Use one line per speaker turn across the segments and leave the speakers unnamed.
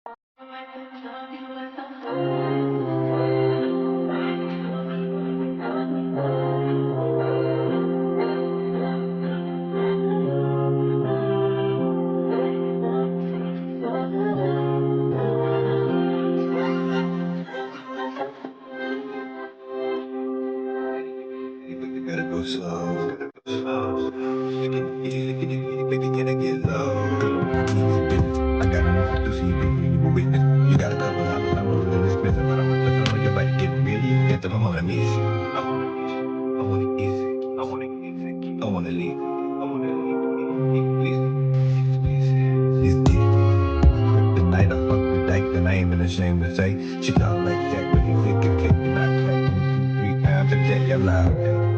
Gotta go slow, baby, can I get low? I got enough to see you witness. You got a couple hours, I'm really expensive, but I'm gonna touch on your body, get really expensive. I'm gonna miss you. I wanna kiss it. I wanna kiss it. I wanna leave. I wanna leave. Please. It's the night I fucked with Dyke, and I ain't been ashamed to say. She talk like Jack, but you think it cake, and I crack 2, 3 times a day. I'm loud.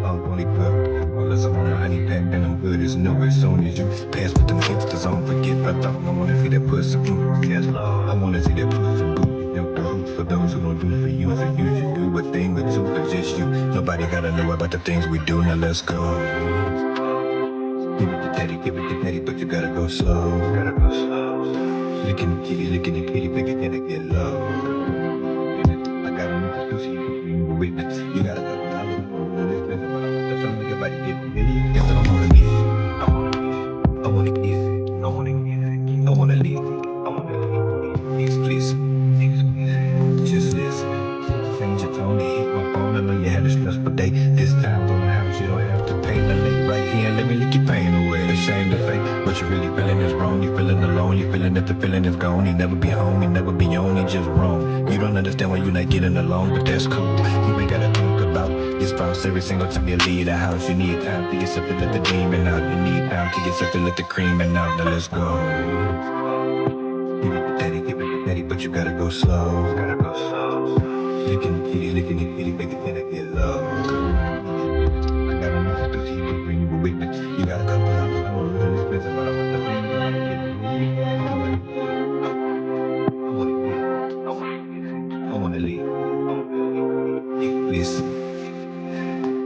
I'm only good. Unless I'm on a honey pack, then I'm good as new. As soon as you pass with them hipsters, I'm forget I thought I wanna see that pussy. Yes, Lord. I wanna see that pussy. Jump the hoops for those who don't do for you, so you should do a thing or two for just you. Nobody gotta know about the things we do. Now let's go. Give it to daddy, but you gotta go slow. Gotta go slow. Licking the kitty, baby, can I get low? I got enough to see you witness. You gotta go. Your body get really. Yes, I wanna leave. I wanna kiss it. I wanna kiss it. I wanna leave. I wanna leave. Explicit. Just listen. Change your tone and hit my phone. I know you had a stressful day. This time on the house, you don't have to pay. Now lay right here and let me lick your pain away. Ashamed to fake what you really feeling is wrong. You feeling alone. You feeling that the feeling is gone. You never be home. You never be on. You just wrong. You don't understand why you not getting along, but that's cool. You ain't gotta think about your spouse every single time you leave the house. You need time to yourself to let the demon out. You need time to yourself to let the creaming out. Now let's go. Give it to daddy, but you gotta go slow. Gotta go slow. Licking the kitty, baby, can I get low? I got enough to see you when you were with me. You got a couple hours, I'm really expensive, but I'm gonna get I wanna leave. Listen,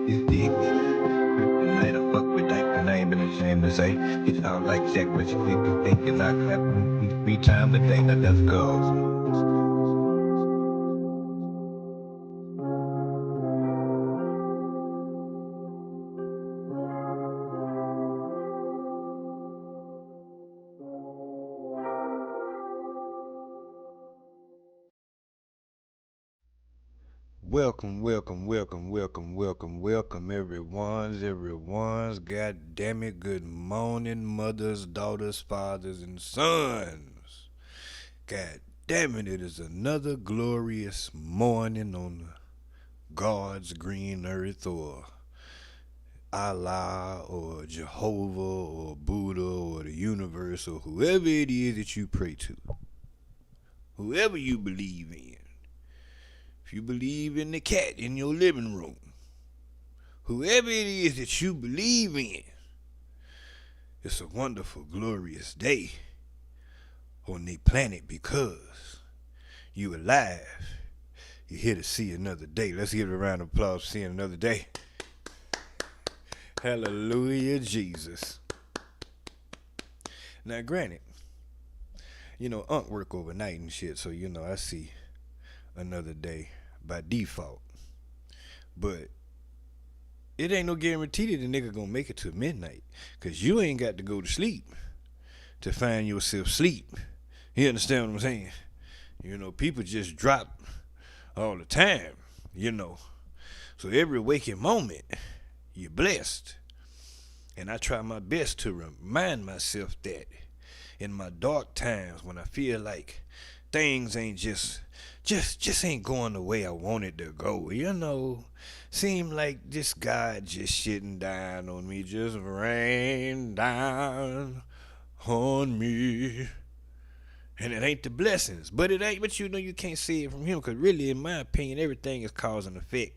it's deep. The night I fuck with Dyke, and I ain't been ashamed to say. It's all like Jack, but you think you're not clapping 3 times a day. Now let's go. Welcome, everyone's. God damn it, good morning, mothers, daughters, fathers, and sons. God damn it, it is another glorious morning on God's green earth, or Allah, or Jehovah, or Buddha, or the universe, or whoever it is that you pray to. Whoever you believe in. If you believe in the cat in your living room, whoever it is that you believe in, it's a wonderful, glorious day on the planet because you alive. You're here to see another day. Let's give it a round of applause for seeing another day. Hallelujah, Jesus. Now, granted, Unc work overnight and shit, so, I see another day by default. But it ain't no guarantee that the nigga gonna make it to midnight, cause you ain't got to go to sleep to find yourself sleep. You understand what I'm saying? People just drop all the time, So every waking moment, you're blessed. And I try my best to remind myself that in my dark times when I feel like things ain't just ain't going the way I want it to go, Seem like this God just shitting down on me, just rain down on me. And it ain't the blessings, but it ain't, but you can't see it from him, because really, in my opinion, everything is cause and effect.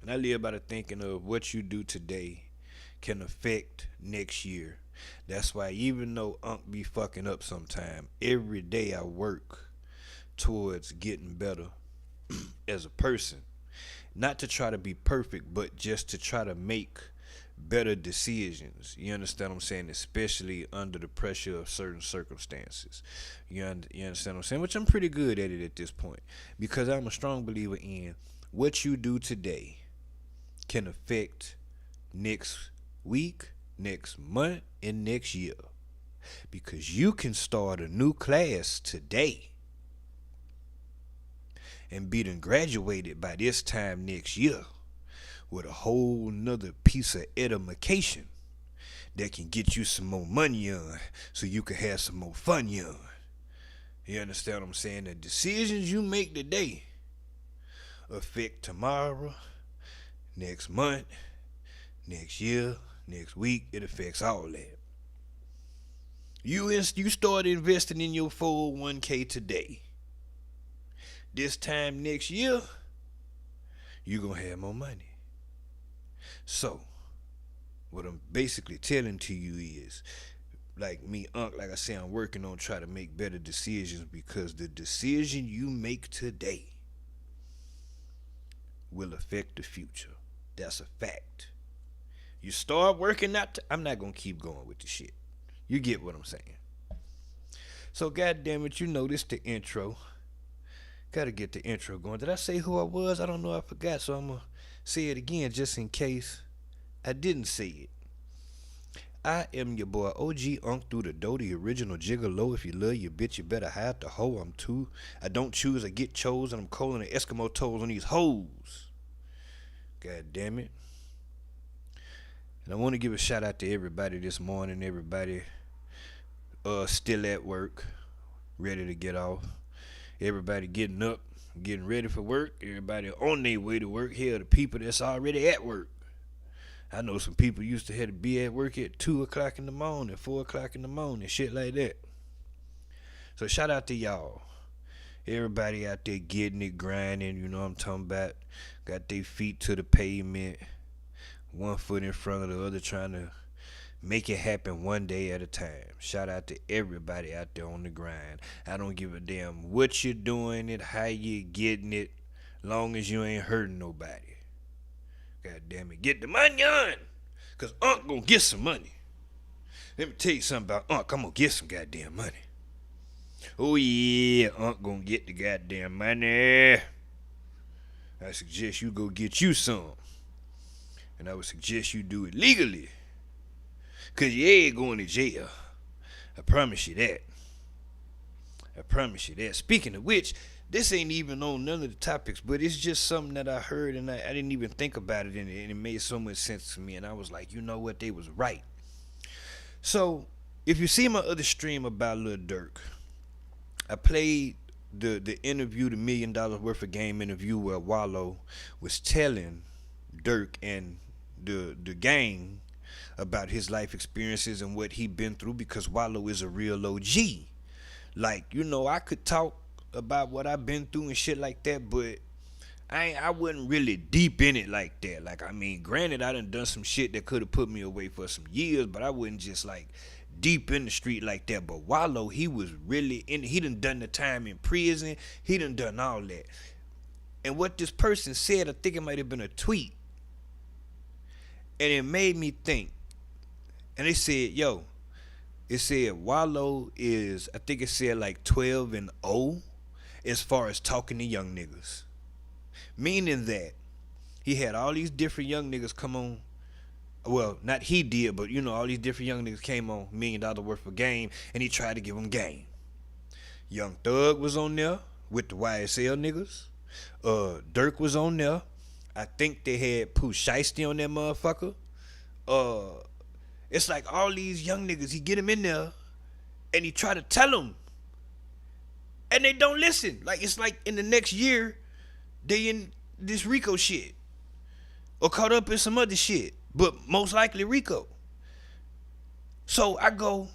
And I live by the thinking of what you do today can affect next year. That's why even though Unc be fucking up sometime, every day I work towards getting better as a person. Not to try to be perfect, but just to try to make better decisions. You understand what I'm saying? Especially under the pressure of certain circumstances. You understand what I'm saying? Which I'm pretty good at it at this point. Because I'm a strong believer in what you do today can affect next week, next month, and next year. Because you can start a new class today and be done graduated by this time next year with a whole nother piece of edification that can get you some more money on so you can have some more fun on. You understand what I'm saying? The decisions you make today affect tomorrow, next month, next year, next week. It affects all that. You start investing in your 401k today. This time next year, you're going to have more money. So, what I'm basically telling to you is, like me, like I say, I'm working on trying to make better decisions because the decision you make today will affect the future. That's a fact. You start working out. I'm not going to keep going with the shit. You get what I'm saying. So, goddamn it, you know this the intro. Gotta get the intro going. Did I say who I was? I don't know. I forgot. So I'm going to say it again just in case I didn't say it. I am your boy OG UNC through the dough, the original gigolo. If you love your bitch, you better hide the hoe. I don't choose, I get chose, and I'm calling the Eskimo toes on these hoes. God damn it. And I want to give a shout out to everybody this morning. Everybody still at work, ready to get off. Everybody getting up, getting ready for work. Everybody on their way to work. Here are the people that's already at work. I know some people used to have to be at work at 2 o'clock in the morning, 4 o'clock in the morning, shit like that. So shout out to y'all. Everybody out there getting it, grinding, you know what I'm talking about. Got their feet to the pavement. One foot in front of the other, trying to make it happen one day at a time. Shout out to everybody out there on the grind. I don't give a damn what you're doing it, how you getting it, long as you ain't hurting nobody. God damn it, get the money on, cause Unc gonna get some money. Let me tell you something about Unc. I'm gonna get some goddamn money. Oh yeah, Unc gonna get the goddamn money. I suggest you go get you some, and I would suggest you do it legally. Cause you ain't going to jail. I promise you that. I promise you that. Speaking of which, this ain't even on none of the topics, but it's just something that I heard and I didn't even think about it, and it made so much sense to me, and I was like, you know what, they was right. So, if you see my other stream about Lil Durk, I played the interview, the $1 million worth of game interview where Wallow was telling Durk and the gang about his life experiences and what he been through, because Wallow is a real OG. Like, you know, I could talk about what I've been through and shit like that, but I wasn't really deep in it like that. Like, I mean, granted, I done some shit that could have put me away for some years, but I wasn't just like deep in the street like that. But Wallow, he was really in. He done the time in prison. He done all that. And what this person said, I think it might have been a tweet, and it made me think. And they said, yo, it said Wallow is, I think it said like 12-0 as far as talking to young niggas. Meaning that he had all these different young niggas come on. Well, not he did, but you know, all these different young niggas came on $1 million worth of game, and he tried to give them game. Young Thug was on there with the YSL niggas. Durk was on there. I think they had Pooh Shiesty on that motherfucker. It's like all these young niggas, he get them in there, and he try to tell them, and they don't listen. Like, it's like in the next year, they in this Rico shit, or caught up in some other shit, but most likely Rico. So I go,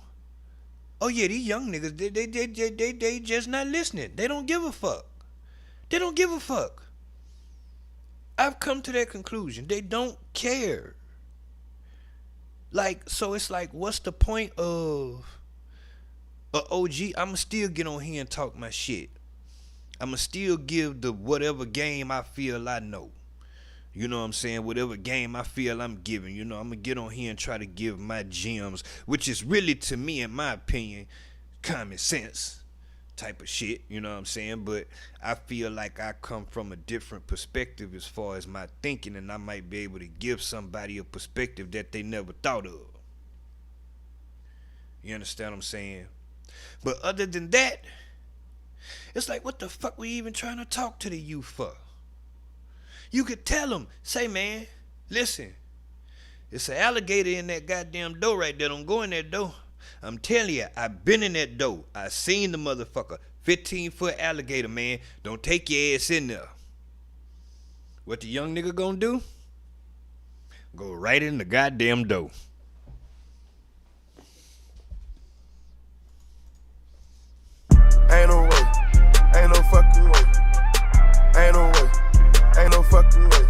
oh yeah, these young niggas, they just not listening. They don't give a fuck. They don't give a fuck. I've come to that conclusion. They don't care. Like, so it's like, what's the point of a OG? I'ma still get on here and talk my shit. I'ma still give the whatever game I feel I know. You know what I'm saying? Whatever game I feel I'm giving, I'm going to get on here and try to give my gems, which is really, to me, in my opinion, common sense type of shit, you know what I'm saying? But I feel like I come from a different perspective as far as my thinking, and I might be able to give somebody a perspective that they never thought of. You understand what I'm saying? But other than that, it's like, what the fuck we even trying to talk to the youth for? You could tell them, say, man, listen, it's an alligator in that goddamn door right there. Don't go in that door. I'm telling you, I've been in that door. I seen the motherfucker. 15-foot alligator, man. Don't take your ass in there. What the young nigga gonna do? Go right in the goddamn door.
Ain't no way. Ain't no fucking way. Ain't no way. Ain't no fucking way.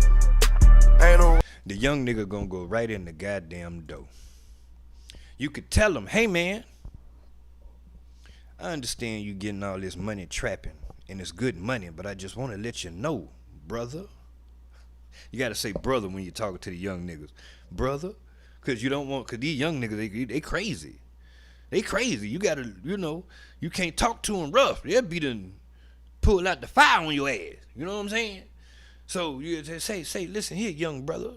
Ain't no way.
The young nigga gonna go right in the goddamn door. You could tell him, hey man, I understand you getting all this money trapping, and it's good money, but I just want to let you know, brother. You gotta say brother when you're talking to the young niggas. Brother, cause you don't want, cause these young niggas, they crazy. They crazy. You gotta, you can't talk to them rough. They'll be done pull out the fire on your ass. You know what I'm saying? So you say, listen here, young brother.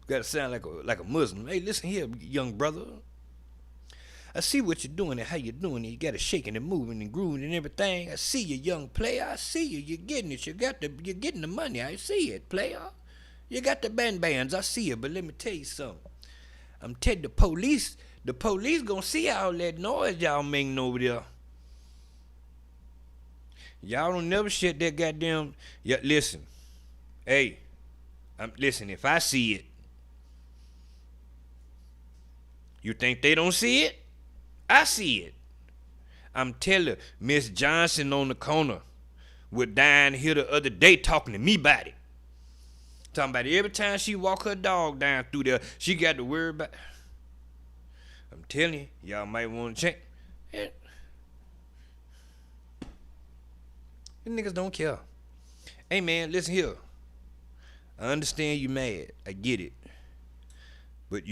Gotta sound like a Muslim. Hey, listen here, young brother. I see what you're doing and how you're doing it. You got it shaking and moving and grooving and everything. I see you, young player. I see you. You're getting it. You're getting the money. I see it, player. You got the bands. I see it. But let me tell you something. I'm telling the police gonna see all that noise y'all making over there. Y'all don't never shut that goddamn. Yeah, listen. Hey, listen. If I see it, you think they don't see it? I see it. I'm telling Miss Johnson on the corner was down here the other day talking to me about it. Talking about it every time she walk her dog down through there, she got to worry about. I'm telling you, y'all might want to check. Yeah. These niggas don't care. Hey man, listen here. I understand you mad. I get it. But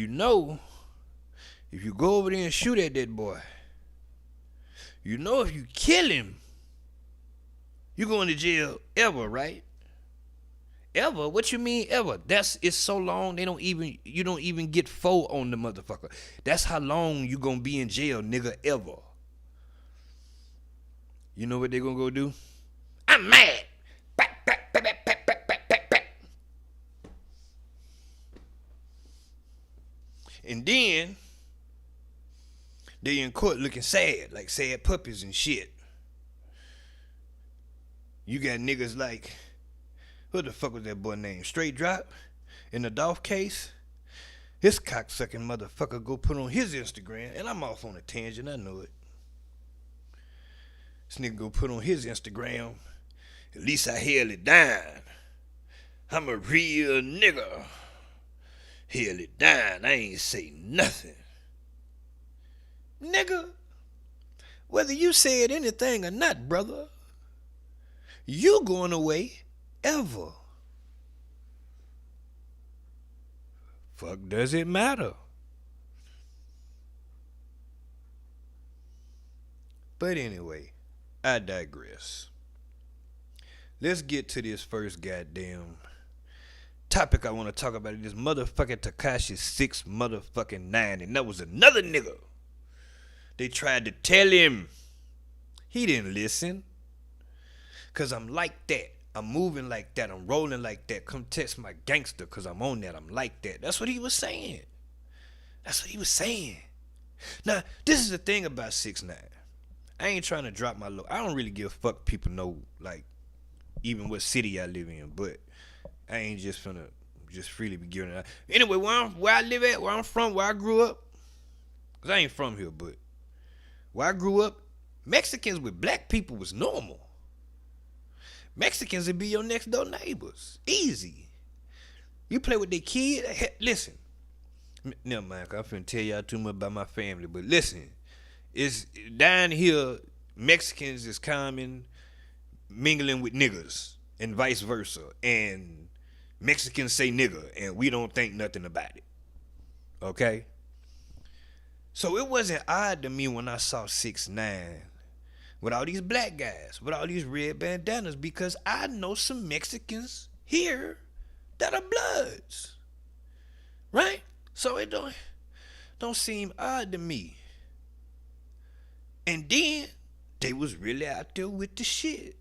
if you go over there and shoot at that boy, if you kill him, you going to jail ever, right? Ever? What you mean ever? It's so long you don't even get 4 on the motherfucker. That's how long you gonna be in jail, nigga, ever. You know what they gonna go do? I'm mad. And then they in court looking sad, like sad puppies and shit. You got niggas like, what the fuck was that boy named? Straight Drop in the Dolph case. His cocksucking motherfucker go put on his Instagram, and I'm off on a tangent, I know it. This nigga go put on his Instagram, at least I held it down. I'm a real nigga. Held it down, I ain't say nothing. Nigga, whether you said anything or not, brother, you going away ever. Fuck does it matter? But anyway, I digress. Let's get to this first goddamn topic I want to talk about. This motherfucking Tekashi 6Ix9Ine, and that was another nigga. They tried to tell him. He didn't listen. Cause I'm like that. I'm moving like that. I'm rolling like that. Come test my gangster, cause I'm on that. I'm like that. That's what he was saying. Now, this is the thing about 6ix9ine. I ain't trying to drop my low. I don't really give a fuck people know, like, even what city I live in, but I ain't just finna just freely be giving it out. Anyway, where I live at, where I'm from, where I grew up, cause I ain't from here, but where I grew up, Mexicans with black people was normal. Mexicans would be your next door neighbors. Easy. You play with their kid. Listen. Never mind, I'm finna tell y'all too much about my family, but listen. It's down here, Mexicans is common mingling with niggas and vice versa. And Mexicans say nigga, and we don't think nothing about it. Okay? So it wasn't odd to me when I saw 6ix9ine with all these black guys, with all these red bandanas, because I know some Mexicans here that are Bloods. Right? So it don't seem odd to me. And then they was really out there with the shit.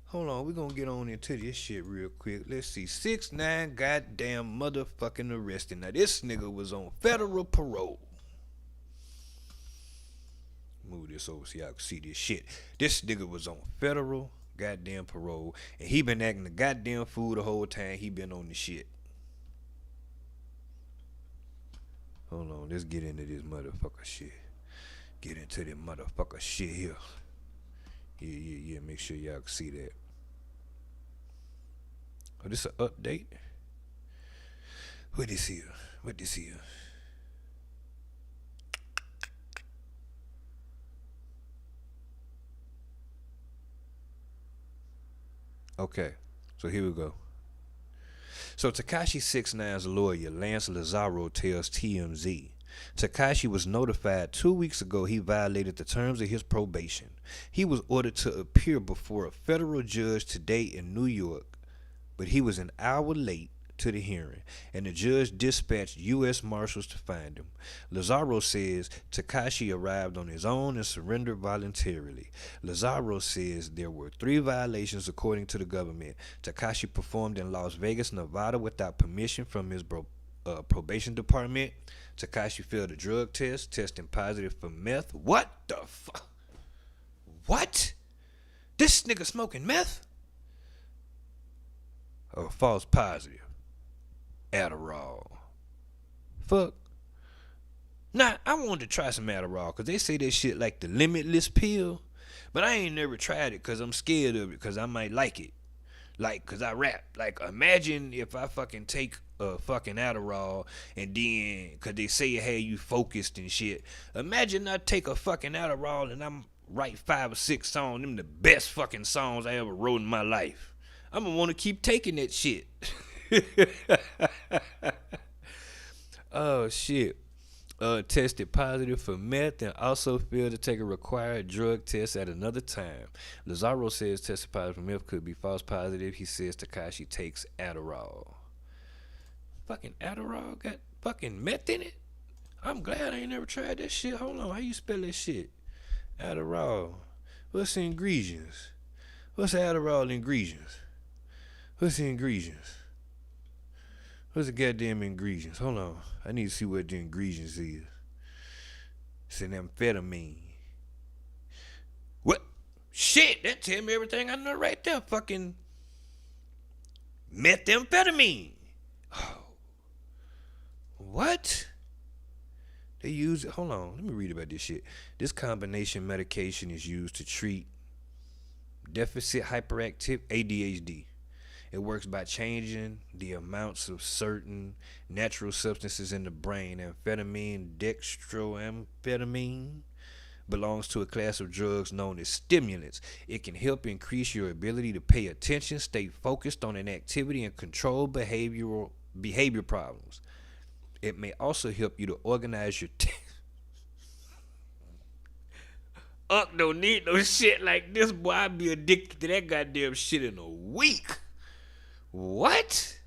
Hold on, we're gonna get on into this shit real quick. Let's see. 6ix9ine goddamn motherfucking arrested. Now this nigga was on federal parole. Move this over so y'all can see this shit. This nigga was on federal goddamn parole, and he been acting the goddamn fool the whole time he been on the shit. Hold on, let's get into this motherfucker shit. Get into this motherfucker shit here. Yeah, make sure y'all can see that. Oh, this an update? What this here? Okay, so here we go. So Tekashi 6ix9ine's lawyer, Lance Lazaro, tells TMZ Tekashi was notified 2 weeks ago he violated the terms of his probation. He was ordered to appear before a federal judge today in New York, but he was an hour late to the hearing, and the judge dispatched U.S. Marshals to find him. Lazaro says Tekashi arrived on his own and surrendered voluntarily. Lazaro says there were 3 violations according to the government. Tekashi performed in Las Vegas, Nevada without permission from his probation department. Tekashi failed a drug test, testing positive for meth. What the fuck? What? This nigga smoking meth? Or false positive? Adderall. Fuck. Nah, I wanted to try some Adderall because they say that shit like the limitless pill. But I ain't never tried it because I'm scared of it because I might like it. Like, because I rap. Like, imagine if I fucking take a fucking Adderall and then, because they say it had you focused and shit. Imagine I take a fucking Adderall and I'm write 5 or 6 songs. Them the best fucking songs I ever wrote in my life. I'm going to want to keep taking that shit. Oh, shit. Tested positive for meth and also failed to take a required drug test at another time. Lazaro says tested positive for meth could be false positive. He says Tekashi takes Adderall. Fucking Adderall got fucking meth in it? I'm glad I ain't never tried that shit. Hold on, how you spell that shit? Adderall. What's the ingredients? What's the Adderall ingredients? What's the ingredients? What's the goddamn ingredients? Hold on. I need to see what the ingredients is. It's an amphetamine. What? Shit, that tell me everything I know right there. Fucking methamphetamine. Oh. What? They use it. Hold on. Let me read about this shit. This combination medication is used to treat deficit hyperactive ADHD. It works by changing the amounts of certain natural substances in the brain. Amphetamine, dextroamphetamine, belongs to a class of drugs known as stimulants. It can help increase your ability to pay attention, stay focused on an activity, and control behavior problems. It may also help you to organize your don't need no shit like this, boy. I'd be addicted to that goddamn shit in a week. What?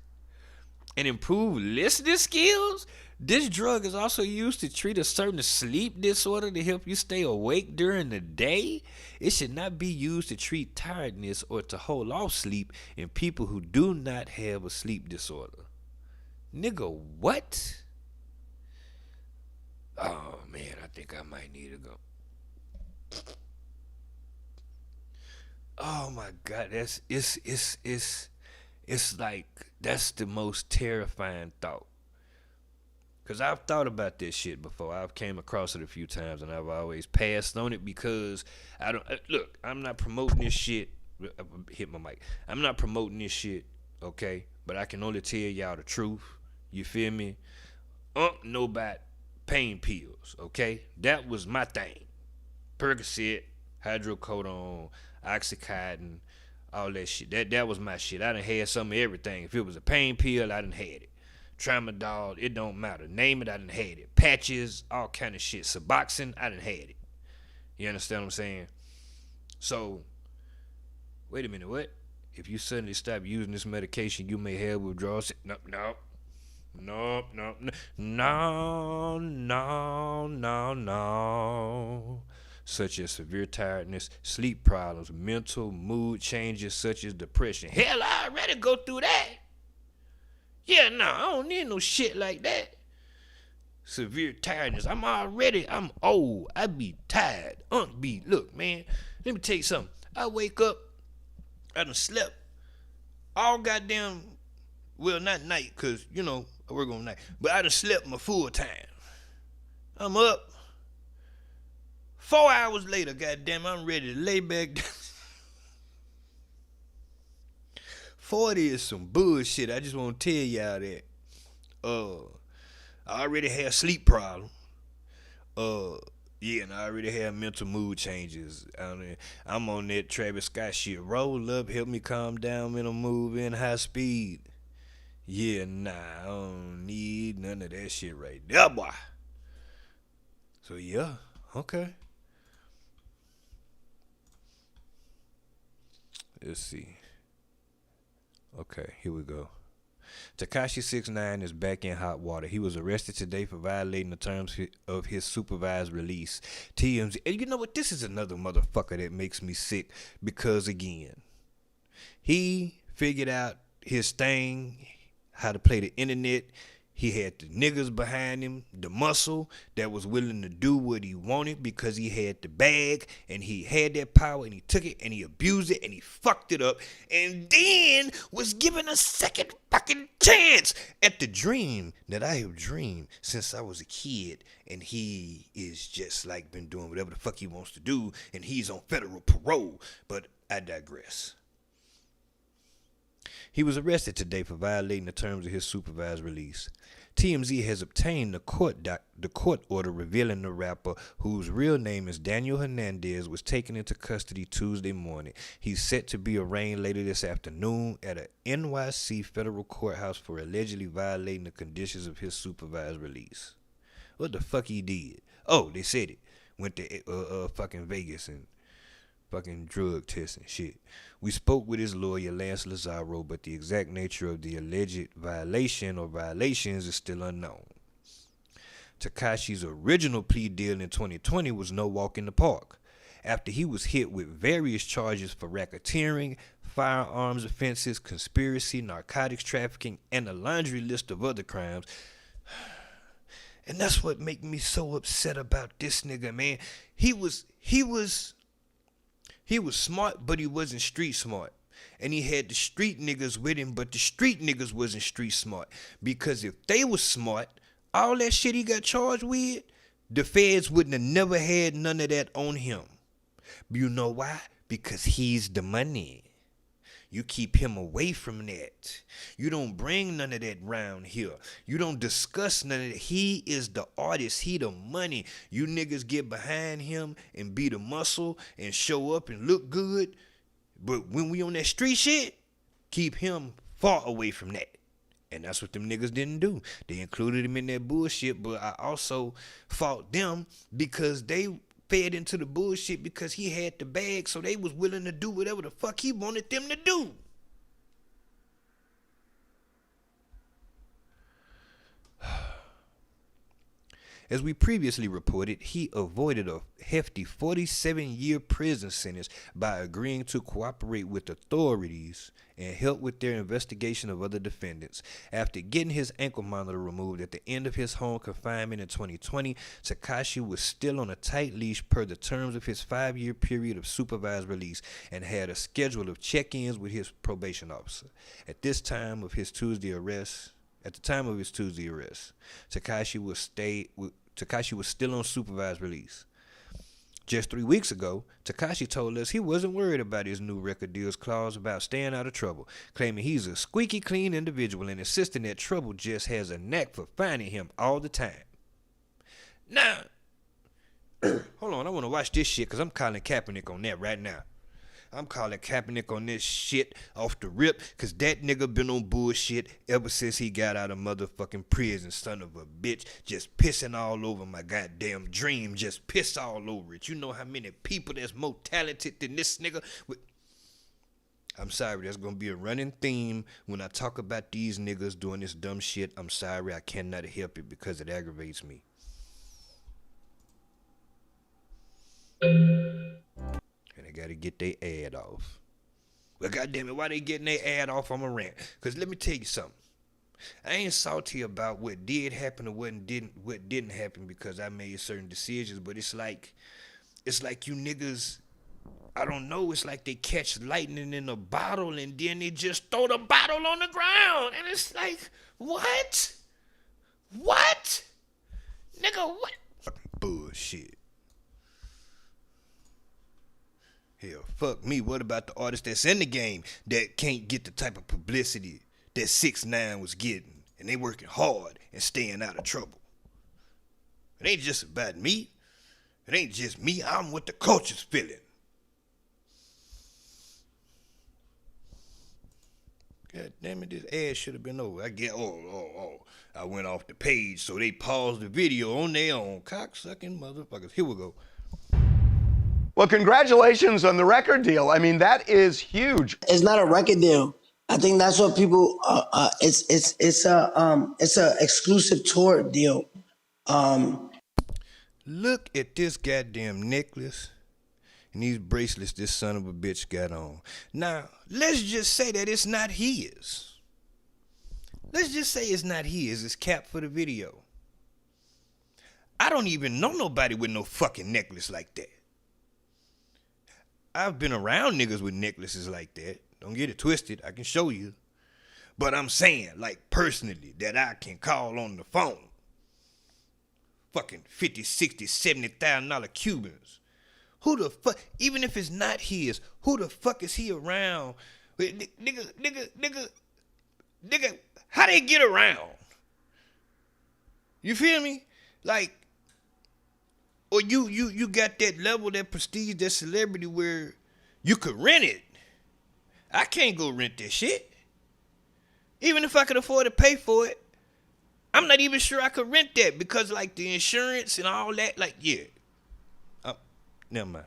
And improve listening skills? This drug is also used to treat a certain sleep disorder to help you stay awake during the day. It should not be used to treat tiredness or to hold off sleep in people who do not have a sleep disorder. Nigga, what? Oh man, I think I might need to go. Oh my God, it's like, that's the most terrifying thought. Because I've thought about this shit before. I've came across it a few times and I've always passed on it because I don't, look, I'm not promoting this shit. Hit my mic. I'm not promoting this shit, okay? But I can only tell y'all the truth. You feel me? Know about pain pills, okay? That was my thing. Percocet, hydrocodone, Oxycontin, All that shit. That was my shit. I done had some of everything. If it was a pain pill, I done had it. Tramadol, it don't matter. Name it, I done had it. Patches, all kind of shit. Suboxone, I done had it. You understand what I'm saying? So, wait a minute, what? If you suddenly stop using this medication, you may have withdrawal. No, such as severe tiredness, sleep problems, mental mood changes such as depression. Hell, I already go through that. Yeah, no, I don't need no shit like that. Severe tiredness. I'm old. I be tired. Look, man, let me tell you something. I wake up, I done slept all goddamn, well, not night, because, you know, I work on night, but I done slept my full time. I'm up. 4 hours later, goddamn, I'm ready to lay back down. 40 is some bullshit. I just want to tell y'all that. I already had sleep problem. Yeah, and I already had mental mood changes. I'm on that Travis Scott shit. Roll up, help me calm down, man. I'm moving high speed. Yeah, nah, I don't need none of that shit right there, boy. So yeah, okay. Let's see. Okay, here we go. Tekashi 6Ine is back in hot water. He was arrested today for violating the terms of his supervised release. TMZ. And you know what? This is another motherfucker that makes me sick because, again, he figured out his thing, how to play the internet. He had the niggas behind him, the muscle that was willing to do what he wanted because he had the bag and he had that power and he took it and he abused it and he fucked it up and then was given a second fucking chance at the dream that I have dreamed since I was a kid, and he is just like been doing whatever the fuck he wants to do and he's on federal parole. But I digress. He was arrested today for violating the terms of his supervised release. TMZ has obtained the court order revealing the rapper, whose real name is Daniel Hernandez, was taken into custody Tuesday morning. He's set to be arraigned later this afternoon at a NYC federal courthouse for allegedly violating the conditions of his supervised release. What the fuck he did? Oh, they said it. Went to fucking Vegas and fucking drug test and shit. We spoke with his lawyer, Lance Lazaro, but the exact nature of the alleged violation or violations is still unknown. Tekashi's original plea deal in 2020 was no walk in the park. After he was hit with various charges for racketeering, firearms offenses, conspiracy, narcotics trafficking, and a laundry list of other crimes. And that's what make me so upset about this nigga, man. He was smart, but he wasn't street smart. And he had the street niggas with him, but the street niggas wasn't street smart. Because if they was smart, all that shit he got charged with, the feds wouldn't have never had none of that on him. You know why? Because he's the money. You keep him away from that. You don't bring none of that round here. You don't discuss none of that. He is the artist. He the money. You niggas get behind him and be the muscle and show up and look good. But when we on that street shit, keep him far away from that. And that's what them niggas didn't do. They included him in that bullshit, but I also fought them because they fed into the bullshit because he had the bag, so they was willing to do whatever the fuck he wanted them to do. As we previously reported, he avoided a hefty 47-year prison sentence by agreeing to cooperate with authorities and help with their investigation of other defendants. After getting his ankle monitor removed at the end of his home confinement in 2020, Tekashi was still on a tight leash per the terms of his 5-year period of supervised release and had a schedule of check-ins with his probation officer. At the time of his Tuesday arrest, Tekashi was still on supervised release. Just 3 weeks ago, Tekashi told us he wasn't worried about his new record deal's clause about staying out of trouble, claiming he's a squeaky clean individual and insisting that trouble just has a knack for finding him all the time. Now, hold on, I want to watch this shit because I'm calling Kaepernick on that right now. I'm calling Kaepernick on this shit off the rip, cause that nigga been on bullshit ever since he got out of motherfucking prison, son of a bitch. Just pissing all over my goddamn dream, just piss all over it. You know how many people that's more talented than this nigga? I'm sorry, that's gonna be a running theme when I talk about these niggas doing this dumb shit. I'm sorry, I cannot help it because it aggravates me. And they gotta get their ad off. Well, goddamn it, why they getting their ad off on a rant? Cause let me tell you something. I ain't salty about what did happen or what didn't happen because I made certain decisions, but it's like you niggas, I don't know, it's like they catch lightning in a bottle and then they just throw the bottle on the ground. And it's like, what? What? Nigga, what? Fucking bullshit. Hell, fuck me. What about the artists that's in the game that can't get the type of publicity that 6ix9ine was getting? And they working hard and staying out of trouble. It ain't just about me. It ain't just me. I'm what the culture's feeling. God damn it, this ad should have been over. I get, I went off the page, so they paused the video on their own. Cocksucking motherfuckers. Here we go.
Well, congratulations on the record deal. I mean, that is huge.
It's not a record deal. I think that's what people. It's a exclusive tour deal.
Look at this goddamn necklace and these bracelets this son of a bitch got on. Now, let's just say that it's not his. Let's just say it's not his. It's capped for the video. I don't even know nobody with no fucking necklace like that. I've been around niggas with necklaces like that. Don't get it twisted. I can show you. But I'm saying, like, personally, that I can call on the phone. Fucking 50, 60, $70,000 Cubans. Who the fuck, even if it's not his, who the fuck is he around? Nigga, how they get around? You feel me? Like, or you got that level, that prestige, that celebrity where you could rent it. I can't go rent this shit. Even if I could afford to pay for it, I'm not even sure I could rent that because, like, the insurance and all that, like, yeah. Never mind.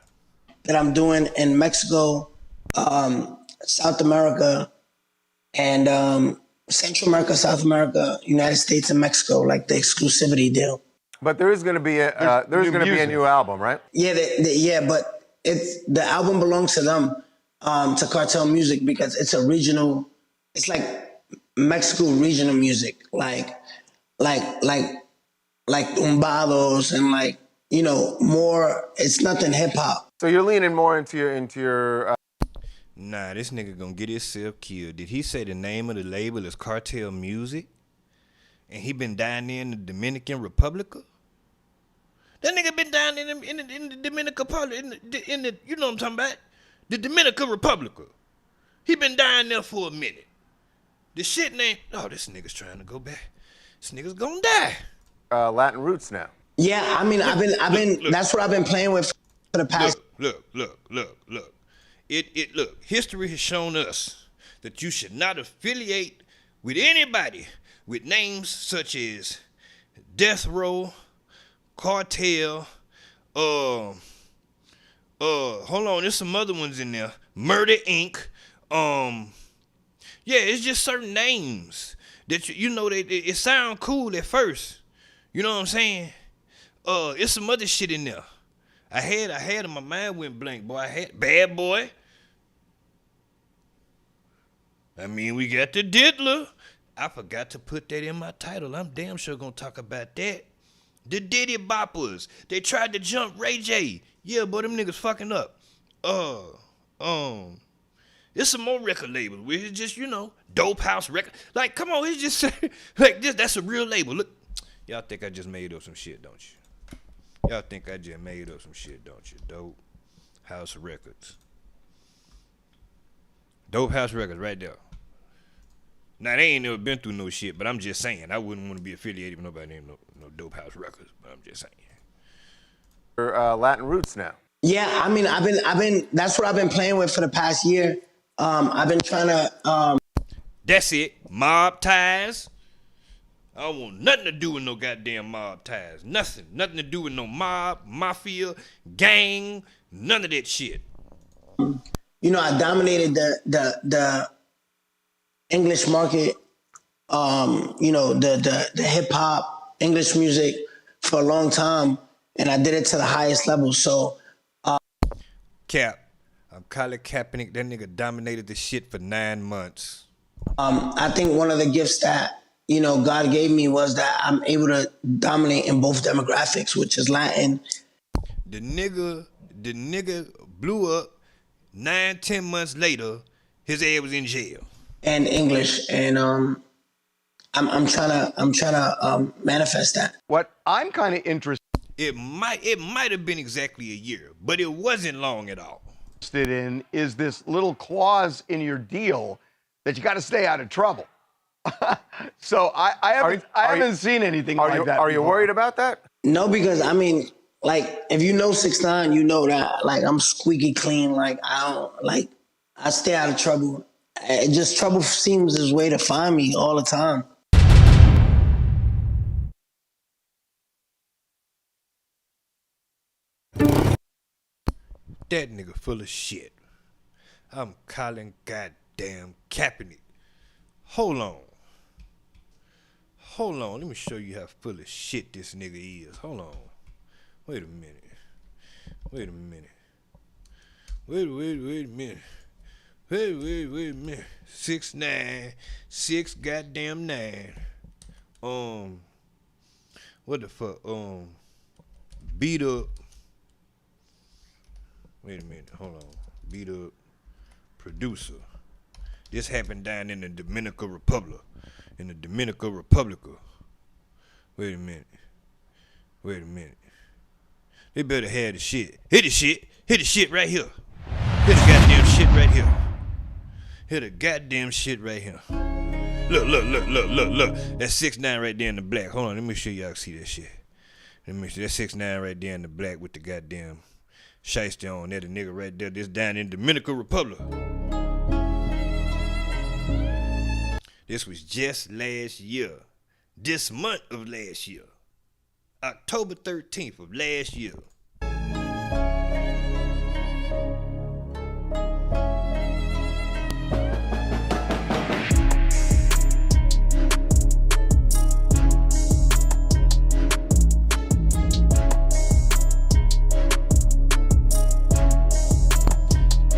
That I'm doing in Mexico, South America, and Central America, South America, United States, and Mexico, like the exclusivity deal.
But there is going to be a new album, right?
Yeah, but the album belongs to them, to Cartel Music, because it's a regional. It's like Mexico regional music, like tumbados and like, you know, more. It's nothing hip hop.
So you're leaning more into your.
Nah, this nigga gonna get himself killed. Did he say the name of the label is Cartel Music? And he been down there in the Dominican Republic? That nigga been down in the Dominican Republic, in the you know what I'm talking about? The Dominican Republic. He been down there for a minute. The shit name, oh, this nigga's trying to go back. This nigga's gonna die.
Latin roots now.
Yeah, I mean, I've been. Look, that's what I've been playing with for the past.
Look. Look. History has shown us that you should not affiliate with anybody with names such as Death Row, Cartel, hold on, there's some other ones in there. Murder Inc. Yeah, it's just certain names that you know it sound cool at first. You know what I'm saying? It's some other shit in there. I had my mind went blank, boy. I had Bad Boy. I mean, we got the Diddler. I forgot to put that in my title. I'm damn sure gonna talk about that. The Diddy Boppers. They tried to jump Ray J. Yeah, but them niggas fucking up. There's some more record labels where it's just, you know, Dope House Record. Like, come on, it's just like this. That's a real label. Look, y'all think I just made up some shit, don't you? Y'all think I just made up some shit, don't you? Dope House Records. Dope House Records right there. Now, they ain't never been through no shit, but I'm just saying. I wouldn't want to be affiliated with nobody named no Dope House Records, but I'm just saying.
Latin roots now.
Yeah, I mean, that's what I've been playing with for the past year. I've been trying to.
That's it. Mob ties. I don't want nothing to do with no goddamn mob ties. Nothing. Nothing to do with no mob, mafia, gang, none of that shit.
I dominated the English market. The hip hop English music for a long time, and I did it to the highest level. So.
Cap. I'm Colin Kaepernick. That nigga dominated the shit for 9 months.
I think one of the gifts that, God gave me was that I'm able to dominate in both demographics, which is Latin.
The nigga blew up 9-10 months later. His ass was in jail.
And English. And I'm trying to manifest that.
What I'm kind of interested
It might have been exactly a year, but it wasn't long at all.
in is this little clause in your deal that you got to stay out of trouble. So I haven't seen anything like that.
Are you worried about that?
No, because I mean, like, if you know 6ix9ine, you know that, like, I'm squeaky clean. Like, I stay out of trouble. Trouble seems his way to find me all the time.
That nigga full of shit. I'm Colin goddamn Kaepernick. Hold on. Let me show you how full of shit this nigga is. Hold on. Wait a minute. Wait a minute. 6ix9ine, 6 goddamn 9. What the fuck? Beat up. Wait a minute, hold on. Beat up producer. This happened down in the Dominican Republic. Wait a minute. They better have the shit. Hit the shit. Hit the shit right here. Hit the goddamn shit right here. Hit the goddamn shit right here. Look. That's 6ix9ine right there in the black. Hold on, let me show y'all see that shit. Let me see. That's 6ix9ine right there in the black with the goddamn shiesty on there. The nigga right there. This down in Dominican Republic. This was just last year. This month of last year. October 13th of last year.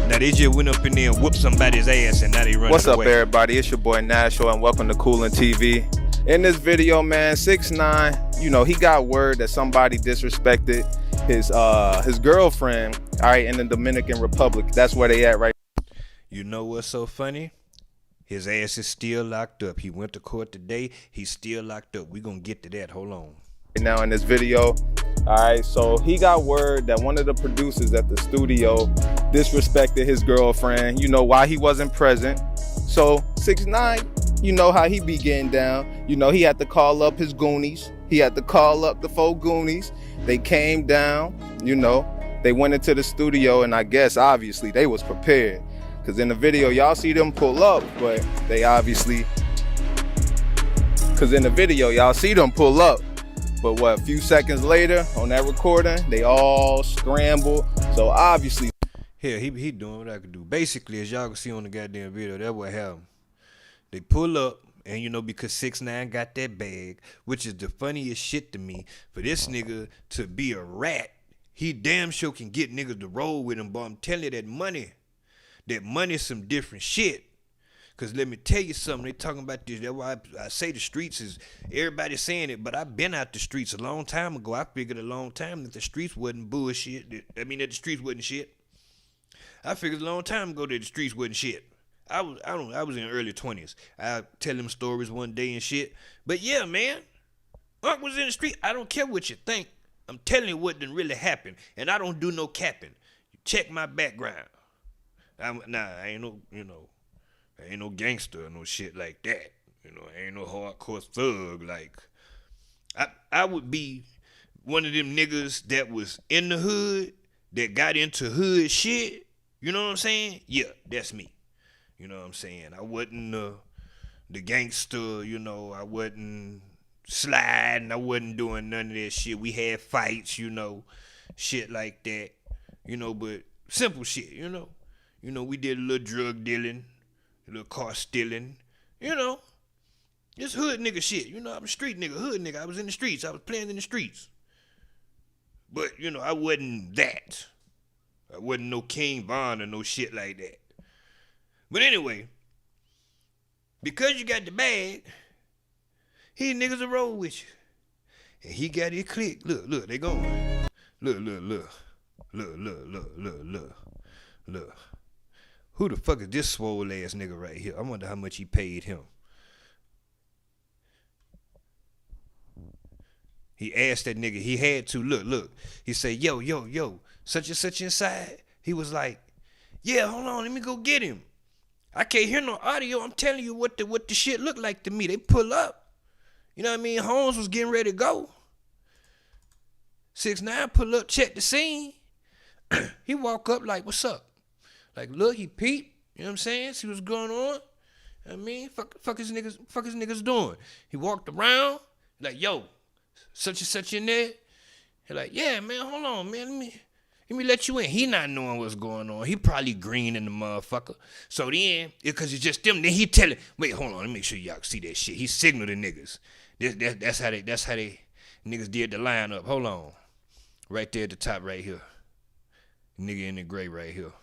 Now they just went up in there and whooped somebody's ass and now they running
What's up,
away.
everybody? It's your boy Nasho and welcome to Coolin' TV. In this video, man, 6ix9ine, he got word that somebody disrespected his girlfriend, all right, in the Dominican Republic. That's where they at right now.
You know what's so funny? His ass is still locked up. He went to court today. He's still locked up. We gonna get to that. Hold on.
Now in this video, all right, so he got word that one of the producers at the studio disrespected his girlfriend, while he wasn't present. So 6ix9ine, you know how he be getting down. He had to call up his goonies. He had to call up the 4 goonies. They came down, they went into the studio, and I guess obviously they was prepared. Cause in the video, y'all see them pull up, but they obviously, but what, a few seconds later on that recording, they all scramble. So obviously,
Hell, he doing what I could do. Basically, as y'all can see on the goddamn video, that's what happened. They pull up, and because 6ix9ine got that bag, which is the funniest shit to me, for this nigga to be a rat, he damn sure can get niggas to roll with him, but I'm telling you that money's some different shit. Cause let me tell you something, they talking about this. That's why I say the streets is, everybody saying it, but I've been out the streets a long time ago. I figured a long time that the streets wasn't bullshit. That the streets wasn't shit. I figured a long time ago that the streets wasn't shit. I was in early 20s. I tell them stories one day and shit. But yeah, man, Unc was in the street. I don't care what you think. I'm telling you what done really happened, and I don't do no capping. Check my background. I ain't no gangster or no shit like that. I ain't no hardcore thug. Like, I would be one of them niggas that was in the hood that got into hood shit, you know what I'm saying? Yeah, that's me. You know what I'm saying? I wasn't the gangster, you know, I wasn't sliding, I wasn't doing none of that shit. We had fights, you know, shit like that, you know, but simple shit, you know. You know, we did a little drug dealing, a little car stealing, you know. Just hood nigga shit. You know, I'm a street nigga, hood nigga. I was in the streets. I was playing in the streets. But, you know, I wasn't that. I wasn't no King Von or no shit like that. But anyway, because you got the bag, these niggas will roll with you. And he got his clique. Look, they going. Look. Who the fuck is this swole ass nigga right here? I wonder how much he paid him. He asked that nigga, he had to, look. He said, yo, such and such inside. He was like, yeah, hold on, let me go get him. I can't hear no audio. I'm telling you what the shit looked like to me. They pull up. You know what I mean? Holmes was getting ready to go. 6ix9ine pull up, check the scene. He walk up like, what's up? Like, look, he peeped. You know what I'm saying? See what's going on. I mean, fuck his niggas doing. He walked around, like, yo, such and such in there. He like, yeah, man, hold on, man. Let me let you in. He not knowing what's going on. He probably green in the motherfucker. So then, because it's just them, then he telling, wait, hold on, let me make sure y'all see that shit. He signaled the niggas. That's how they niggas did the lineup. Hold on. Right there at the top right here. Nigga in the gray right here.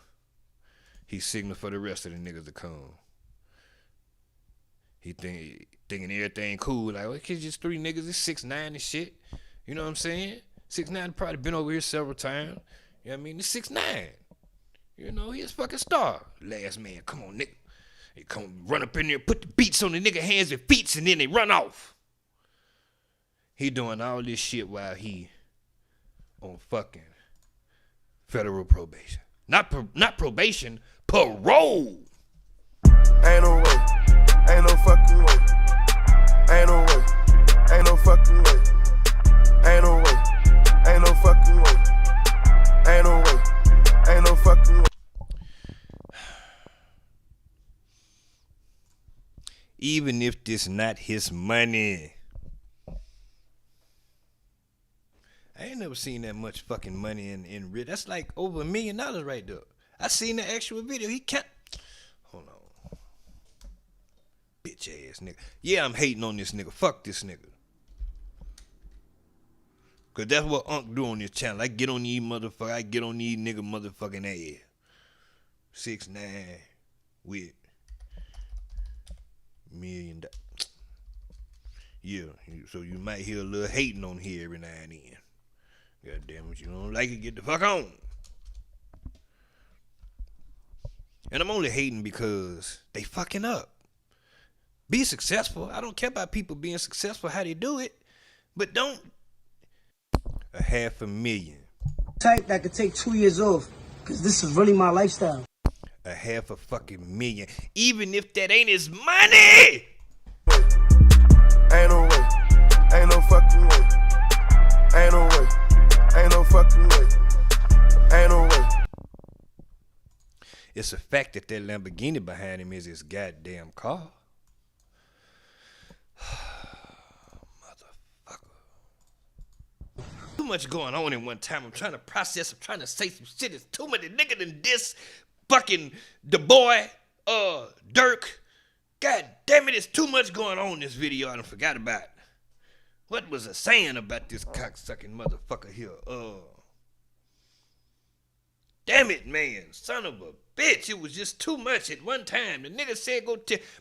He signaled for the rest of the niggas to come. He thinking everything cool. Like, okay, just 3 niggas. It's 6ix9ine and shit. You know what I'm saying? 6ix9ine probably been over here several times. You know what I mean? It's 6ix9ine. You know, he's a fucking star. Last man, come on, nigga. They come run up in there, put the beats on the nigga hands and feet, and then they run off. He doing all this shit while he on fucking federal probation. Not probation, parole.
Ain't no way, ain't no fucking way. Ain't no way, ain't no fucking way. Ain't no way, ain't no fucking way. Ain't no way, ain't no fucking way.
Even if this not his money. I ain't never seen that much fucking money in real. That's like over $1 million right there. I seen the actual video. He can't. Hold on. Bitch ass nigga. Yeah, I'm hating on this nigga. Fuck this nigga. Cause that's what Unc do on this channel. I get on these motherfuckers. I get on these nigga motherfucking ass. 6ix9ine with $1 million. Yeah, so you might hear a little hating on here every now and then. God damn it, you don't like it, get the fuck on. And I'm only hating because they fucking up. Be successful. I don't care about people being successful, how they do it. But don't. $500,000.
Type that could take 2 years off. Because this is really my lifestyle.
$500,000. Even if that ain't his money.
Ain't no way, ain't no fucking way. Ain't no way, ain't no fucking way. Ain't no way.
It's a fact that Lamborghini behind him is his goddamn car. Motherfucker. Too much going on in one time. I'm trying to process. I'm trying to say some shit. It's too many nigga than this fucking the boy, Dirk. God damn it, it's too much going on in this video. I done forgot about it. What was I saying about this cocksucking motherfucker here? Damn it, man. Son of a bitch. It was just too much at one time. The nigga said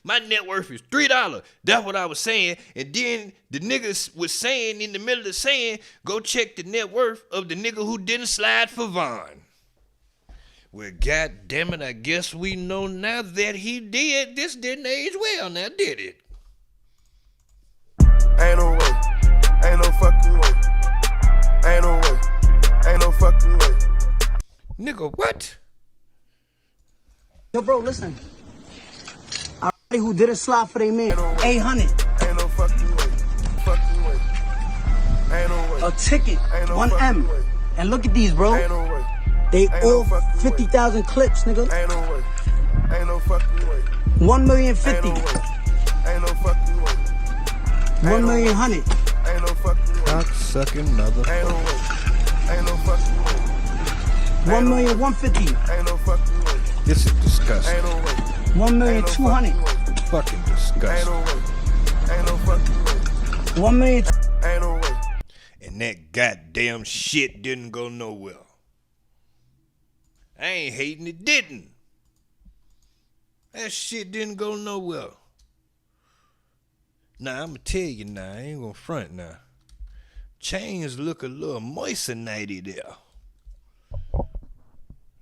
my net worth is $3. That's what I was saying. And then the niggas was saying in the middle of saying, go check the net worth of the nigga who didn't slide for Vaughn. Well, God damn it, I guess we know now that he did. This didn't age well now, did it?
Ain't no way, ain't no fucking way. Ain't no way, ain't no fucking way.
Nigga, what?
Yo, bro, listen. Everybody who didn't slide for their man, 800.
Ain't no fucking way, fucking way. Ain't no way.
A ticket,
Ain't no
1M.
fucking way.
And look at these, bro.
Ain't no way,
They
Ain't
all
no fucking
50,000 clips, nigga.
Ain't no way. Ain't no fucking way.
1,050,000.
Ain't no way. Ain't no fucking way.
1,100,000.
Ain't no fucking way.
Cocksucking motherfucker.
Ain't no way. Ain't no fucking way.
1,150,000.
Ain't no fucking way.
This is disgusting.
Ain't no way.
1,200,000.
Fucking
Ain't
disgusting.
no way. Ain't no fucking way.
1,000,000.
Ain't no way.
And that goddamn shit didn't go nowhere. I ain't hating, it didn't. That shit didn't go nowhere. Now, I'ma tell you now, I ain't gonna front now. Chains look a little moistenighty there.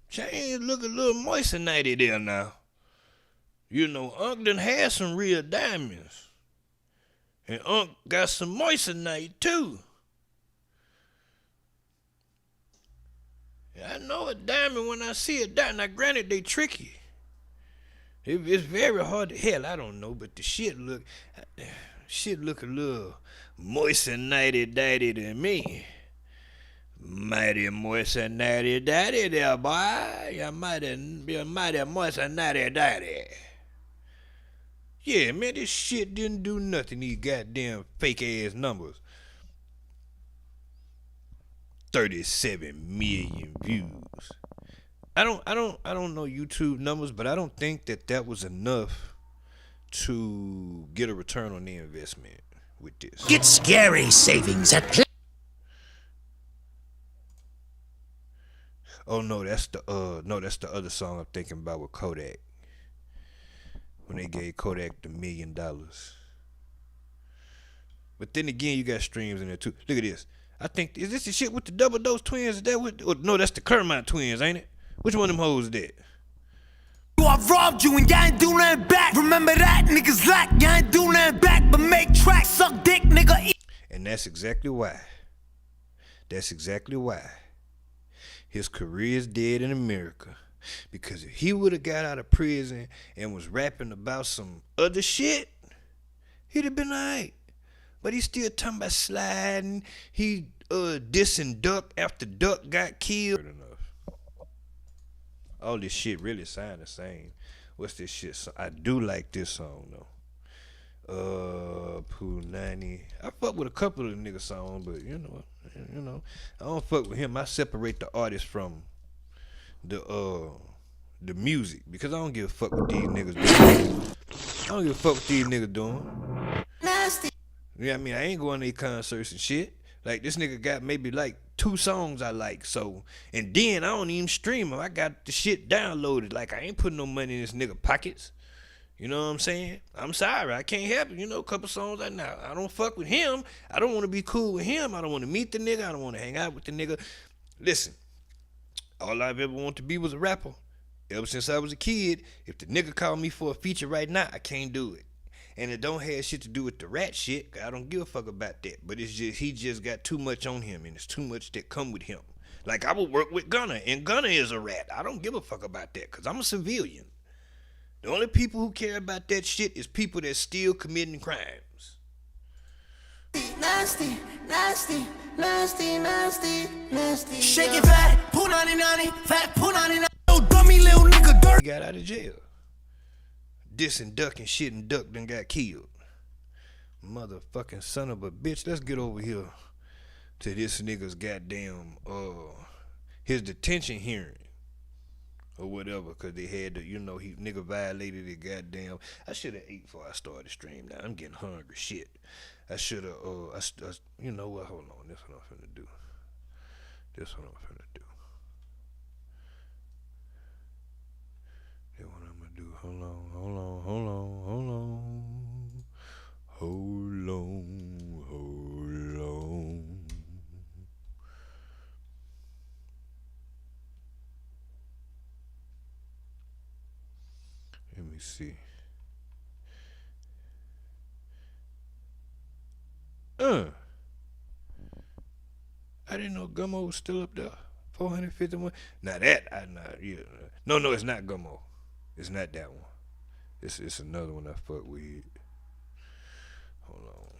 Chains look a little moistenighty there now. You know, Unc done had some real diamonds. And Unc got some moissanite too. I know a diamond when I see a diamond. Now, granted, they tricky. It's very hard to, hell, I don't know, but the shit look a little moissanite daddy to me. Mighty moissanite daddy there, boy. You mighty moissanite daddy. Yeah, man, this shit didn't do nothing, these goddamn fake ass numbers. 37 million views. I don't know YouTube numbers, but I don't think that was enough to get a return on the investment with this.
Get scary savings at PLEA.
Oh no, that's the other song I'm thinking about with Kodak. When they gave Kodak the $1 million. But then again, you got streams in there too. Look at this. I think, is this the shit with the double dose twins? Is that what? No, that's the Kermit twins, ain't it? Which one of them hoes is that?
I robbed you and y'all ain't do nothing back. Remember that, niggas like y'all ain't do nothing back, but make tracks, suck dick, nigga.
And that's exactly why. That's exactly why his career is dead in America. Because if he would have got out of prison and was rapping about some other shit, he'd have been alright. But he's still talking about sliding. He dissing Duck after Duck got killed. All this shit really sound the same. What's this shit? I do like this song though. Pooh 90. I fuck with a couple of the nigga songs, but you know, I don't fuck with him. I separate the artist from the music because I don't give a fuck what these niggas doing. I don't give a fuck what these niggas doing.
Nasty.
Yeah, I mean, I ain't going to these concerts and shit. Like, this nigga got maybe like 2 songs I like, so, and then I don't even stream them. I got the shit downloaded. Like, I ain't putting no money in this nigga pockets. You know what I'm saying? I'm sorry, I can't help it. You know, a couple songs I don't fuck with him. I don't want to be cool with him. I don't want to meet the nigga. I don't want to hang out with the nigga. Listen, all I've ever wanted to be was a rapper. Ever since I was a kid, if the nigga called me for a feature right now, I can't do it. And it don't have shit to do with the rat shit. I don't give a fuck about that. But it's just, he just got too much on him, and it's too much that come with him. Like, I would work with Gunna, and Gunna is a rat. I don't give a fuck about that, because I'm a civilian. The only people who care about that shit is people that's still committing crimes.
Nasty, nasty, nasty, nasty, nasty. Shake it fat, poo 99, fat poo 99. Oh, dummy little nigga dirt.
He got out of jail. Dissing Duck and shit, and Duck done got killed. Motherfucking son of a bitch. Let's get over here to this nigga's goddamn his detention hearing or whatever, cause they had to, you know, he nigga violated the goddamn. I should have ate before I started the stream. Now I'm getting hungry. Shit. I should have. You know what? Hold on. This what I'm finna do. This what I'm finna do. This what I'm gonna do. Hold on. Let me see. I didn't know Gummo was still up there. 451. Now that I not. Yeah. No, it's not Gummo. It's not that one. It's another one I fuck with. Hold on.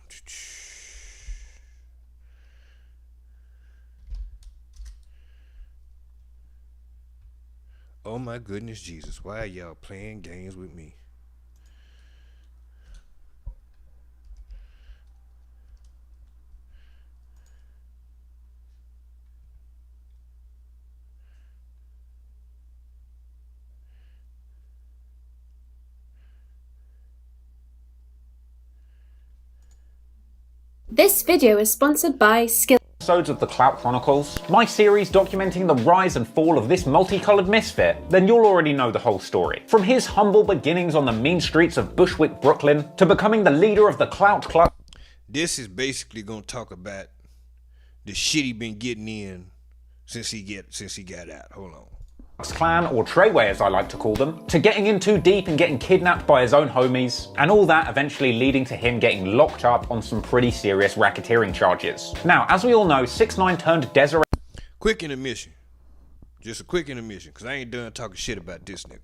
Oh my goodness Jesus, why are y'all playing games with me?
This video is sponsored by Skill.
Episodes of the Clout Chronicles, my series documenting the rise and fall of this multicolored misfit, then you'll already know the whole story. From his humble beginnings on the mean streets of Bushwick, Brooklyn, to becoming the leader of the Clout Club.
This is basically gonna talk about the shit he been getting in since he got out. Hold on.
Clan, or Treyway as I like to call them, to getting in too deep and getting kidnapped by his own homies, and all that eventually leading to him getting locked up on some pretty serious racketeering charges. Now, as we all know, 6ix9ine turned Desiree.
Quick intermission. Just a quick intermission, because I ain't done talking shit about this nigga.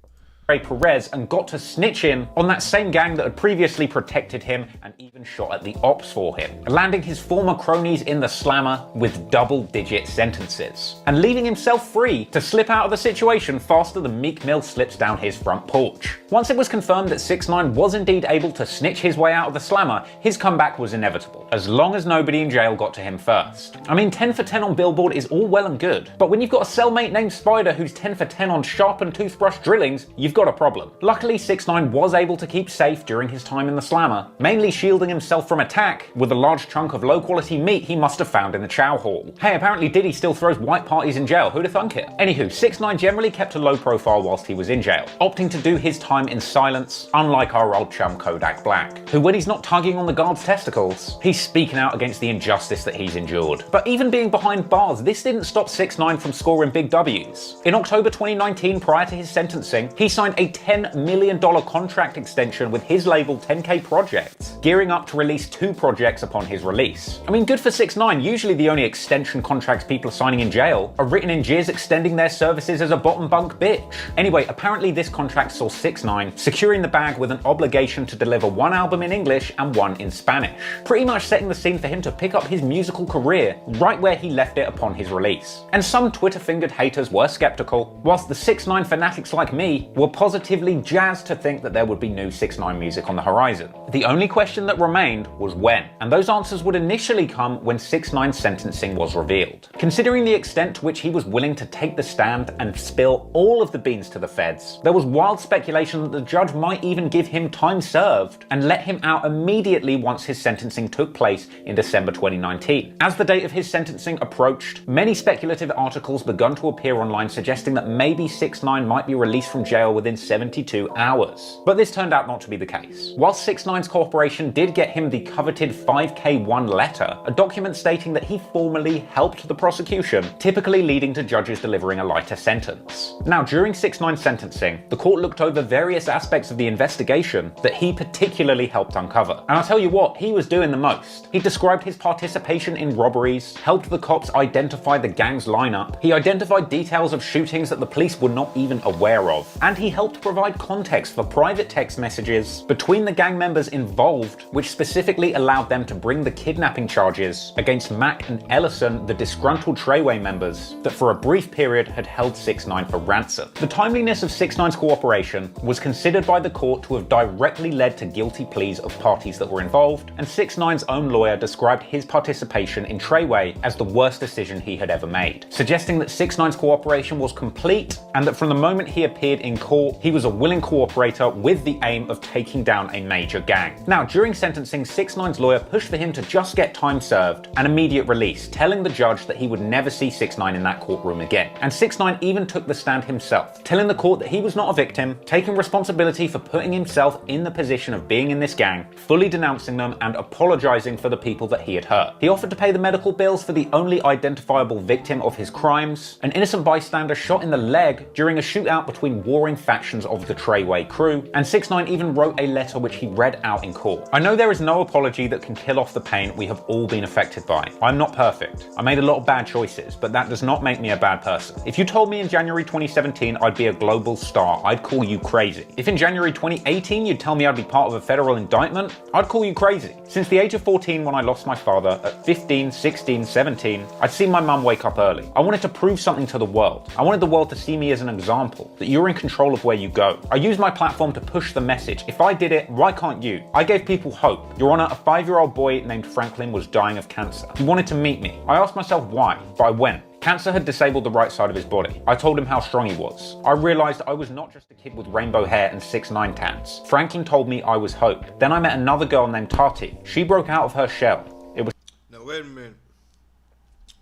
Perez and got to snitch in on that same gang that had previously protected him and even shot at the ops for him, landing his former cronies in the slammer with double-digit sentences, and leaving himself free to slip out of the situation faster than Meek Mill slips down his front porch. Once it was confirmed that 6ix9ine was indeed able to snitch his way out of the slammer, his comeback was inevitable, as long as nobody in jail got to him first. I mean, 10 for 10 on Billboard is all well and good, but when you've got a cellmate named Spider who's 10 for 10 on sharpened toothbrush drillings, you've got a problem. Luckily, 6ix9ine was able to keep safe during his time in the slammer, mainly shielding himself from attack with a large chunk of low-quality meat he must have found in the chow hall. Hey, apparently Diddy still throws white parties in jail, who'da thunk it? Anywho, 6ix9ine generally kept a low profile whilst he was in jail, opting to do his time in silence, unlike our old chum Kodak Black, who when he's not tugging on the guard's testicles, he's speaking out against the injustice that he's endured. But even being behind bars, this didn't stop 6ix9ine from scoring big W's. In October 2019, prior to his sentencing, he signed a $10 million contract extension with his label 10K Projects, gearing up to release 2 projects upon his release. I mean, good for 6ix9ine. Usually the only extension contracts people are signing in jail are written in jizz extending their services as a bottom bunk bitch. Anyway, apparently this contract saw 6ix9ine securing the bag with an obligation to deliver 1 album in English and 1 in Spanish, pretty much setting the scene for him to pick up his musical career right where he left it upon his release. And some Twitter-fingered haters were skeptical, whilst the 6ix9ine fanatics like me were positively jazzed to think that there would be new 6ix9ine music on the horizon. The only question that remained was when, and those answers would initially come when 6ix9ine's sentencing was revealed. Considering the extent to which he was willing to take the stand and spill all of the beans to the feds, there was wild speculation that the judge might even give him time served and let him out immediately once his sentencing took place in December 2019. As the date of his sentencing approached, many speculative articles began to appear online suggesting that maybe 6ix9ine might be released from jail within 72 hours. But this turned out not to be the case. While 6ix9ine's corporation did get him the coveted 5K1 letter, a document stating that he formally helped the prosecution, typically leading to judges delivering a lighter sentence. Now, during 6ix9ine's sentencing, the court looked over various aspects of the investigation that he particularly helped uncover. And I'll tell you what, he was doing the most. He described his participation in robberies, helped the cops identify the gang's lineup, he identified details of shootings that the police were not even aware of, and he helped provide context for private text messages between the gang members involved, which specifically allowed them to bring the kidnapping charges against Mac and Ellison, the disgruntled Treyway members that for a brief period had held 6ix9ine for ransom. The timeliness of 6ix9ine's cooperation was considered by the court to have directly led to guilty pleas of parties that were involved, and 6ix9ine's own lawyer described his participation in Treyway as the worst decision he had ever made, suggesting that 6ix9ine's cooperation was complete and that from the moment he appeared in court, he was a willing cooperator with the aim of taking down a major gang. Now, during sentencing, 6ix9ine's lawyer pushed for him to just get time served and immediate release, telling the judge that he would never see 6ix9ine in that courtroom again. And 6ix9ine even took the stand himself, telling the court that he was not a victim, taking responsibility for putting himself in the position of being in this gang, fully denouncing them and apologizing for the people that he had hurt. He offered to pay the medical bills for the only identifiable victim of his crimes, an innocent bystander shot in the leg during a shootout between warring families factions of the Treyway crew, and 6ix9ine even wrote a letter which he read out in court. I know there is no apology that can kill off the pain we have all been affected by. I'm not perfect. I made a lot of bad choices, but that does not make me a bad person. If you told me in January 2017 I'd be a global star, I'd call you crazy. If in January 2018 you'd tell me I'd be part of a federal indictment, I'd call you crazy. Since the age of 14 when I lost my father, at 15, 16, 17, I'd seen my mum wake up early. I wanted to prove something to the world. I wanted the world to see me as an example, that you're in control of where you go. I used my platform to push the message. If I did it, why can't you? I gave people hope. Your Honor, a 5-year-old boy named Franklin was dying of cancer. He wanted to meet me. I asked myself why, by when. Cancer had disabled the right side of his body. I told him how strong he was. I realized I was not just a kid with rainbow hair and 6ix9ine tats. Franklin told me I was hope. Then I met another girl named Tati. She broke out of her shell. It was...
Now wait a minute.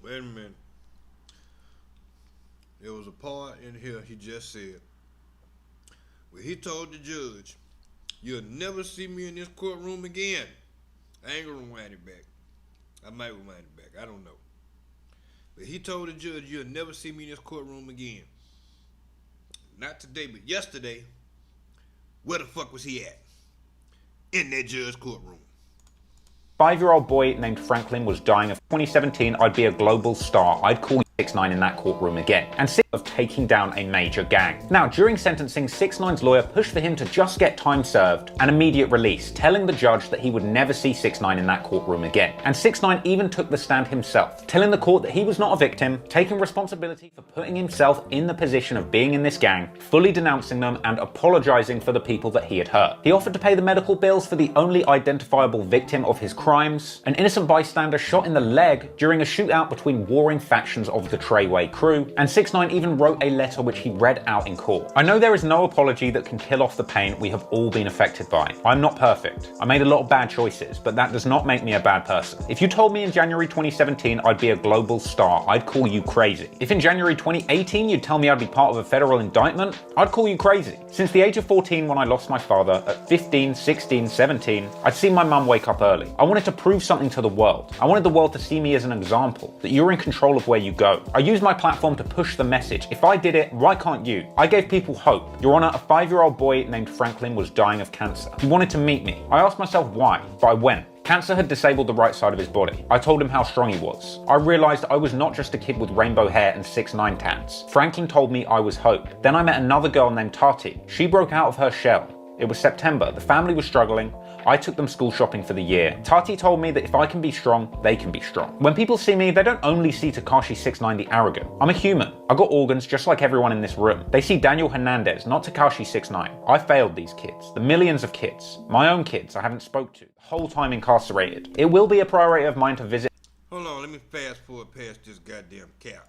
Wait a minute. There was a part in here he just said where he told the judge, "You'll never see me in this courtroom again." I ain't gonna rewind it back. I might rewind it back. I don't know. But he told the judge, "You'll never see me in this courtroom again." Not today, but yesterday. Where the fuck was he at? In that judge's courtroom.
5-year-old boy named Franklin was dying of 2017. I'd be a global star. I'd call 6ix9ine in that courtroom again, and sick of taking down a major gang. Now, during sentencing, 6ix9ine's lawyer pushed for him to just get time served and immediate release, telling the judge that he would never see 6ix9ine in that courtroom again. And 6ix9ine even took the stand himself, telling the court that he was not a victim, taking responsibility for putting himself in the position of being in this gang, fully denouncing them and apologizing for the people that he had hurt. He offered to pay the medical bills for the only identifiable victim of his crimes, an innocent bystander shot in the leg during a shootout between warring factions of the Treyway crew, and 6ix9ine even wrote a letter which he read out in court. I know there is no apology that can kill off the pain we have all been affected by. I'm not perfect. I made a lot of bad choices, but that does not make me a bad person. If you told me in January 2017 I'd be a global star, I'd call you crazy. If in January 2018 you'd tell me I'd be part of a federal indictment, I'd call you crazy. Since the age of 14 when I lost my father, at 15, 16, 17, I'd seen my mum wake up early. I wanted to prove something to the world. I wanted the world to see me as an example, that you're in control of where you go. I used my platform to push the message. If I did it, why can't you? I gave people hope. Your Honor, a 5-year-old boy named Franklin was dying of cancer. He wanted to meet me. I asked myself why, by when. Cancer had disabled the right side of his body. I told him how strong he was. I realized I was not just a kid with rainbow hair and 6ix9ine tats. Franklin told me I was hope. Then I met another girl named Tati. She broke out of her shell. It was September. The family was struggling. I took them school shopping for the year. Tati told me that if I can be strong, they can be strong. When people see me, they don't only see Tekashi 6ix9ine the arrogant. I'm a human. I got organs just like everyone in this room. They see Daniel Hernandez, not Tekashi 6ix9ine. I failed these kids. The millions of kids. My own kids I haven't spoke to. The whole time incarcerated. It will be a priority of mine to visit.
Hold on, let me fast forward past this goddamn cap.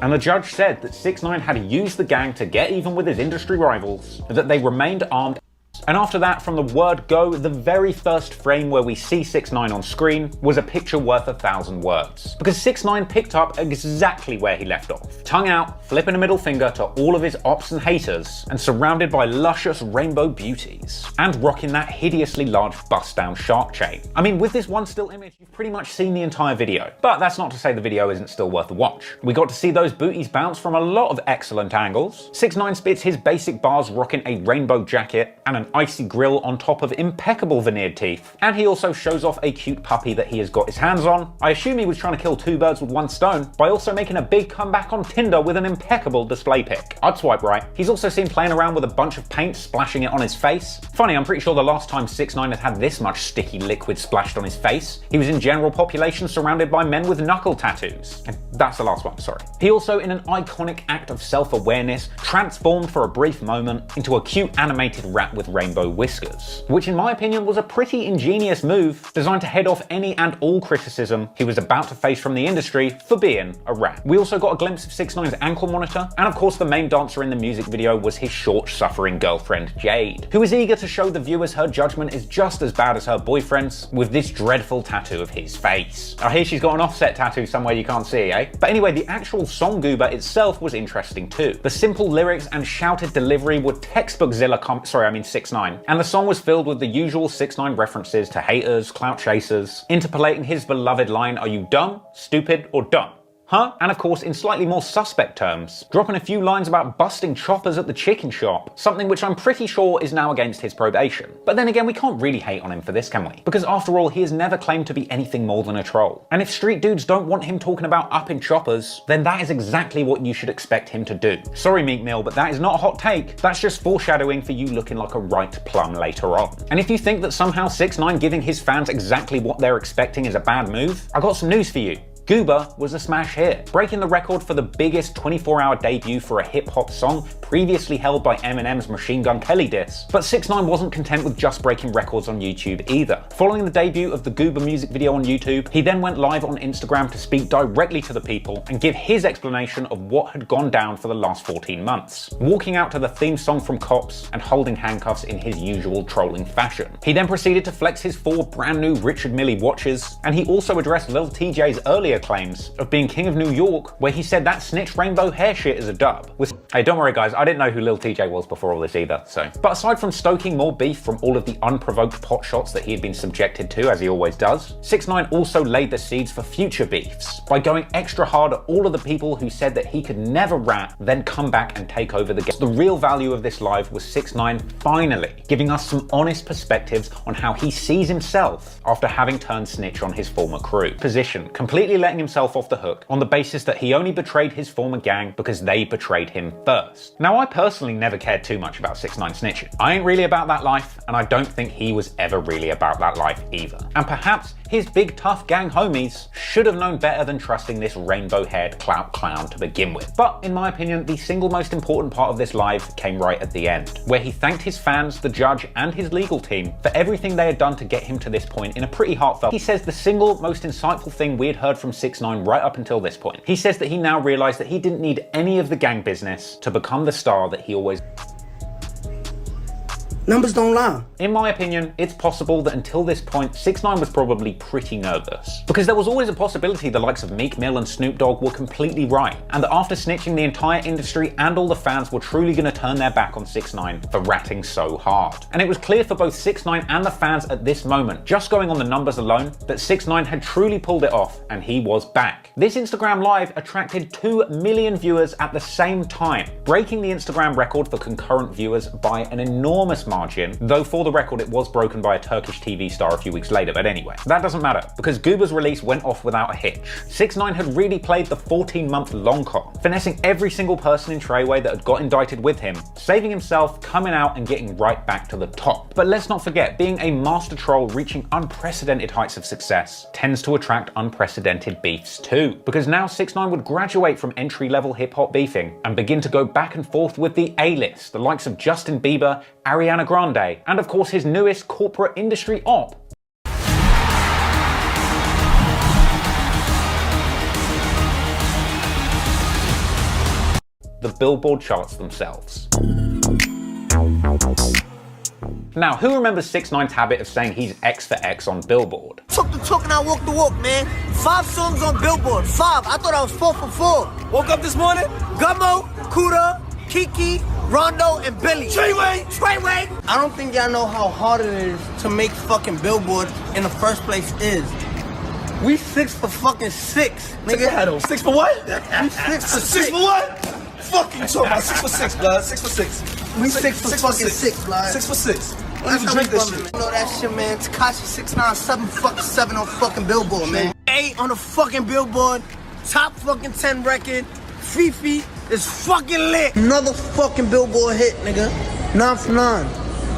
And the judge said that 6ix9ine had used the gang to get even with his industry rivals, that they remained armed. And after that, from the word go, the very first frame where we see 6ix9ine on screen was a picture worth 1,000 words. Because 6ix9ine picked up exactly where he left off. Tongue out, flipping a middle finger to all of his ops and haters, and surrounded by luscious rainbow beauties. And rocking that hideously large bust-down shark chain. I mean, with this one still image, you've pretty much seen the entire video. But that's not to say the video isn't still worth a watch. We got to see those booties bounce from a lot of excellent angles. 6ix9ine spits his basic bars rocking a rainbow jacket and an icy grill on top of impeccable veneered teeth. And he also shows off a cute puppy that he has got his hands on. I assume he was trying to kill 2 birds with 1 stone by also making a big comeback on Tinder with an impeccable display pic. I'd swipe right. He's also seen playing around with a bunch of paint, splashing it on his face. Funny, I'm pretty sure the last time 6ix9ine had this much sticky liquid splashed on his face, he was in general population surrounded by men with knuckle tattoos. And that's the last one, sorry. He also, in an iconic act of self-awareness, transformed for a brief moment into a cute animated rat with rainbow whiskers, which in my opinion was a pretty ingenious move designed to head off any and all criticism he was about to face from the industry for being a rat. We also got a glimpse of 6ix9ine's ankle monitor, and of course the main dancer in the music video was his short-suffering girlfriend Jade, who is eager to show the viewers her judgment is just as bad as her boyfriend's with this dreadful tattoo of his face. I hear she's got an offset tattoo somewhere you can't see, eh? But anyway, the actual song goober itself was interesting too. The simple lyrics and shouted delivery were textbook Zilla 6ix9ine, and the song was filled with the usual 6ix9ine references to haters, clout chasers, interpolating his beloved line, "Are you dumb, stupid, or dumb?" Huh? And of course, in slightly more suspect terms, dropping a few lines about busting choppers at the chicken shop, something which I'm pretty sure is now against his probation. But then again, we can't really hate on him for this, can we? Because after all, he has never claimed to be anything more than a troll. And if street dudes don't want him talking about upping choppers, then that is exactly what you should expect him to do. Sorry, Meek Mill, but that is not a hot take. That's just foreshadowing for you looking like a right plum later on. And if you think that somehow 6ix9ine giving his fans exactly what they're expecting is a bad move, I got some news for you. Goober was a smash hit, breaking the record for the biggest 24-hour debut for a hip-hop song previously held by Eminem's Machine Gun Kelly diss. But 6ix9ine wasn't content with just breaking records on YouTube either. Following the debut of the Goober music video on YouTube, he then went live on Instagram to speak directly to the people and give his explanation of what had gone down for the last 14 months, walking out to the theme song from Cops and holding handcuffs in his usual trolling fashion. He then proceeded to flex his 4 brand new Richard Mille watches, and he also addressed Lil TJ's earlier claims of being king of New York, where he said that snitch rainbow hair shit is a dub. Hey, don't worry guys, I didn't know who Lil TJ was before all this either, so. But aside from stoking more beef from all of the unprovoked pot shots that he had been subjected to, as he always does, 6ix9ine also laid the seeds for future beefs by going extra hard at all of the people who said that he could never rap, then come back and take over the game. The real value of this live was 6ix9ine finally giving us some honest perspectives on how he sees himself after having turned snitch on his former crew. Position, completely letting himself off the hook on the basis that he only betrayed his former gang because they betrayed him first. Now, I personally never cared too much about 6ix9ine snitching. I ain't really about that life, and I don't think he was ever really about that life either. And perhaps his big tough gang homies should have known better than trusting this rainbow-haired clout clown to begin with. But in my opinion, the single most important part of this live came right at the end, where he thanked his fans, the judge, and his legal team for everything they had done to get him to this point in a pretty heartfelt. He says the single most insightful thing we had heard from 6ix9ine right up until this point. He says that he now realized that he didn't need any of the gang business to become the star that he always.
Numbers don't lie.
In my opinion, it's possible that until this point, 6ix9ine was probably pretty nervous. Because there was always a possibility the likes of Meek Mill and Snoop Dogg were completely right, and that after snitching, the entire industry and all the fans were truly going to turn their back on 6ix9ine for ratting so hard. And it was clear for both 6ix9ine and the fans at this moment, just going on the numbers alone, that 6ix9ine had truly pulled it off, and he was back. This Instagram Live attracted 2 million viewers at the same time, breaking the Instagram record for concurrent viewers by an enormous margin, though for the record it was broken by a Turkish TV star a few weeks later, but anyway. That doesn't matter, because Goober's release went off without a hitch. 6ix9ine had really played the 14-month long con, finessing every single person in Treyway that had got indicted with him, saving himself, coming out and getting right back to the top. But let's not forget, being a master troll reaching unprecedented heights of success tends to attract unprecedented beefs too, because now 6ix9ine would graduate from entry-level hip-hop beefing and begin to go back and forth with the A-list, the likes of Justin Bieber, Ariana Grande, and of course his newest corporate industry op. The Billboard charts themselves. Now, who remembers 6ix9ine's habit of saying he's X for X on Billboard?
Took the talk and I walked the walk, man. 5 songs on Billboard, 5. I thought I was 4 for 4. Woke up this morning, Gummo, Kuda, Kiki, Rondo, and Billy. Treyway!
I don't think y'all know how hard it is to make fucking Billboard in the first place is. We 6 for fucking 6, nigga.
6 for what?
We 6 for
6 for what? Fuck you talking about 6 for 6, blood. 6 for 6.
We 6 for fucking 6, blood.
6 for 6.
Let's drink this shit. You know that shit, man. Tekashi 6Ix9Ine 7 on fucking Billboard, man. 8 on the fucking Billboard. Top fucking 10 record. Fifi is fucking lit. Another fucking Billboard hit, nigga. 9 for 9.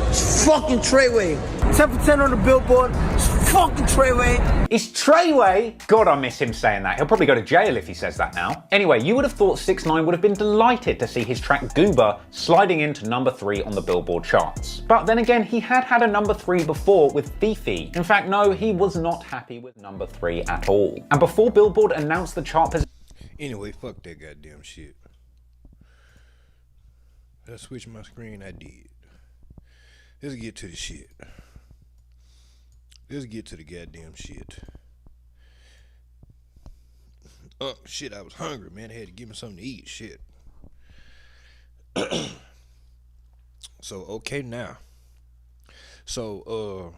It's fucking Treyway. 10 for 10 on the Billboard. It's fucking Treyway.
It's Treyway? God, I miss him saying that. He'll probably go to jail if he says that now. Anyway, you would have thought 6ix9ine would have been delighted to see his track Goober sliding into number 3 on the Billboard charts. But then again, he had had a number 3 before with Fifi. In fact, no, he was not happy with number 3 at all. And before Billboard announced the chart position.
Anyway, fuck that goddamn shit. I switched my screen, I did. Let's get to the shit. Let's get to the goddamn shit. Oh, shit, I was hungry, man. I had to give me something to eat, shit. So, okay, now. So,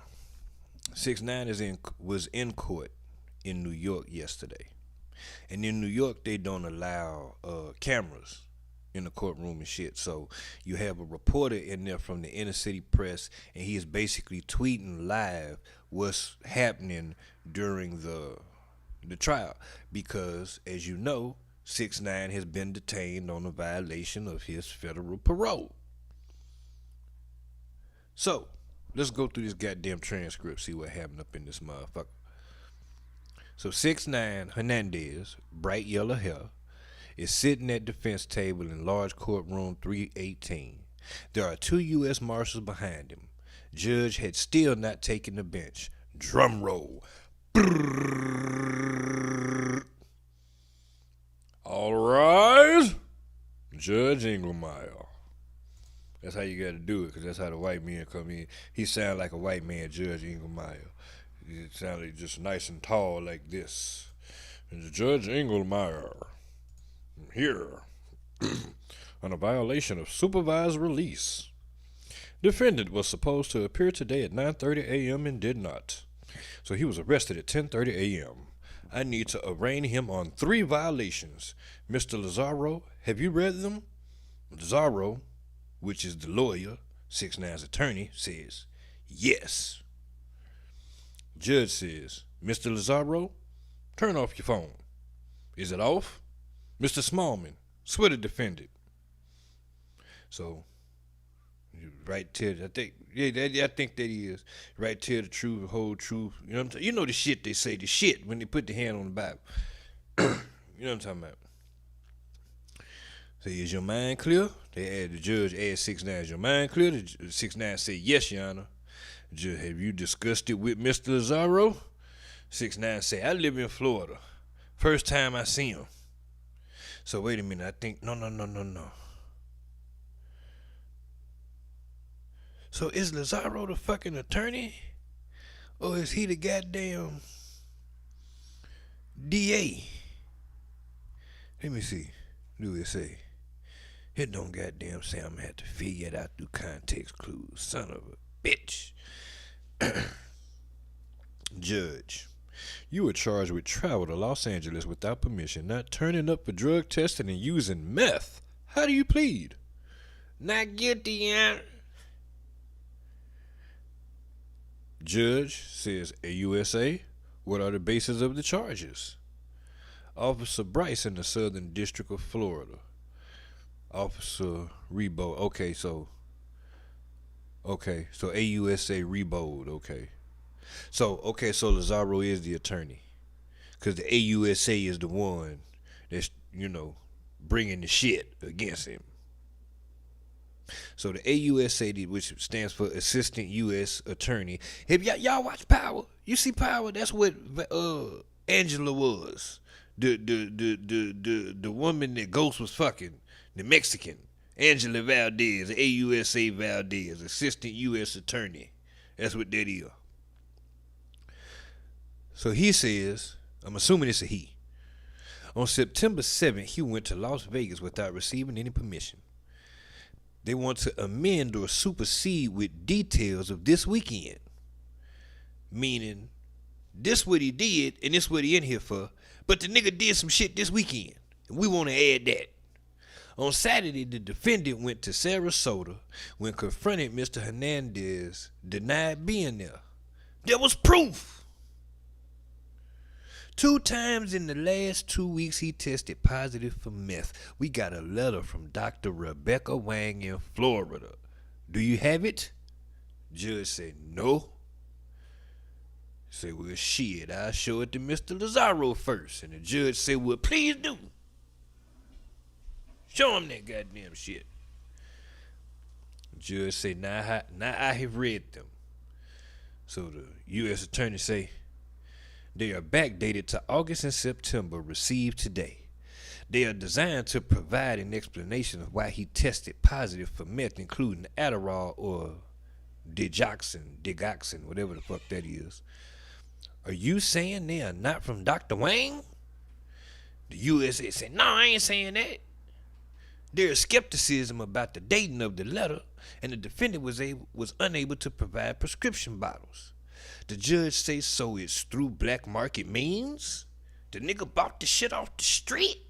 6ix9ine was in court in New York yesterday. And in New York, they don't allow cameras in the courtroom and shit. So you have a reporter in there from the inner city press, and he is basically tweeting live what's happening during the trial. Because, as you know, 6ix9ine has been detained on a violation of his federal parole. So, let's go through this goddamn transcript, see what happened up in this motherfucker. So 6ix9ine Hernandez, bright yellow hair, is sitting at defense table in large courtroom 318. There are 2 U.S. Marshals behind him. Judge had still not taken the bench. Drum roll. All rise. Judge Engelmeyer. That's how you gotta do it, because that's how the white men come in. He sound like a white man, Judge Engelmeyer. It sounded just nice and tall like this. And Judge Engelmeyer, here, on a violation of supervised release. Defendant was supposed to appear today at 9:30 a.m. and did not. So he was arrested at 10:30 a.m. I need to arraign him on 3 violations. Mr. Lazaro, have you read them? Lazaro, which is the lawyer, 6ix9ine's attorney, says, yes. Judge says, Mr. Lazaro, turn off your phone. Is it off? Mr. Smallman, swear to defendant. So, right to I think that is right to the truth, the whole truth. You know what I'm saying? You know the shit they say, the shit when they put the hand on the Bible. You know what I'm talking about? Say, is your mind clear? The judge asked 6ix9ine, is your mind clear? The 6ix9ine said, yes, Your Honor. Judge, have you discussed it with Mr. Lazaro? 6ix9ine said, I live in Florida. First time I see him. So wait a minute, I think, no. So is Lazaro the fucking attorney? Or is he the goddamn DA? Let me see. Do it say? It don't goddamn say I'm gonna have to figure it out through context clues. Son of a bitch. Judge, you were charged with travel to Los Angeles without permission, not turning up for drug testing and using meth. How do you plead? Not guilty, Your Honor. Judge says, AUSA, what are the bases of the charges? Officer Bryce in the Southern District of Florida. Officer Rebold. Okay, so AUSA Rebold. So Lazaro is the attorney, because the AUSA is the one that's, bringing the shit against him. So the AUSA, which stands for Assistant U.S. Attorney. If y'all watch Power, you see Power. That's what Angela was. The woman that Ghost was fucking, the Mexican Angela Valdez, the AUSA Valdez, Assistant U.S. Attorney. That's what that is. So he says, I'm assuming it's a he. On September 7th, he went to Las Vegas without receiving any permission. They want to amend or supersede with details of this weekend. Meaning, this what he did, and this what he in here for, but the nigga did some shit this weekend, and we want to add that. On Saturday, the defendant went to Sarasota. When confronted, Mr. Hernandez denied being there. There was proof. 2 times in the last 2 weeks, he tested positive for meth. We got a letter from Dr. Rebecca Wang in Florida. Do you have it? Judge said, no. Say, well, shit, I'll show it to Mr. Lazaro first. And the judge said, well, please do. Show him that goddamn shit. The judge said, now I have read them. So the U.S. attorney say, they are backdated to August and September, received today. They are designed to provide an explanation of why he tested positive for meth, including Adderall or digoxin, whatever the fuck that is. Are you saying they are not from Dr. Wang? The USA said, no, I ain't saying that. There is skepticism about the dating of the letter, and the defendant was unable to provide prescription bottles. The judge says, so it's through black market means? The nigga bought the shit off the street?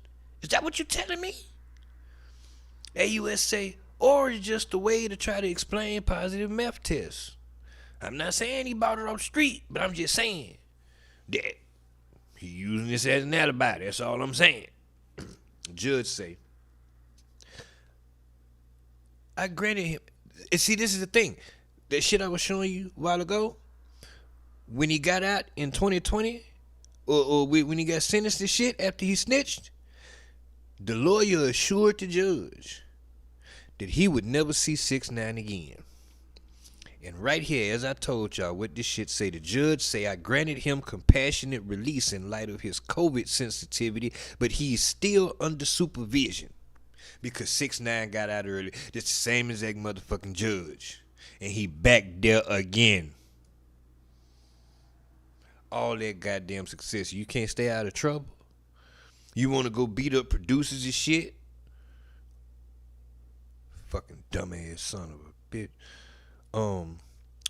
Is that what you telling me? AUS say, or it's just a way to try to explain positive meth tests. I'm not saying he bought it off the street, but I'm just saying that he using this as an alibi. That's all I'm saying. Judge say, I granted him. And see, this is the thing. That shit I was showing you a while ago, when he got out in 2020, or when he got sentenced to shit after he snitched, the lawyer assured the judge that he would never see 6ix9ine again. And right here, as I told y'all, what this shit say, the judge say, I granted him compassionate release in light of his COVID sensitivity, but he's still under supervision because 6ix9ine got out early. That's the same exact motherfucking judge. And he back there again. All that goddamn success. You can't stay out of trouble? You want to go beat up producers and shit? Fucking dumbass son of a bitch.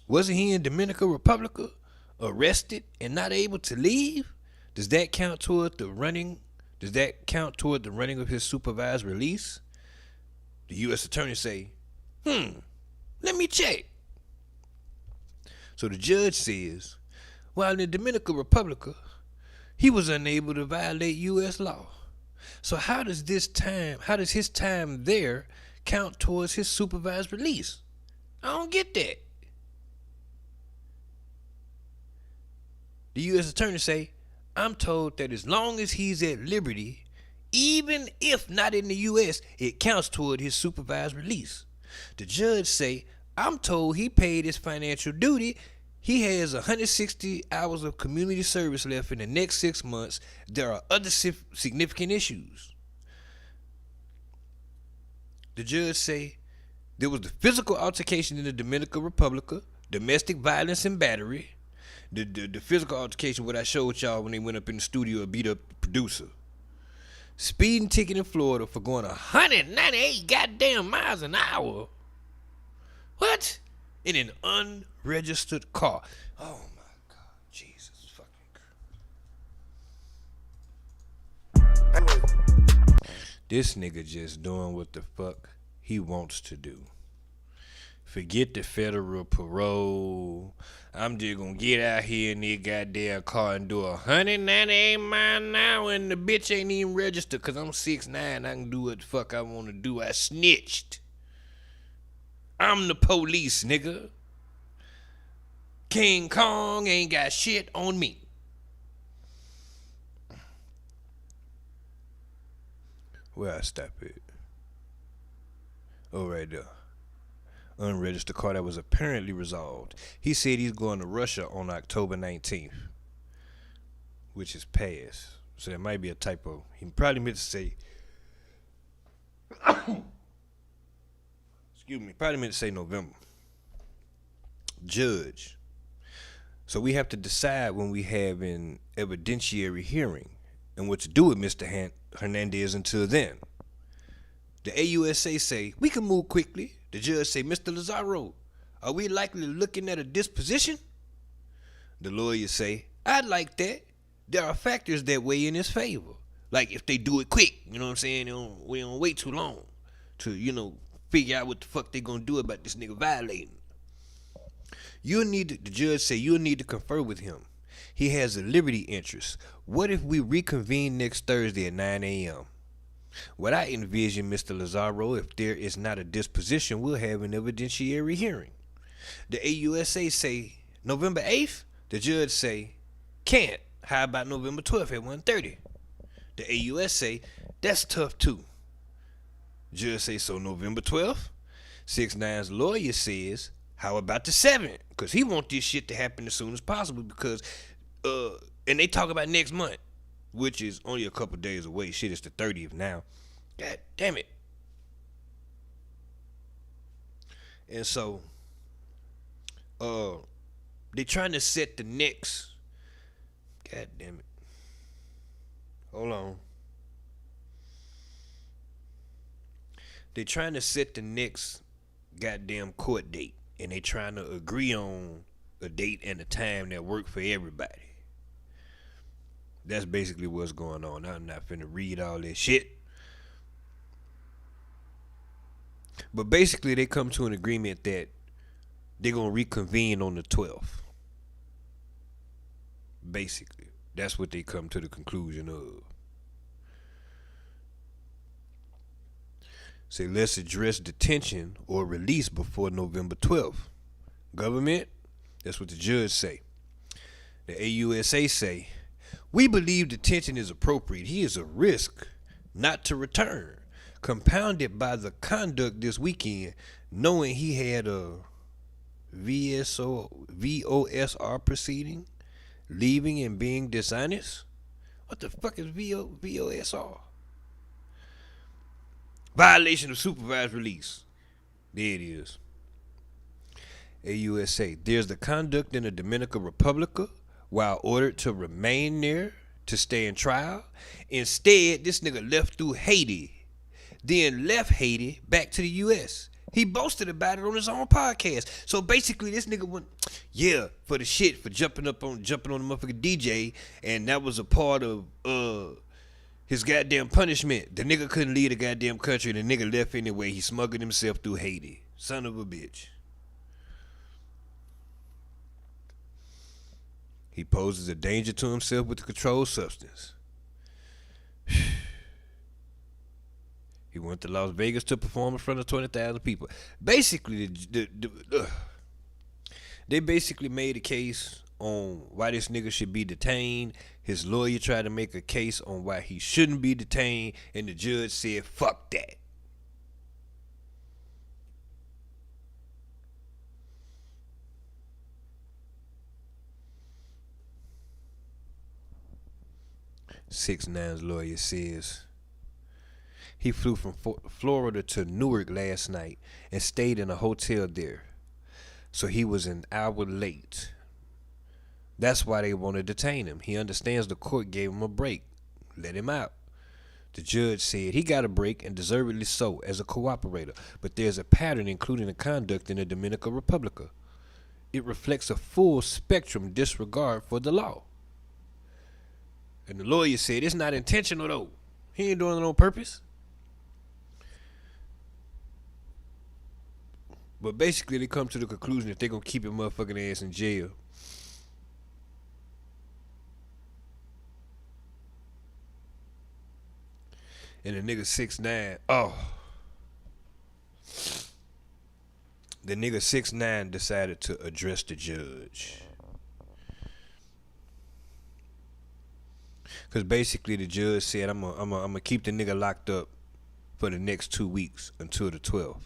Wasn't he in Dominican Republic arrested and not able to leave? Does that count toward the running? Does that count toward the running of his supervised release? The U.S. attorney say, let me check. So the judge says, while in the Dominican Republic, he was unable to violate U.S. law. So how does his time there count towards his supervised release? I don't get that. The U.S. attorney say, I'm told that as long as he's at liberty, even if not in the U.S., it counts toward his supervised release. The judge say, I'm told he paid his financial duty. He has 160 hours of community service left in the next 6 months. There are other significant issues. The judge say, there was the physical altercation in the Dominican Republic, domestic violence and battery. The physical altercation, what I showed y'all when they went up in the studio and beat up the producer. Speeding ticket in Florida for going 198 goddamn miles an hour. What? In an unregistered car. Oh my God, Jesus fucking Christ. This nigga just doing what the fuck he wants to do. Forget the federal parole. I'm just gonna get out here in this goddamn car and do 198 miles an hour and the bitch ain't even registered because I'm 6'9". I can do what the fuck I want to do. I snitched. I'm the police, nigga. King Kong ain't got shit on me. Where I stop it? Oh, right there. Unregistered car that was apparently resolved. He said he's going to Russia on October 19th, which is past. So there might be a typo. He probably meant to say, excuse me, probably meant to say November. Judge. So we have to decide when we have an evidentiary hearing and what to do with Mr. Hernandez until then. The AUSA say, we can move quickly. The judge say, Mr. Lazaro, are we likely looking at a disposition? The lawyer say, I'd like that. There are factors that weigh in his favor. Like if they do it quick, you know what I'm saying? We don't wait too long to, figure out what the fuck they gonna do about this nigga violating. The judge say, you'll need to confer with him. He has a liberty interest. What if we reconvene next Thursday at 9 a.m.? What I envision, Mr. Lazaro, if there is not a disposition, we'll have an evidentiary hearing. The AUSA say November 8th. The judge say can't. How about November 12th at 1:30? The AUSA say that's tough too. Judge say so November 12th. 6ix9ine's lawyer says how about the 7th? Because he want this shit to happen as soon as possible because and they talk about next month, which is only a couple days away. Shit, it's the 30th now. God damn it. And so, they trying to set the next. God damn it. Hold on. They trying to set the next goddamn court date, and they trying to agree on a date and a time that work for everybody. That's basically what's going on. I'm not finna read all this shit. But basically, they come to an agreement that they're gonna reconvene on the 12th. Basically, that's what they come to the conclusion of. Say, let's address detention or release before November 12th. Government, that's what the judge say. The AUSA say, we believe detention is appropriate. He is a risk not to return, compounded by the conduct this weekend, knowing he had a VOSR proceeding, leaving and being dishonest. What the fuck is VOSR? Violation of supervised release. There it is. AUSA. There's the conduct in the Dominican Republic while ordered to remain there to stay in trial. Instead, this nigga left through Haiti, then left Haiti back to the U.S. He boasted about it on his own podcast. So basically, this nigga went, for the shit, for jumping on the motherfucking DJ, and that was a part of his goddamn punishment. The nigga couldn't leave the goddamn country, and the nigga left anyway. He smuggled himself through Haiti. Son of a bitch. He poses a danger to himself with the controlled substance. He went to Las Vegas to perform in front of 20,000 people. Basically, they basically made a case on why this nigga should be detained. His lawyer tried to make a case on why he shouldn't be detained, and the judge said, fuck that. SixNine's lawyer says he flew from Florida to Newark last night and stayed in a hotel there. So he was an hour late. That's why they want to detain him. He understands the court gave him a break. Let him out. The judge said he got a break, and deservedly so, as a cooperator. But there's a pattern, including the conduct in the Dominican Republic. It reflects a full spectrum disregard for the law. And the lawyer said it's not intentional though. He ain't doing it on purpose. But basically they come to the conclusion that they're gonna keep his motherfucking ass in jail. And the nigga 6ix9ine, the nigga 6ix9ine decided to address the judge. Because basically the judge said, I'm gonna keep the nigga locked up for the next 2 weeks until the 12th.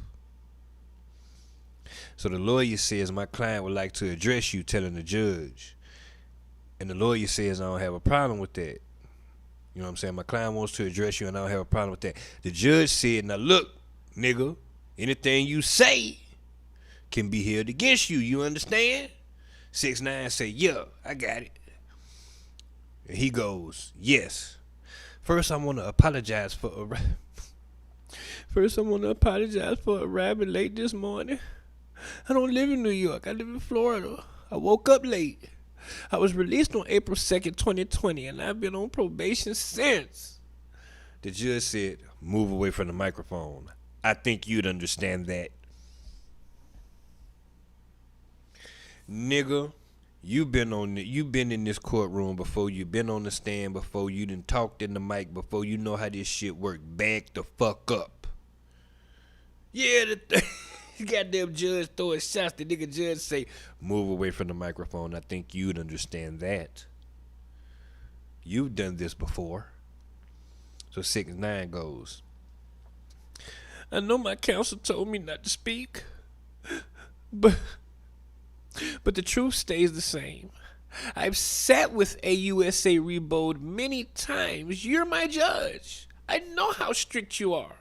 So the lawyer says, my client would like to address you, telling the judge. And the lawyer says, I don't have a problem with that. You know what I'm saying? My client wants to address you and I don't have a problem with that. The judge said, now look, nigga, anything you say can be held against you. You understand? 6ix9ine said, yeah, I got it. And he goes, yes. First, I want to apologize for arriving late this morning. I don't live in New York. I live in Florida. I woke up late. I was released on April 2nd, 2020, and I've been on probation since. The judge said, move away from the microphone. I think you'd understand that. Nigga. You've been in this courtroom before. You've been on the stand before. You done talked in the mic before. You know how this shit work. Back the fuck up. Yeah, the goddamn judge throwing shots. The nigga judge say, move away from the microphone. I think you'd understand that. You've done this before. So 6ix9ine goes, I know my counsel told me not to speak, but the truth stays the same. I've sat with AUSA Rebold many times. You're my judge. I know how strict you are.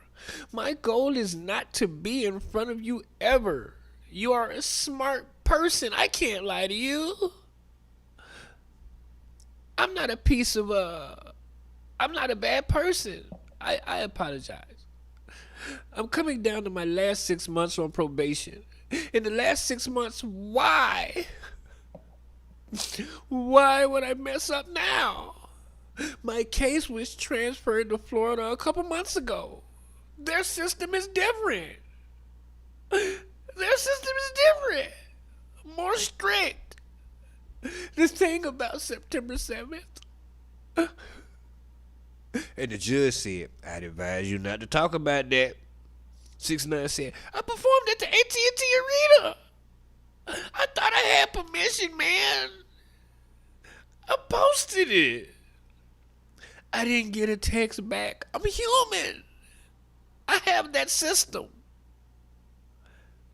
My goal is not to be in front of you ever. You are a smart person. I can't lie to you. I'm not a piece of I'm not a bad person. I apologize. I'm coming down to my last 6 months on probation. In the last 6 months, why? Why would I mess up now? My case was transferred to Florida a couple months ago. Their system is different. Their system is different. More strict. The thing about September 7th. And the judge said, I'd advise you not to talk about that. 6ix9ine said, I performed at the AT&T Arena. I thought I had permission, man. I posted it. I didn't get a text back. I'm human. I have that system.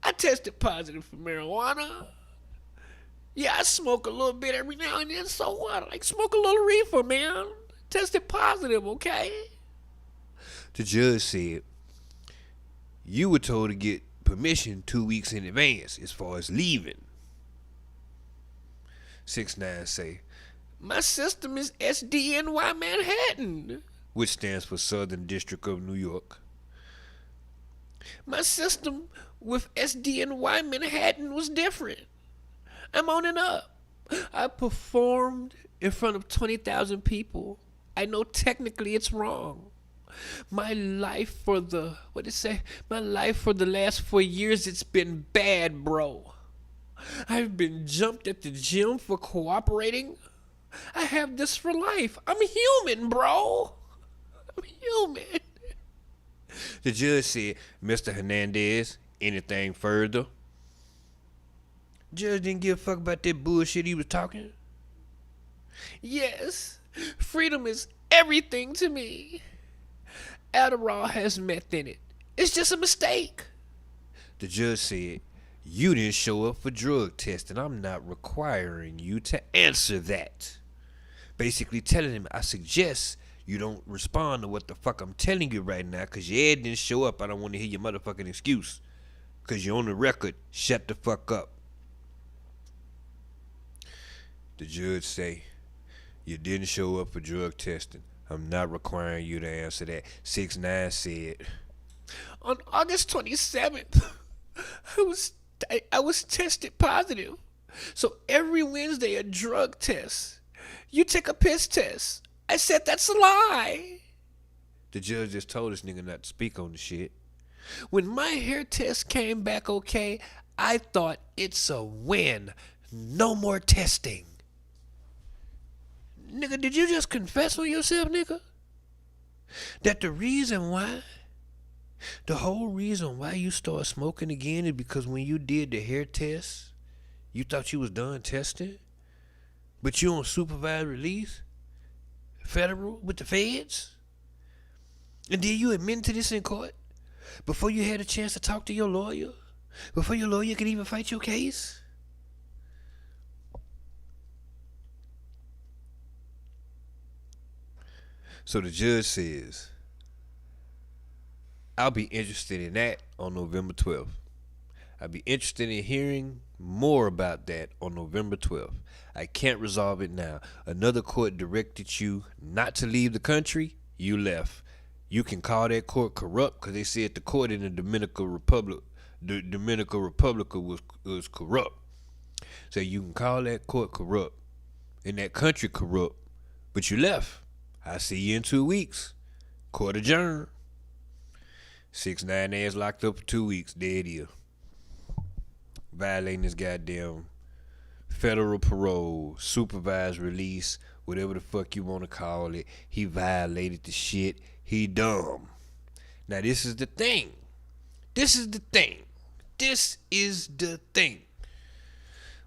I tested positive for marijuana. Yeah, I smoke a little bit every now and then, so what? Like, smoke a little reefer, man. Tested positive, okay? The judge said, you were told to get permission 2 weeks in advance as far as leaving. 6ix9ine say, my system is SDNY Manhattan, which stands for Southern District of New York. My system with SDNY Manhattan was different. I'm on and up. I performed in front of 20,000 people. I know technically it's wrong. My life for the, my life for the last 4 years, it's been bad, bro. I've been jumped at the gym for cooperating. I have this for life. I'm human, bro. I'm human. The judge said, Mr. Hernandez, anything further? Judge didn't give a fuck about that bullshit he was talking. Yes, freedom is everything to me. Adderall has meth in it. It's just a mistake. The judge said, you didn't show up for drug testing. I'm not requiring you to answer that. Basically telling him, I suggest you don't respond to what the fuck I'm telling you right now, because your head didn't show up. I don't want to hear your motherfucking excuse. Because you're on the record. Shut the fuck up. The judge say, you didn't show up for drug testing. I'm not requiring you to answer that. 6ix9ine said, on August 27th, I was tested positive. So every Wednesday a drug test. You take a piss test. I said that's a lie. The judge just told this nigga not to speak on the shit. When my hair test came back okay, I thought it's a win. No more testing. Nigga, did you just confess on yourself, nigga? That the whole reason why you started smoking again is because when you did the hair test, you thought you was done testing? But you on supervised release? Federal? With the feds? And then you admit to this in court? Before you had a chance to talk to your lawyer? Before your lawyer could even fight your case? So the judge says, I'll be interested in that on November 12th. I'll be interested in hearing more about that on November 12th. I can't resolve it now. Another court directed you not to leave the country. You left. You can call that court corrupt because they said the court in the Dominican Republic was corrupt. So you can call that court corrupt and that country corrupt, but you left. I see you in 2 weeks. Court adjourned. 6ix9ine ass locked up for 2 weeks. Dead here. Violating this goddamn federal parole, supervised release, whatever the fuck you want to call it. He violated the shit. He dumb. Now this is the thing.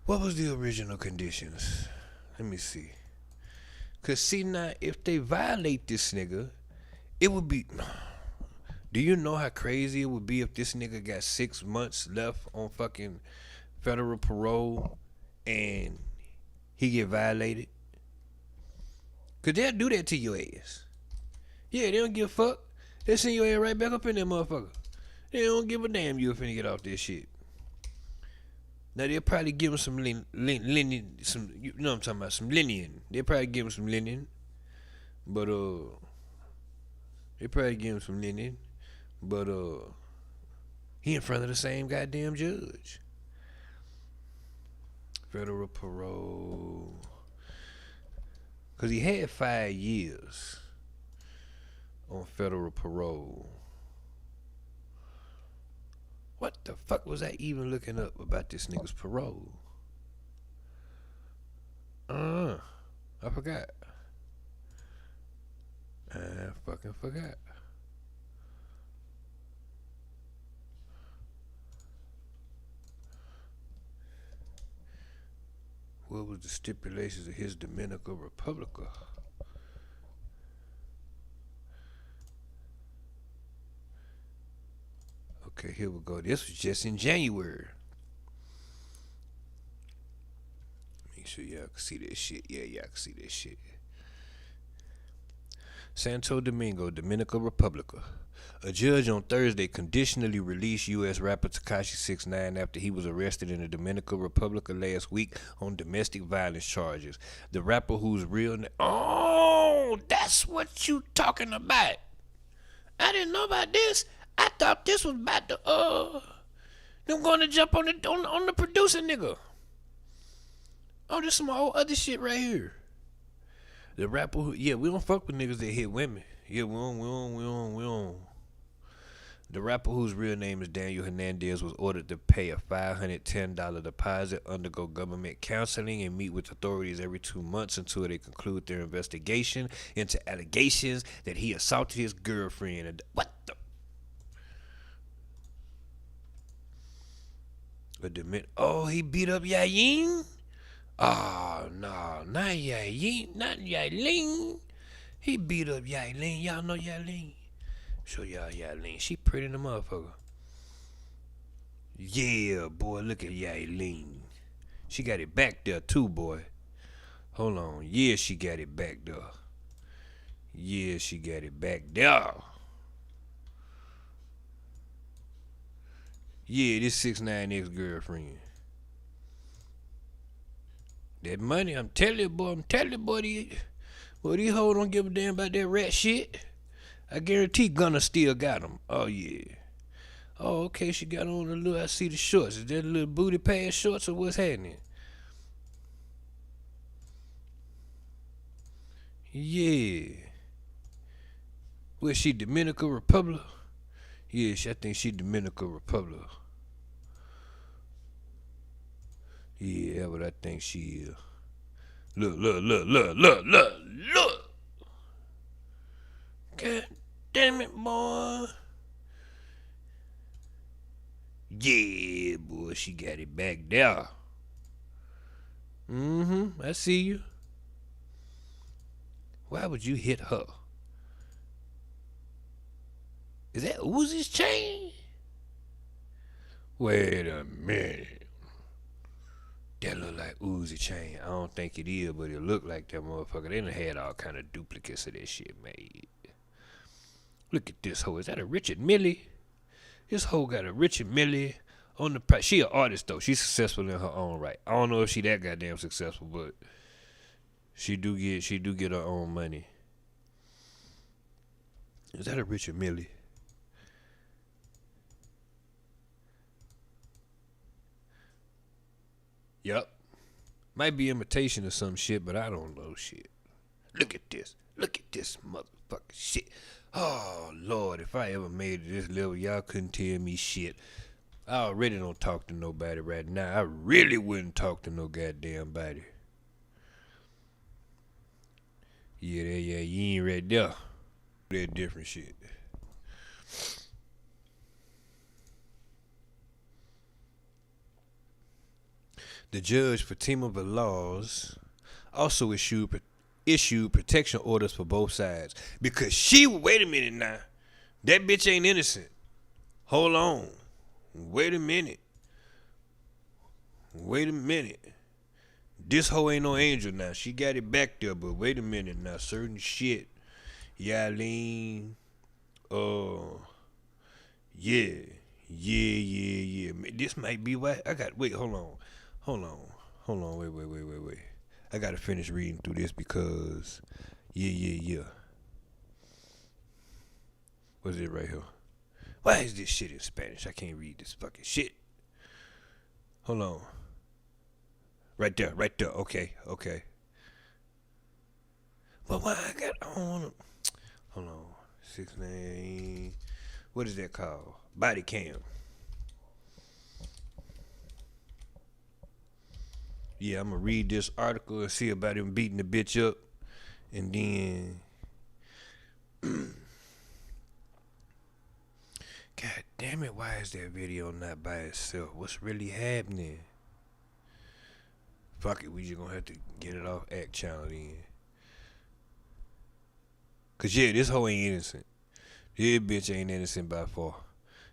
What was the original conditions? Let me see. Cause see now, if they violate this nigga, it would be. Do you know how crazy it would be if this nigga got 6 months left on fucking federal parole and he get violated? Cause they'll do that to your ass. Yeah, they don't give a fuck. They send your ass right back up in that motherfucker. They don't give a damn you finna get off this shit. Now they'll probably give him some linen, you know what I'm talking about, some linen. They'll probably give him some linen, but he in front of the same goddamn judge. Federal parole. Because he had 5 years on federal parole. What the fuck was I even looking up about this nigga's parole? I forgot. I fucking forgot. What was the stipulations of his Dominican Republica? Okay, here we go. This was just in January. Make sure y'all can see this shit. Yeah, y'all can see this shit. Santo Domingo, Dominican Republica. A judge on Thursday conditionally released U.S. rapper Tekashi 6Ine after he was arrested in the Dominican Republic last week on domestic violence charges. The rapper whose real name... Oh, that's what you talking about. I didn't know about this. I thought this was about the, them going to jump on the producer nigga. Oh, this some old other shit right here. The rapper who... Yeah, we don't fuck with niggas that hit women. Yeah, we don't. The rapper whose real name is Daniel Hernandez was ordered to pay a $510 deposit, undergo government counseling, and meet with authorities every 2 months until they conclude their investigation into allegations that he assaulted his girlfriend. And what the? Oh, he beat up Yayin? Oh, no, not Yayin, not Yailin. He beat up Yailin. Y'all know Yailin? Show y'all Yailin. She pretty in the motherfucker. Yeah, boy, look at Yailin. She got it back there too, boy. Hold on. Yeah, she got it back there. Yeah, she got it back there. Yeah, this 6ix9ine ex-girlfriend. That money, I'm telling you, boy, these hoes don't give a damn about that rat shit. I guarantee Gunna still got them. Oh, yeah. Oh, okay, she got on a little, I see the shorts. Is that a little booty pad shorts or what's happening? Yeah. Where's she, Dominican Republic? Yeah, I think she Dominican Republic. Yeah, that's what I think she is. Look. God damn it, boy. Yeah, boy, she got it back there. I see you. Why would you hit her? Is that Uzi's chain? Wait a minute. That look like Uzi chain. I don't think it is, but it look like that motherfucker. They done had all kind of duplicates of that shit made. Look at this hoe. Is that a Richard Millie? This hoe got a Richard Millie on the price. She an artist though. She's successful in her own right. I don't know if she that goddamn successful, but she do get her own money. Is that a Richard Millie? Yup. Might be imitation or some shit, but I don't know shit. Look at this. Look at this motherfucking shit. Oh, Lord, if I ever made it to this level, y'all couldn't tell me shit. I already don't talk to nobody right now. I really wouldn't talk to no goddamn body. Yeah, you ain't right there. That different shit. The judge, Fatima Velaz, also issued protection orders for both sides because wait a minute now, that bitch ain't innocent. Hold on. Wait a minute. This hoe ain't no angel now. She got it back there, but wait a minute now. Certain shit. Yailin. Yeah. This might be why wait, hold on. Wait. I gotta finish reading through this because yeah. What's it right here? Why is this shit in Spanish? I can't read this fucking shit. Hold on. Right there. Okay. But why I got on? Hold on. 6ix9ine. What is that called? Body cam. Yeah, I'm gonna read this article and see about him beating the bitch up, and then. God damn it! Why is that video not by itself? What's really happening? Fuck it, we just gonna have to get it off Act Channel then. Cause yeah, this hoe ain't innocent. This bitch ain't innocent by far.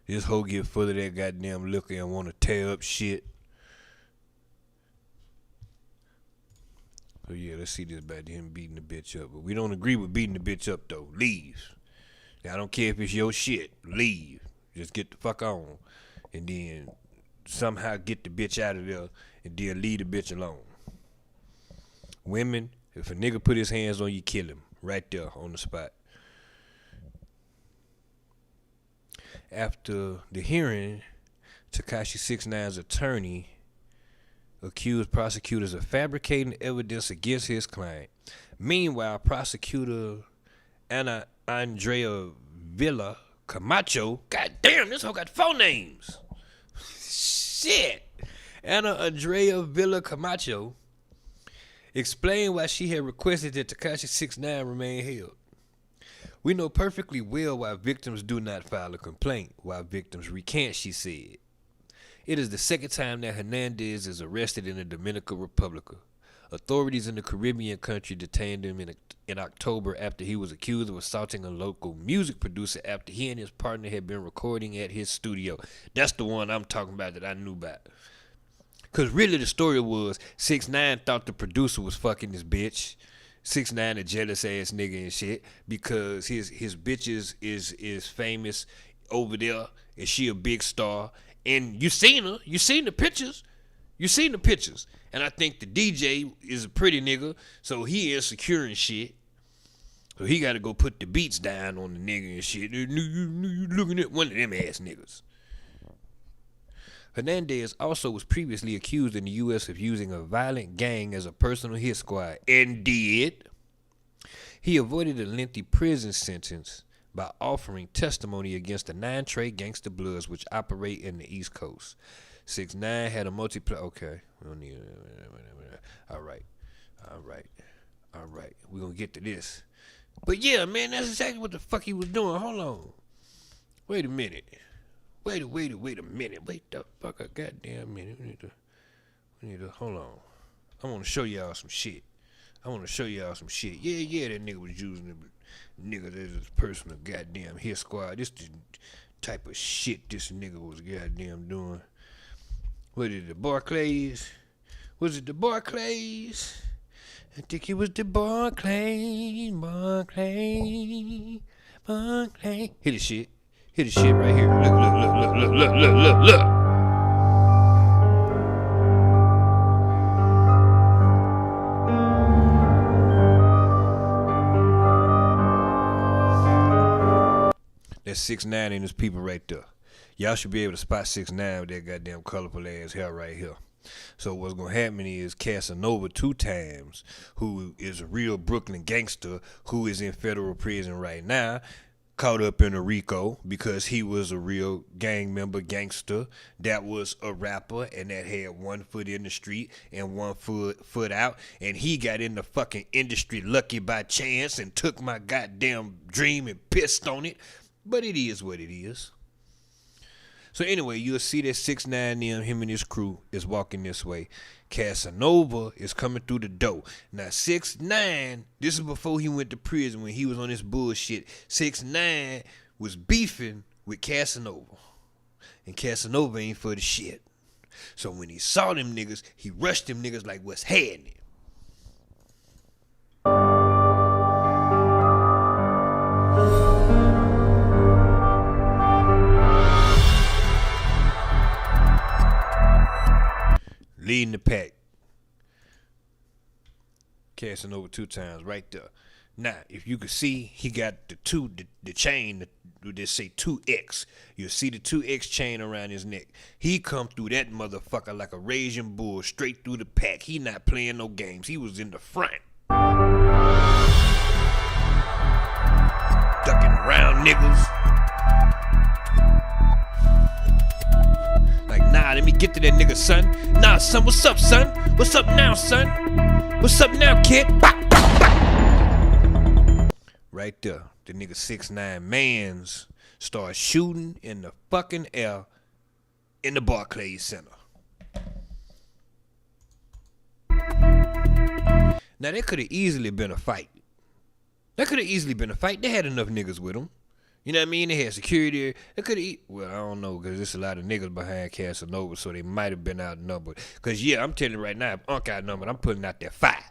This hoe get full of that goddamn liquor and wanna tear up shit. So yeah, let's see this about him beating the bitch up. But we don't agree with beating the bitch up though. Leave. Now, I don't care if it's your shit. Leave. Just get the fuck on. And then somehow get the bitch out of there and then leave the bitch alone. Women, if a nigga put his hands on you, kill him. Right there on the spot. After the hearing, Tekashi 6ix9ine's attorney accused prosecutors of fabricating evidence against his client. Meanwhile, prosecutor Andrea Villa Camacho, goddamn, this hoe got 4 names. Shit. Andrea Villa Camacho explained why she had requested that Tekashi 6ix9ine remain held. We know perfectly well why victims do not file a complaint, why victims recant, she said. It is the second time that Hernandez is arrested in the Dominican Republic. Authorities in the Caribbean country detained him in October after he was accused of assaulting a local music producer after he and his partner had been recording at his studio. That's the one I'm talking about that I knew about. Because really the story was 6ix9ine thought the producer was fucking this bitch. 6ix9ine a jealous ass nigga and shit because his bitch is famous over there and she a big star. And you seen her. You seen the pictures. You seen the pictures. And I think the DJ is a pretty nigga, so he insecure and shit. So he got to go put the beats down on the nigga and shit. You looking at one of them ass niggas. Hernandez also was previously accused in the U.S. of using a violent gang as a personal hit squad. And did. He avoided a lengthy prison sentence by offering testimony against the 9 Trey gangster bloods which operate in the East Coast. 6ix9ine had a multiplayer. Okay, we don't need it. All right. We're gonna get to this. But yeah, man, that's exactly what the fuck he was doing. Hold on. Wait a minute. Wait a minute. Wait the fuck a goddamn minute. We need to hold on. I want to show y'all some shit. Yeah, that nigga was using the nigga as his personal goddamn hit squad. This the type of shit this nigga was goddamn doing. What is it, the Barclays? Was it the Barclays? I think it was the Barclays. Hit the shit right here. Look. That's 6ix9ine and his people right there. Y'all should be able to spot 6ix9ine with that goddamn colorful ass hair right here. So what's gonna happen is Casanova 2 times, who is a real Brooklyn gangster who is in federal prison right now, caught up in a RICO because he was a real gang member gangster that was a rapper and that had 1 foot in the street and 1 foot out, and he got in the fucking industry lucky by chance and took my goddamn dream and pissed on it. But it is what it is. So anyway, you'll see that 6ix9ine, him and his crew is walking this way. Casanova is coming through the door. Now 6ix9ine, this is before he went to prison when he was on this bullshit. 6ix9ine was beefing with Casanova. And Casanova ain't for the shit. So when he saw them niggas, he rushed them niggas like what's happening. Leading the pack. Casanova 2 times right there. Now, if you can see, he got the chain, they say 2X. You'll see the 2X chain around his neck. He come through that motherfucker like a raging bull, straight through the pack. He not playing no games. He was in the front. around niggas. Like, nah, let me get to that nigga, son. Nah, son, what's up, son? What's up now, son? What's up now, kid? Right there, the nigga 6ix9ine mans start shooting in the fucking air in the Barclays Center. Now, that could have easily been a fight. They had enough niggas with them. You know what I mean? They had security. They could have, well, I don't know, because there's a lot of niggas behind Casanova, so they might have been outnumbered. Because, yeah, I'm telling you right now, if Unc outnumbered, I'm putting out that fire.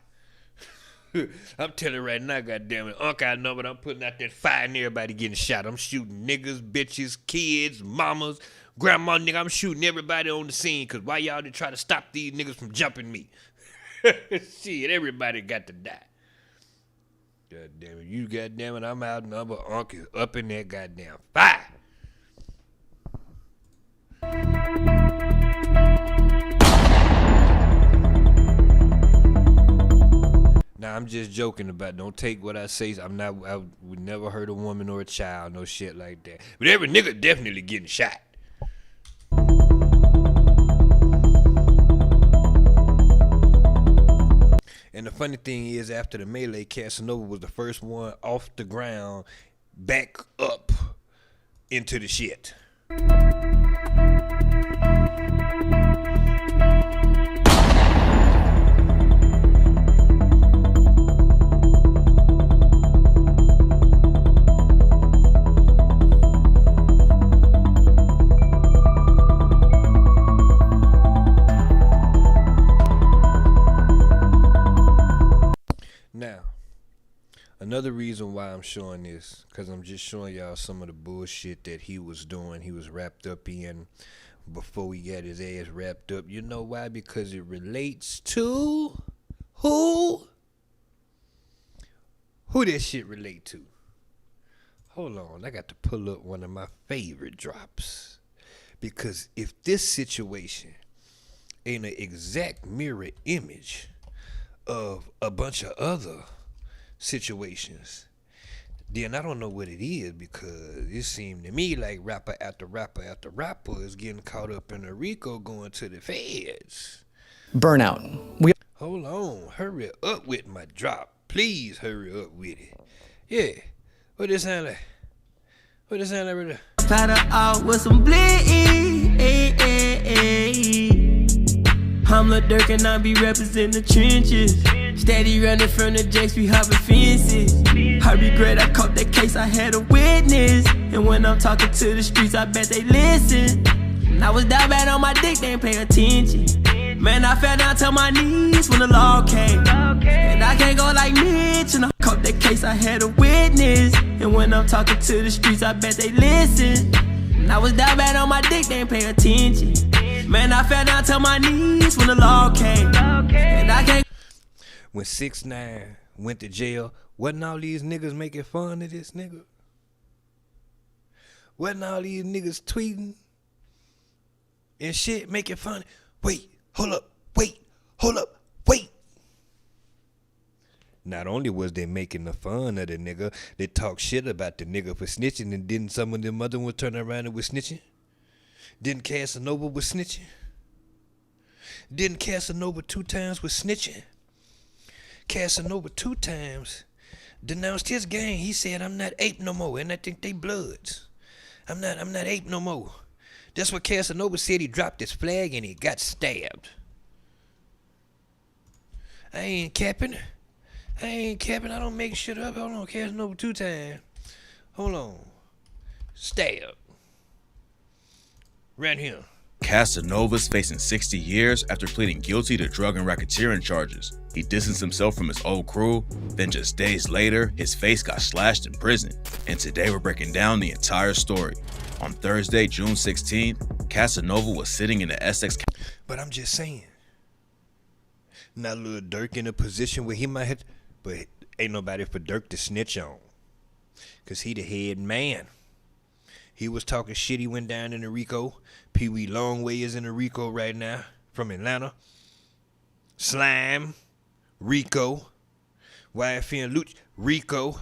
I'm telling you right now, goddamn it, Unc outnumbered, I'm putting out that fire and everybody getting shot. I'm shooting niggas, bitches, kids, mamas, grandma, nigga. I'm shooting everybody on the scene, because why y'all did try to stop these niggas from jumping me? Shit, everybody got to die. God damn it, you goddamn it, I'm outnumbered. Unc is up in that goddamn fire. Now I'm just joking about. Don't take what I say. I would never hurt a woman or a child, no shit like that. But every nigga definitely getting shot. And the funny thing is, after the melee, Casanova was the first one off the ground, back up into the shit. Now, another reason why I'm showing this, because I'm just showing y'all some of the bullshit that he was doing, he was wrapped up in before he got his ass wrapped up. You know why? Because it relates to who? Who that shit relate to? Hold on, I got to pull up one of my favorite drops. Because if this situation ain't an exact mirror image of a bunch of other situations, then I don't know what it is, because it seemed to me like rapper after rapper after rapper is getting caught up in a RICO going to the feds.
Burnout.
Hold on, hurry up with my drop. Please hurry up with it. Yeah, what it sound like? What it sound like right there?
Started out with some Pleas. I'm Lil Durk and I be representing the trenches. Steady running from the jakes, we hopping fences. I regret I caught that case, I had a witness. And when I'm talking to the streets, I bet they listen. And I was down bad on my dick, they ain't pay attention. Man, I fell down to my knees when the law came. And I can't go like Mitch. And I caught that case, I had a witness. And when I'm talking to the streets, I bet they listen. And I was down bad on my dick, they ain't pay attention. Man, I fell down to my knees when the law came. And I can't.
When 6ix9ine went to jail, wasn't all these niggas making fun of this nigga? Wasn't all these niggas tweeting and shit making fun? Wait, hold up, wait, hold up, wait. Not only was they making the fun of the nigga, they talk shit about the nigga for snitching, and didn't some of them other ones turn around and was snitching? Didn't Casanova was snitching? Didn't Casanova 2 times was snitching? Casanova 2 times denounced his gang. He said, I'm not ape no more, and I think they bloods. I'm not ape no more. That's what Casanova said. He dropped his flag and he got stabbed. I ain't capping. I don't make shit up. Hold on, Casanova 2 times. Hold on. Stab. Right here.
Casanova's facing 60 years after pleading guilty to drug and racketeering charges. He distanced himself from his old crew, then just days later, his face got slashed in prison. And today we're breaking down the entire story. On Thursday, June 16th, Casanova was sitting in the Essex.
But I'm just saying, not Lil Durk in a position where he might have, but ain't nobody for Durk to snitch on, because he the head man. He was talking shit. He went down in the RICO. Pee-wee Longway is in the RICO right now from Atlanta. Slime, RICO. YFN Luch, RICO.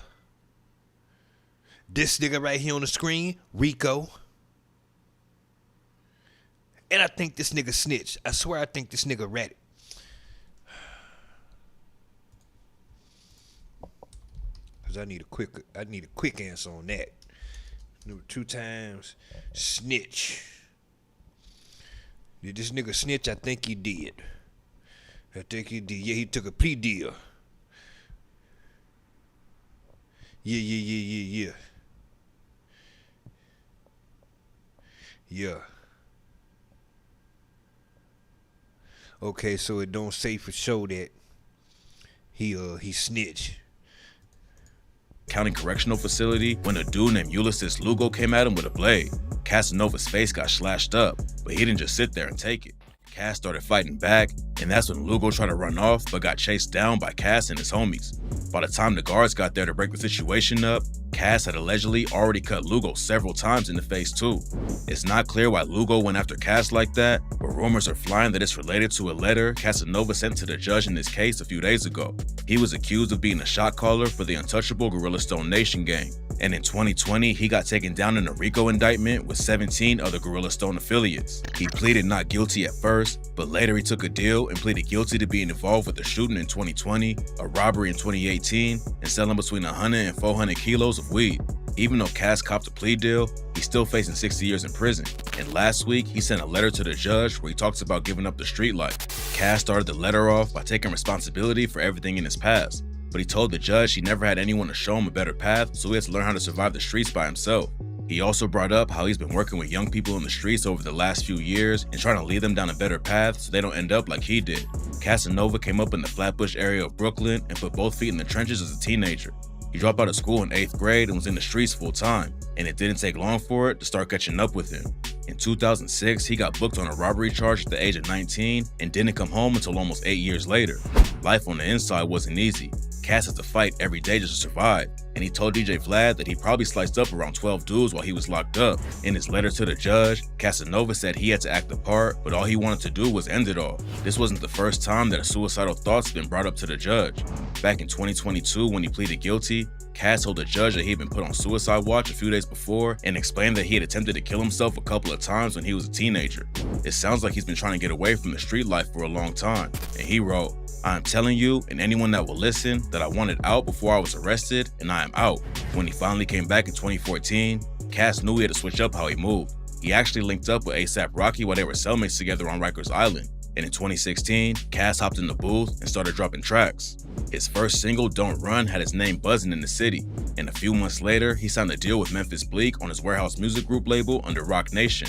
This nigga right here on the screen, Rico. And I think this nigga snitched. I swear I think this nigga ratted. Cause I need a quick answer on that. 2 times snitch. Did this nigga snitch? I think he did. Yeah, he took a plea deal. Yeah. Okay, so it don't say for sure that he snitched.
County Correctional Facility when a dude named Ulysses Lugo came at him with a blade. Casanova's face got slashed up, but he didn't just sit there and take it. Cass started fighting back, and that's when Lugo tried to run off but got chased down by Cass and his homies. By the time the guards got there to break the situation up, Cass had allegedly already cut Lugo several times in the face too. It's not clear why Lugo went after Cass like that, but rumors are flying that it's related to a letter Casanova sent to the judge in this case a few days ago. He was accused of being a shot caller for the untouchable Gorilla Stone Nation gang, and in 2020 he got taken down in a RICO indictment with 17 other Gorilla Stone affiliates. He pleaded not guilty at first, but later he took a deal and pleaded guilty to being involved with a shooting in 2020, a robbery in 2018, and selling between 100 and 400 kilos of weed. Even though Cass copped a plea deal, he's still facing 60 years in prison. And last week, he sent a letter to the judge where he talks about giving up the street life. Cass started the letter off by taking responsibility for everything in his past, but he told the judge he never had anyone to show him a better path, so he had to learn how to survive the streets by himself. He also brought up how he's been working with young people in the streets over the last few years and trying to lead them down a better path so they don't end up like he did. Casanova came up in the Flatbush area of Brooklyn and put both feet in the trenches as a teenager. He dropped out of school in 8th grade and was in the streets full time, and it didn't take long for it to start catching up with him. In 2006, he got booked on a robbery charge at the age of 19 and didn't come home until almost 8 years later. Life on the inside wasn't easy. Cass had to fight every day just to survive, and he told DJ Vlad that he probably sliced up around 12 dudes while he was locked up. In his letter to the judge, Casanova said he had to act the part, but all he wanted to do was end it all. This wasn't the first time that a suicidal thought's been brought up to the judge. Back in 2022, when he pleaded guilty, Cass told the judge that he had been put on suicide watch a few days before and explained that he had attempted to kill himself a couple of times when he was a teenager. It sounds like he's been trying to get away from the street life for a long time, and he wrote, "I am telling you and anyone that will listen that I wanted out before I was arrested, and I am out." When he finally came back in 2014, Cass knew he had to switch up how he moved. He actually linked up with A$AP Rocky while they were cellmates together on Rikers Island. And in 2016, Cass hopped in the booth and started dropping tracks. His first single, Don't Run, had his name buzzing in the city. And a few months later, he signed a deal with Memphis Bleak on his Warehouse Music Group label under Rock Nation.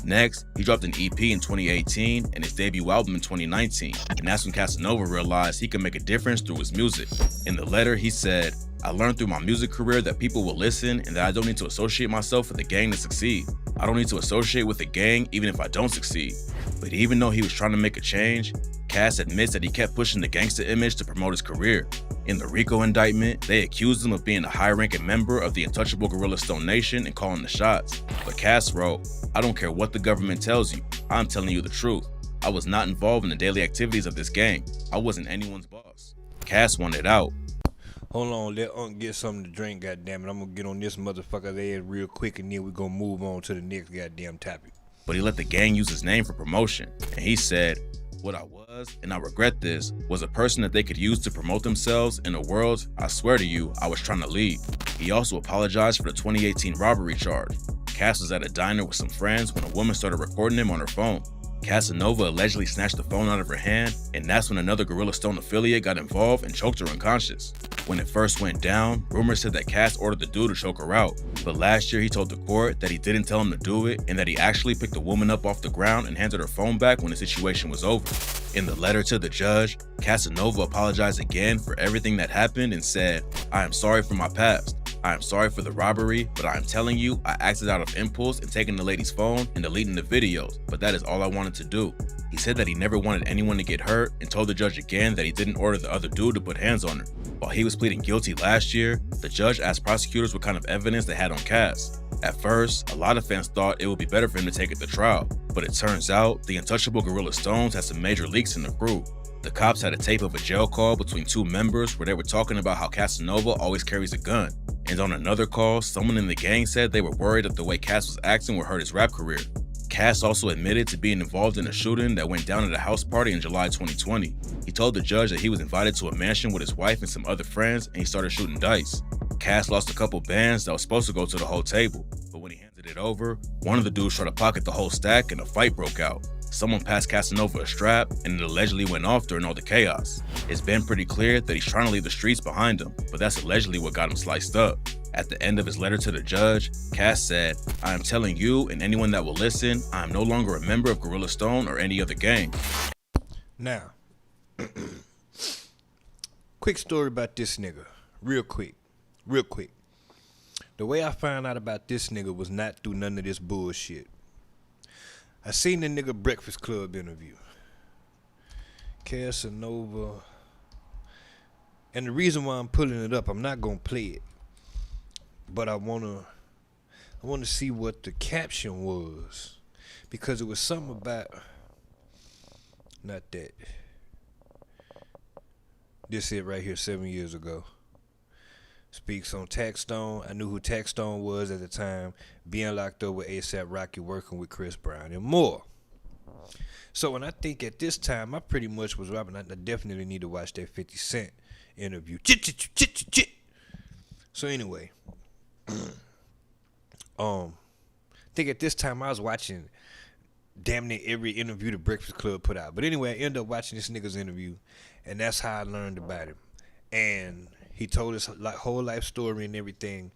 Next, he dropped an EP in 2018 and his debut album in 2019. And that's when Casanova realized he could make a difference through his music. In the letter, he said, "I learned through my music career that people will listen and that I don't need to associate myself with a gang to succeed. I don't need to associate with a gang even if I don't succeed." But even though he was trying to make a change, Cass admits that he kept pushing the gangster image to promote his career. In the RICO indictment, they accused him of being a high-ranking member of the untouchable Gorilla Stone Nation and calling the shots. But Cass wrote, "I don't care what the government tells you, I'm telling you the truth. I was not involved in the daily activities of this gang. I wasn't anyone's boss." Cass wanted out.
Hold on, let Unc get something to drink, goddammit. I'm gonna get on this motherfucker's ass real quick and then we're gonna move on to the next goddamn topic.
But he let the gang use his name for promotion, and he said, "What I was, and I regret this, was a person that they could use to promote themselves in a world, I swear to you, I was trying to lead." He also apologized for the 2018 robbery charge. Cass was at a diner with some friends when a woman started recording him on her phone. Casanova allegedly snatched the phone out of her hand, and that's when another Gorilla Stone affiliate got involved and choked her unconscious. When it first went down, rumors said that Cass ordered the dude to choke her out, but last year he told the court that he didn't tell him to do it and that he actually picked the woman up off the ground and handed her phone back when the situation was over. In the letter to the judge, Casanova apologized again for everything that happened and said, "I am sorry for my past. I am sorry for the robbery, but I am telling you, I acted out of impulse in taking the lady's phone and deleting the videos, but that is all I wanted to do." He said that he never wanted anyone to get hurt and told the judge again that he didn't order the other dude to put hands on her. While he was pleading guilty last year, the judge asked prosecutors what kind of evidence they had on Cass. At first, a lot of fans thought it would be better for him to take it to trial, but it turns out the untouchable Gorilla Stones had some major leaks in the crew. The cops had a tape of a jail call between two members where they were talking about how Casanova always carries a gun. And on another call, someone in the gang said they were worried that the way Cass was acting would hurt his rap career. Cass also admitted to being involved in a shooting that went down at a house party in July 2020. He told the judge that he was invited to a mansion with his wife and some other friends, and he started shooting dice. Cass lost a couple bands that was supposed to go to the whole table, but when he handed it over, one of the dudes tried to pocket the whole stack and a fight broke out. Someone passed Casanova a strap, and it allegedly went off during all the chaos. It's been pretty clear that he's trying to leave the streets behind him, but that's allegedly what got him sliced up. At the end of his letter to the judge, Cass said, "I am telling you and anyone that will listen, I am no longer a member of Gorilla Stone or any other gang."
Now, quick story about this nigga. Real quick. The way I found out about this nigga was not through none of this bullshit. I seen the nigga Breakfast Club interview. Casanova. And the reason why I'm pulling it up, I'm not gonna play it. But I wanna see what the caption was. Because it was something about, not that. This it right here 7 years ago. Speaks on Taxstone. I knew who Taxstone was at the time, being locked up with A$AP Rocky, working with Chris Brown and more. So when I think at this time, I pretty much was rapping. I definitely need to watch that 50 Cent interview. So anyway, I think at this time I was watching damn near every interview the Breakfast Club put out. But anyway, I ended up watching this nigga's interview, and that's how I learned about him. And he told his whole life story and everything.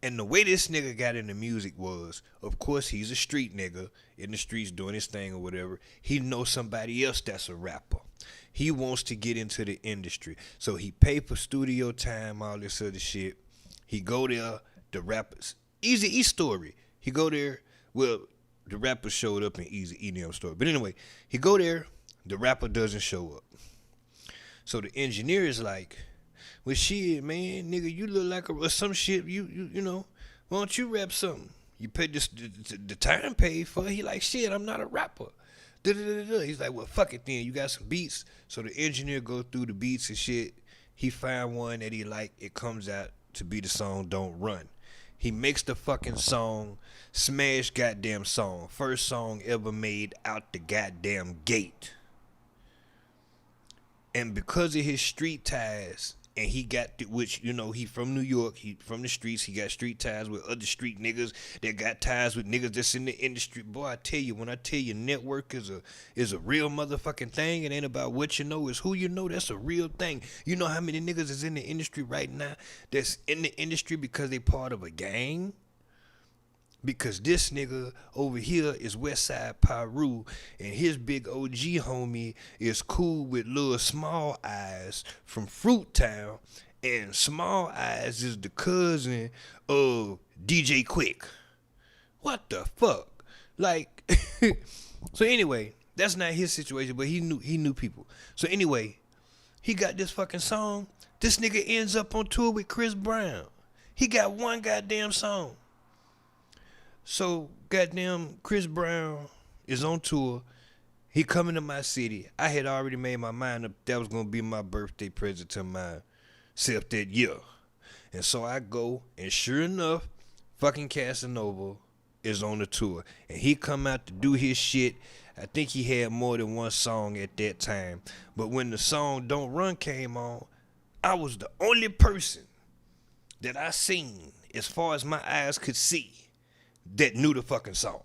And the way this nigga got into music was, of course, he's a street nigga in the streets doing his thing or whatever. He knows somebody else that's a rapper. He wants to get into the industry. So he pay for studio time, all this other shit. He go there, the rappers. Eazy-E story. He go there, well, the rapper showed up in Eazy-E story. But anyway, he go there, the rapper doesn't show up. So the engineer is like, well, shit, man, nigga, you look like or some shit. You know, why don't you rap something? You pay this the time paid for. He like, shit, I'm not a rapper. He's like, well, fuck it then. You got some beats. So the engineer go through the beats and shit. He find one that he like. It comes out to be the song "Don't Run." He makes the fucking song, smash goddamn song. First song ever made out the goddamn gate. And because of his street ties, and he got, which, you know, he from New York, he from the streets, he got street ties with other street niggas that got ties with niggas that's in the industry. Boy, I tell you, when I tell you network is a real motherfucking thing, it ain't about what you know, it's who you know. That's a real thing. You know how many niggas is in the industry right now that's in the industry because they part of a gang? Because this nigga over here is Westside Pyru, and his big OG homie is cool with Lil Small Eyes from Fruit Town, and Small Eyes is the cousin of DJ Quick. What the fuck? Like, so anyway, that's not his situation, but he knew people. So anyway, he got this fucking song. This nigga ends up on tour with Chris Brown. He got one goddamn song. So, goddamn, Chris Brown is on tour. He coming to my city. I had already made my mind up that was going to be my birthday present to myself that year. And so I go, and sure enough, fucking Casanova is on the tour. And he come out to do his shit. I think he had more than one song at that time. But when the song Don't Run came on, I was the only person that I seen, as far as my eyes could see, that knew the fucking song.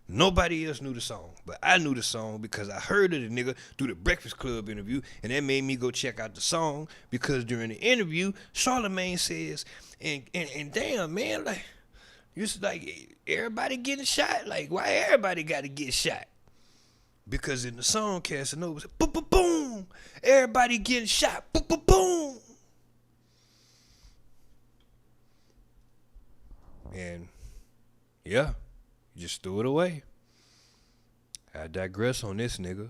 Nobody else knew the song, but I knew the song because I heard of the nigga through the Breakfast Club interview, and that made me go check out the song because during the interview, Charlamagne says, and damn, man, like, you like, everybody getting shot? Like, why everybody got to get shot? Because in the song, Casanova said, boom, boom, boom, everybody getting shot, boom, boom, boom. And yeah, just threw it away. I digress on this nigga,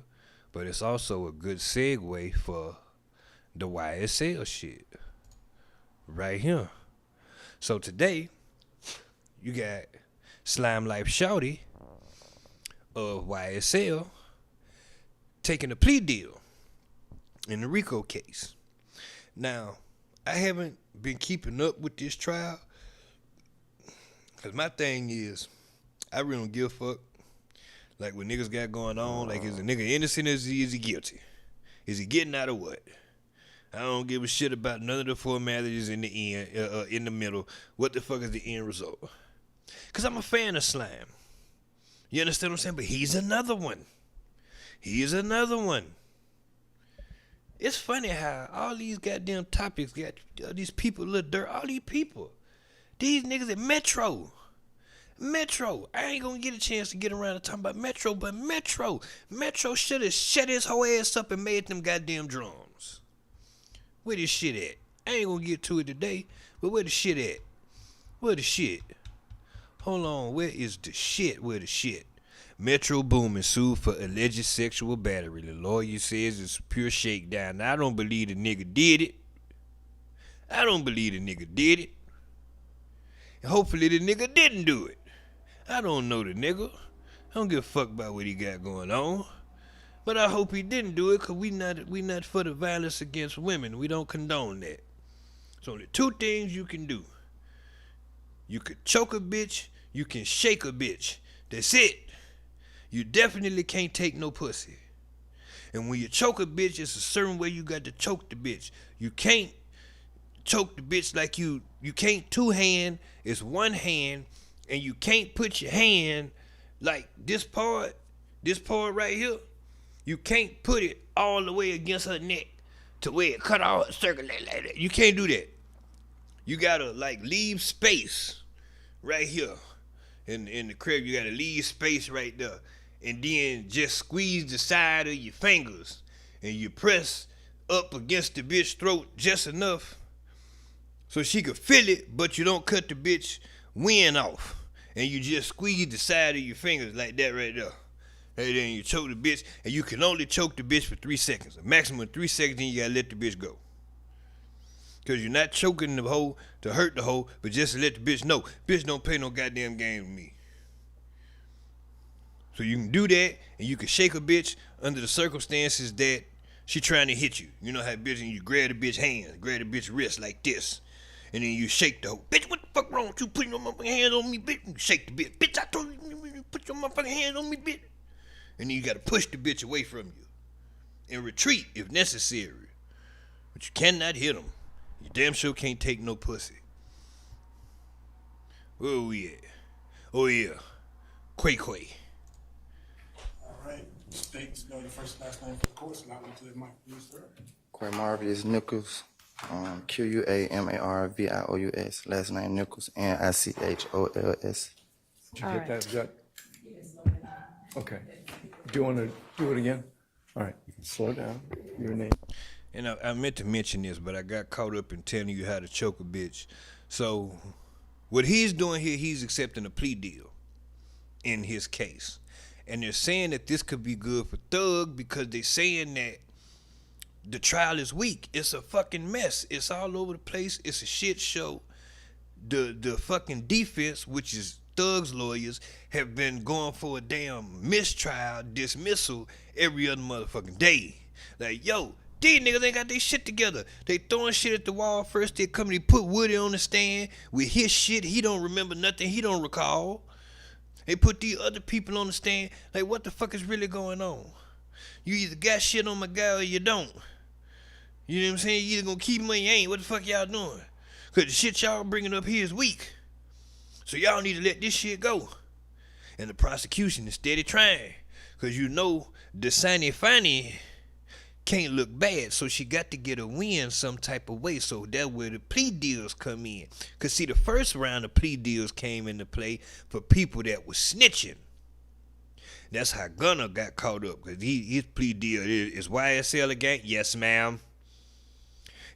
but it's also a good segue for the YSL shit right here. So today, you got Slime Life Shawty of YSL taking a plea deal in the RICO case. Now, I haven't been keeping up with this trial. Cause my thing is, I really don't give a fuck. Like what niggas got going on, like is the nigga innocent or is he guilty? Is he getting out of what? I don't give a shit about none of the formalities in the end, in the middle. What the fuck is the end result? Cause I'm a fan of slime. You understand what I'm saying? But he's another one. He is another one. It's funny how all these goddamn topics got all these people, little dirt, all these people. These niggas at Metro. I ain't gonna get a chance to get around to talking about Metro, but Metro should have shut his whole ass up and made them goddamn drums. Where this shit at? I ain't gonna get to it today, but where the shit at? Where the shit? Hold on, where is the shit? Where the shit? Metro Boomin sued for alleged sexual battery. The lawyer says it's a pure shakedown. Now, I don't believe the nigga did it. And hopefully the nigga didn't do it. I don't know the nigga. I don't give a fuck about what he got going on. But I hope he didn't do it, because we not for the violence against women. We don't condone that. So only two things you can do. You could choke a bitch, you can shake a bitch. That's it. You definitely can't take no pussy. And when you choke a bitch, it's a certain way you got to choke the bitch. You can't choke the bitch like you can't two hand, it's one hand, and you can't put your hand like this part right here. You can't put it all the way against her neck to where it cut all her circle like that. You can't do that. You gotta like leave space right here in the crib. You gotta leave space right there, and then just squeeze the side of your fingers, and you press up against the bitch throat just enough so she could feel it, but you don't cut the bitch wind off, and you just squeeze the side of your fingers like that right there. And then you choke the bitch, and you can only choke the bitch for 3 seconds. A maximum of 3 seconds, then you gotta let the bitch go. Because you're not choking the hoe to hurt the hoe, but just to let the bitch know, bitch don't play no goddamn game with me. So you can do that, and you can shake a bitch under the circumstances that she trying to hit you. You know how bitch, and you grab the bitch hand, grab the bitch wrist like this, and then you shake the hoe. Bitch, what the fuck wrong with you putting your motherfucking hands on me, bitch? You shake the bitch. Bitch, I told you, put your motherfucking hands on me, bitch. And then you gotta push the bitch away from you and retreat if necessary. But you cannot hit them. You damn sure can't take no pussy. Where we at? Oh yeah, Quay.
All right, state, spell your first last name for the course, and I will do it, Mike, please, sir.
Quamarvius Nichols, Quamarvious, last name Nichols, Nichols.
Did you get that? Is that? Okay. Do you want to do it again? All right. Slow down. Your name.
And I meant to mention this, but I got caught up in telling you how to choke a bitch. So what he's doing here, he's accepting a plea deal in his case. And they're saying that this could be good for Thug because they're saying that the trial is weak. It's a fucking mess. It's all over the place. It's a shit show. The fucking defense, which is Thug's lawyers, have been going for a damn mistrial, dismissal every other motherfucking day. Like, yo, these niggas ain't got their shit together. They throwing shit at the wall first. They come and they put Woody on the stand with his shit. He don't remember nothing. He don't recall. They put these other people on the stand. Like, what the fuck is really going on? You either got shit on my guy or you don't. You know what I'm saying? You either gonna keep him or you ain't. What the fuck y'all doing? Cause the shit y'all bringing up here is weak. So y'all need to let this shit go. And the prosecution is steady trying. Cause you know the Sunny Fanny can't look bad. So she got to get a win some type of way. So that's where the plea deals come in. Cause see, the first round of plea deals came into play for people that was snitching. That's how Gunner got caught up. Cause his plea deal is YSL a gang? Yes, ma'am.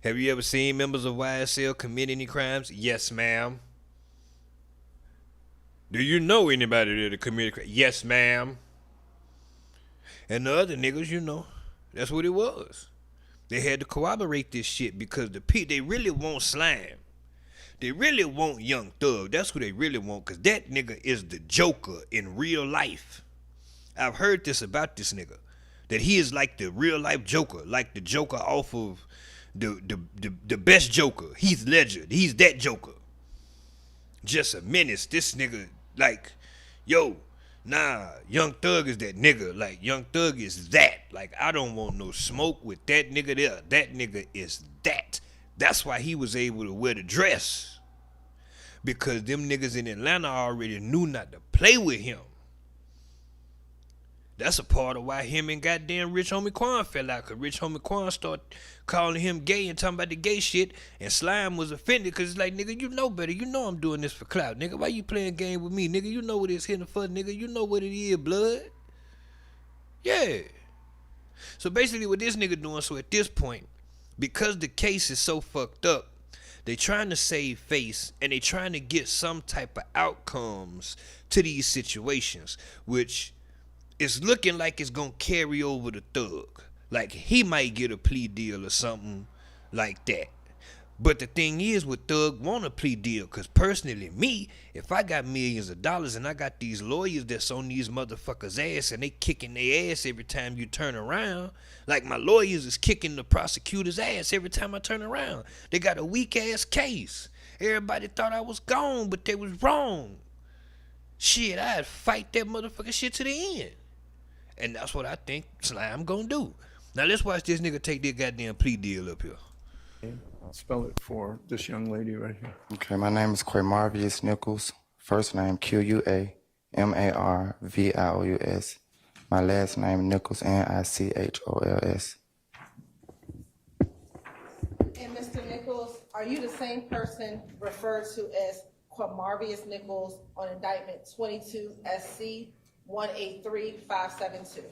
Have you ever seen members of YSL commit any crimes? Yes, ma'am. Do you know anybody that committed crime? Yes, ma'am. And the other niggas, you know, that's what it was. They had to corroborate this shit because they really want Slime. They really want Young Thug. That's who they really want, because that nigga is the Joker in real life. I've heard this about this nigga, that he is like the real life Joker, like the Joker off of the best Joker. Heath Ledger. He's that Joker. Just a menace. This nigga, like, yo, nah, Young Thug is that nigga. Like, Young Thug is that. Like, I don't want no smoke with that nigga there. That nigga is that. That's why he was able to wear the dress. Because them niggas in Atlanta already knew not to play with him. That's a part of why him and goddamn Rich Homie Quan fell out. Because Rich Homie Quan started calling him gay and talking about the gay shit. And Slime was offended because it's like, nigga, you know better. You know I'm doing this for clout, nigga. Why you playing game with me, nigga? You know what it's hitting for, nigga. You know what it is, blood. Yeah. So basically what this nigga doing, so at this point, because the case is so fucked up, they trying to save face and they trying to get some type of outcomes to these situations, which it's looking like it's gonna carry over the Thug. Like he might get a plea deal or something like that. But the thing is, with Thug want a plea deal, cause personally me, if I got millions of dollars and I got these lawyers that's on these motherfuckers' ass and they kicking their ass every time you turn around, like my lawyers is kicking the prosecutor's ass every time I turn around. They got a weak ass case. Everybody thought I was gone, but they was wrong. Shit, I'd fight that motherfucking shit to the end. And that's what I think Slime gonna do. Now let's watch this nigga take this goddamn plea deal up here.
I'll spell it for this young lady right here.
Okay, my name is Quamarvius Nichols. First name Q-U-A-M-A-R-V-I-O-U-S. My last name Nichols, N-I-C-H-O-L-S.
And Mr. Nichols, are you the same person referred to as Quamarvius Nichols on indictment 22 SC 183572?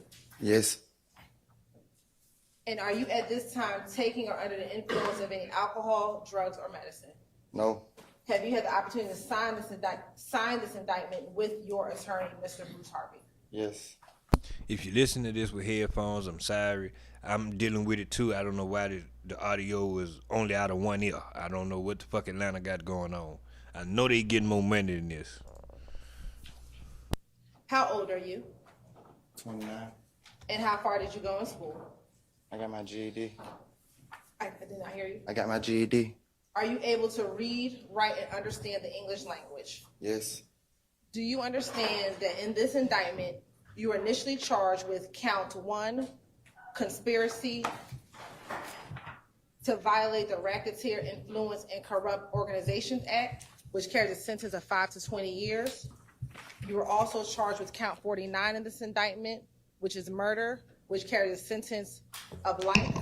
Yes.
And are you at this time taking or under the influence of any alcohol, drugs, or medicine?
No.
Have you had the opportunity to sign this indictment with your attorney, Mr. Bruce Harvey?
Yes.
If you listen to this with headphones, I'm sorry. I'm dealing with it too. I don't know why the audio is only out of one ear. I don't know what the fuck Atlanta got going on. I know they getting more money than this.
How old are you?
29.
And how far did you go in school?
I got my GED.
I did not hear you.
I got my GED.
Are you able to read, write, and understand the English language?
Yes.
Do you understand that in this indictment, you were initially charged with count 1, conspiracy to violate the Racketeer Influence and Corrupt Organizations Act, which carries a sentence of 5 to 20 years. You were also charged with count 49 in this indictment, which is murder, which carries a sentence of life.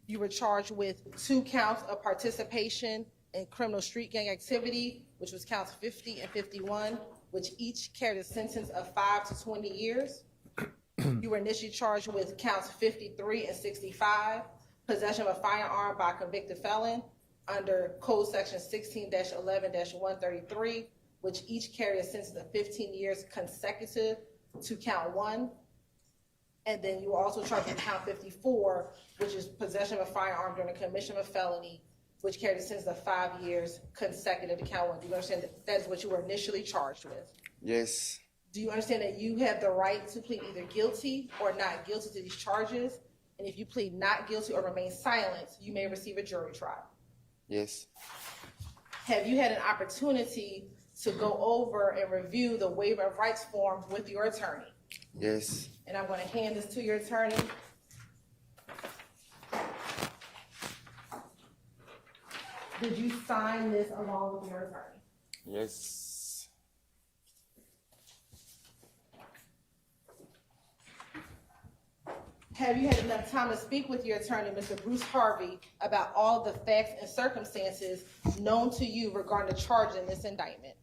You were charged with 2 counts of participation in criminal street gang activity, which was counts 50 and 51, which each carried a sentence of 5 to 20 years. You were initially charged with counts 53 and 65, possession of a firearm by a convicted felon under Code Section 16-11-133, which each carry a sentence of 15 years consecutive to count 1. And then you were also charged with count 54, which is possession of a firearm during the commission of a felony, which carried a sentence of 5 years consecutive to count 1. Do you understand that is what you were initially charged with?
Yes.
Do you understand that you have the right to plead either guilty or not guilty to these charges? And if you plead not guilty or remain silent, you may receive a jury trial.
Yes.
Have you had an opportunity to go over and review the waiver of rights form with your attorney?
Yes.
And I'm going to hand this to your attorney. Did you sign this along with your attorney?
Yes.
Have you had enough time to speak with your attorney, Mr. Bruce Harvey, about all the facts and circumstances known to you regarding the charge in this indictment?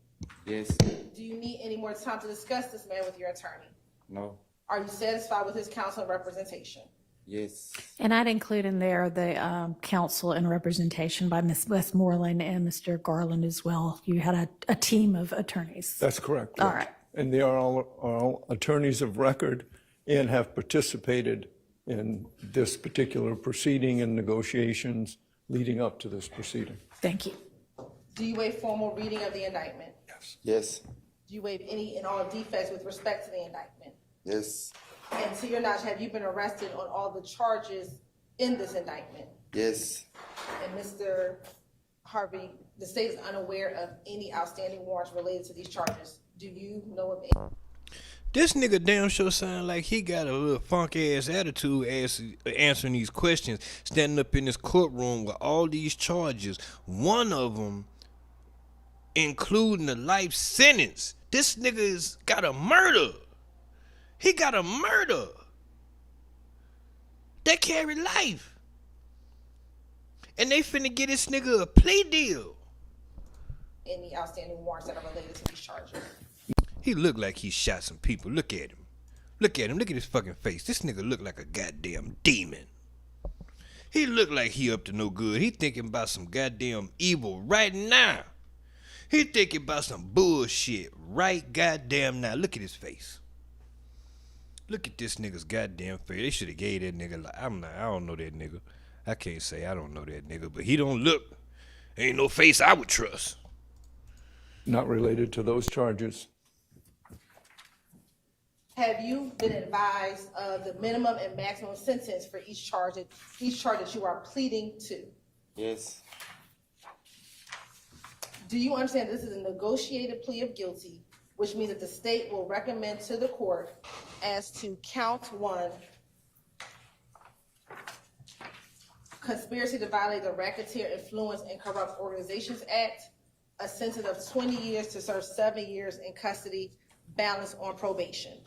Yes.
Do you need any more time to discuss this man with your attorney?
No.
Are you satisfied with his counsel and representation?
Yes.
And I'd include in there the counsel and representation by Ms. Westmoreland and Mr. Garland as well. You had a team of attorneys.
That's correct.
All right.
And they are all attorneys of record and have participated in this particular proceeding and negotiations leading up to this proceeding.
Thank you.
Do you waive formal reading of the indictment?
Yes.
Yes.
Do you waive any and all defects with respect to the indictment?
Yes.
And to your knowledge, have you been arrested on all the charges in this indictment?
Yes.
And Mr. Harvey, the state is unaware of any outstanding warrants related to these charges. Do you know of any?
This nigga damn sure sound like he got a little funky ass attitude answering these questions, standing up in this courtroom with all these charges. One of them including a life sentence. This nigga got a murder. He got a murder that carry life. And they finna get this nigga a plea deal.
Any outstanding warrants that are related to these charges?
He look like he shot some people. Look at him. Look at him. Look at his fucking face. This nigga look like a goddamn demon. He look like he up to no good. He thinking about some goddamn evil right now. He thinking about some bullshit right goddamn now. Look at his face. Look at this nigga's goddamn face. They should have gave that nigga like I don't know that nigga. I can't say I don't know that nigga, but he don't look. Ain't no face I would trust.
Not related to those charges.
Have you been advised of the minimum and maximum sentence for each charge that you are pleading to?
Yes.
Do you understand this is a negotiated plea of guilty, which means that the state will recommend to the court as to count 1, conspiracy to violate the Racketeer Influence and Corrupt Organizations Act, a sentence of 20 years to serve 7 years in custody, balanced on probation?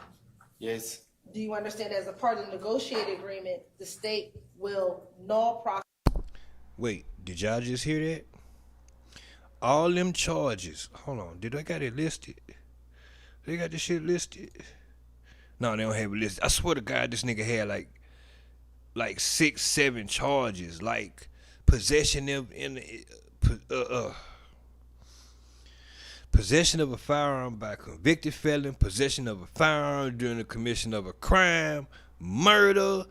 Yes.
Do you understand as a part of the negotiated agreement, the state will null process?
Wait, did y'all just hear that? All them charges. Hold on, did I got it listed? They got this shit listed? No, they don't have it listed. I swear to God, this nigga had like 6, 7 charges, like possession of possession of a firearm by a convicted felon, possession of a firearm during the commission of a crime, murder.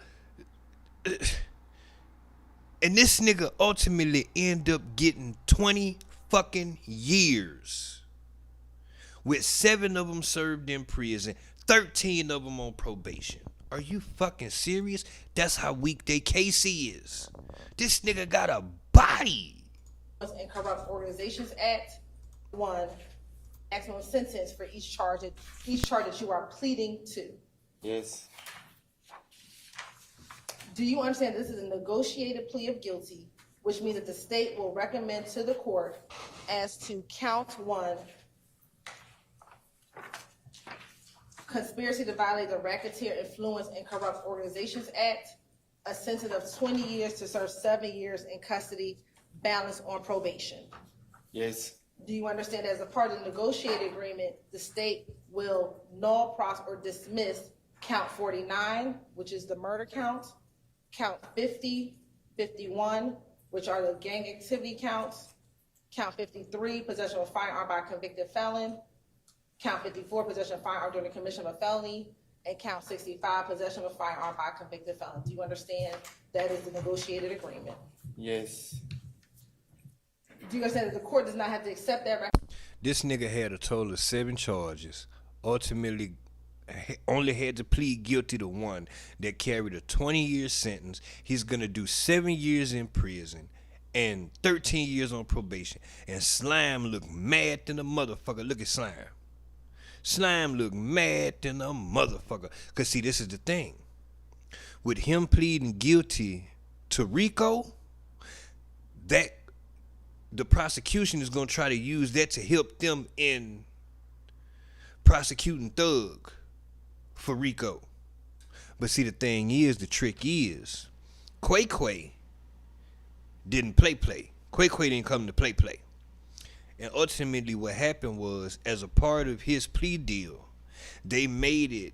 And this nigga ultimately end up getting 20 fucking years. With 7 of them served in prison, 13 of them on probation. Are you fucking serious? That's how weak their case is. This nigga got a body.
And Corrupt Organizations Act, 1, maximum sentence for each charge that you are pleading to.
Yes.
Do you understand this is a negotiated plea of guilty, which means that the state will recommend to the court as to count 1, conspiracy to violate the Racketeer Influence and Corrupt Organizations Act, a sentence of 20 years to serve 7 years in custody, balanced on probation?
Yes.
Do you understand as a part of the negotiated agreement, the state will null process or dismiss count 49, which is the murder count, count 50, 51, which are the gang activity counts, count 53, possession of a firearm by a convicted felon, count 54, possession of a firearm during the commission of a felony, and count 65, possession of a firearm by a convicted felon? Do you understand that is the negotiated agreement?
Yes.
Do you understand that the court does not have to accept that?
This nigga had a total of 7 charges. Ultimately, only had to plead guilty to 1 that carried a 20-year sentence. He's gonna do 7 years in prison and 13 years on probation. And Slime look mad than a motherfucker. Look at Slime. Slime look mad than a motherfucker. Cause see, this is the thing. With him pleading guilty to Rico, that the prosecution is gonna try to use that to help them in prosecuting Thug for Rico. But see, the thing is, the trick is, Quay didn't play. Quay didn't come to play. And ultimately what happened was, as a part of his plea deal, they made it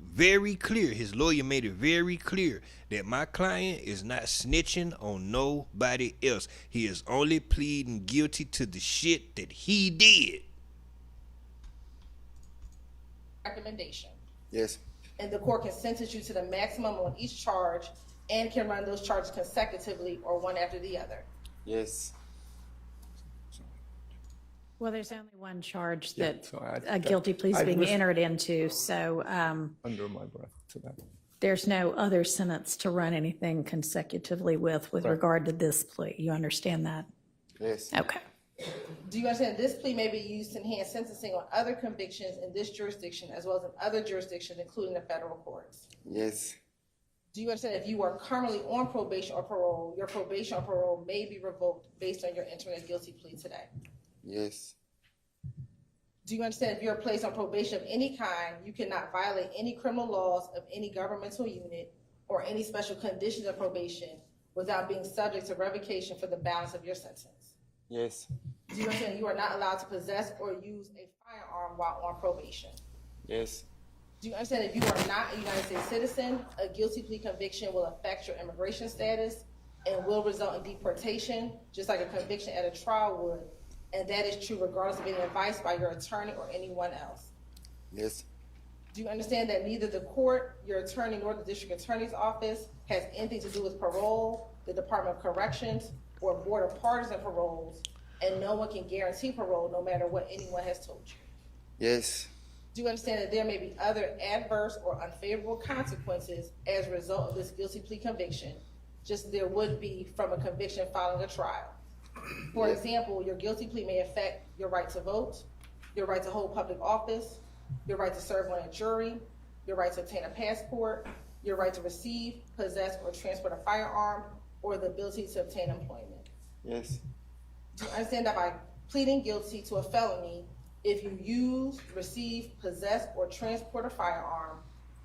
very clear, his lawyer made it very clear that my client is not snitching on nobody else. He is only pleading guilty to the shit that he did.
Recommendation.
Yes.
And the court can sentence you to the maximum on each charge and can run those charges consecutively or one after the other.
Yes.
Well, there's only one charge that
so
a guilty plea is
I'd
being
listen-
entered into, so
Under my breath to that.
there's no other sentence to run anything consecutively with regard to this plea. You understand that?
Yes.
Okay.
Do you understand this plea may be used to enhance sentencing on other convictions in this jurisdiction as well as in other jurisdictions, including the federal courts?
Yes.
Do you understand if you are currently on probation or parole, your probation or parole may be revoked based on your entering a guilty plea today?
Yes.
Do you understand if you're placed on probation of any kind, you cannot violate any criminal laws of any governmental unit or any special conditions of probation without being subject to revocation for the balance of your sentence?
Yes.
Do you understand you are not allowed to possess or use a firearm while on probation?
Yes.
Do you understand if you are not a United States citizen, a guilty plea conviction will affect your immigration status and will result in deportation, just like a conviction at a trial would, and that is true regardless of any advice by your attorney or anyone else?
Yes.
Do you understand that neither the court, your attorney, nor the district attorney's office has anything to do with parole, the Department of Corrections, or Board of Pardons and Paroles, and no one can guarantee parole no matter what anyone has told you?
Yes.
Do you understand that there may be other adverse or unfavorable consequences as a result of this guilty plea conviction, just as there would be from a conviction following a trial? For example, your guilty plea may affect your right to vote, your right to hold public office, your right to serve on a jury, your right to obtain a passport, your right to receive, possess, or transport a firearm, or the ability to obtain employment.
Yes.
Do you understand that by pleading guilty to a felony, if you use, receive, possess, or transport a firearm,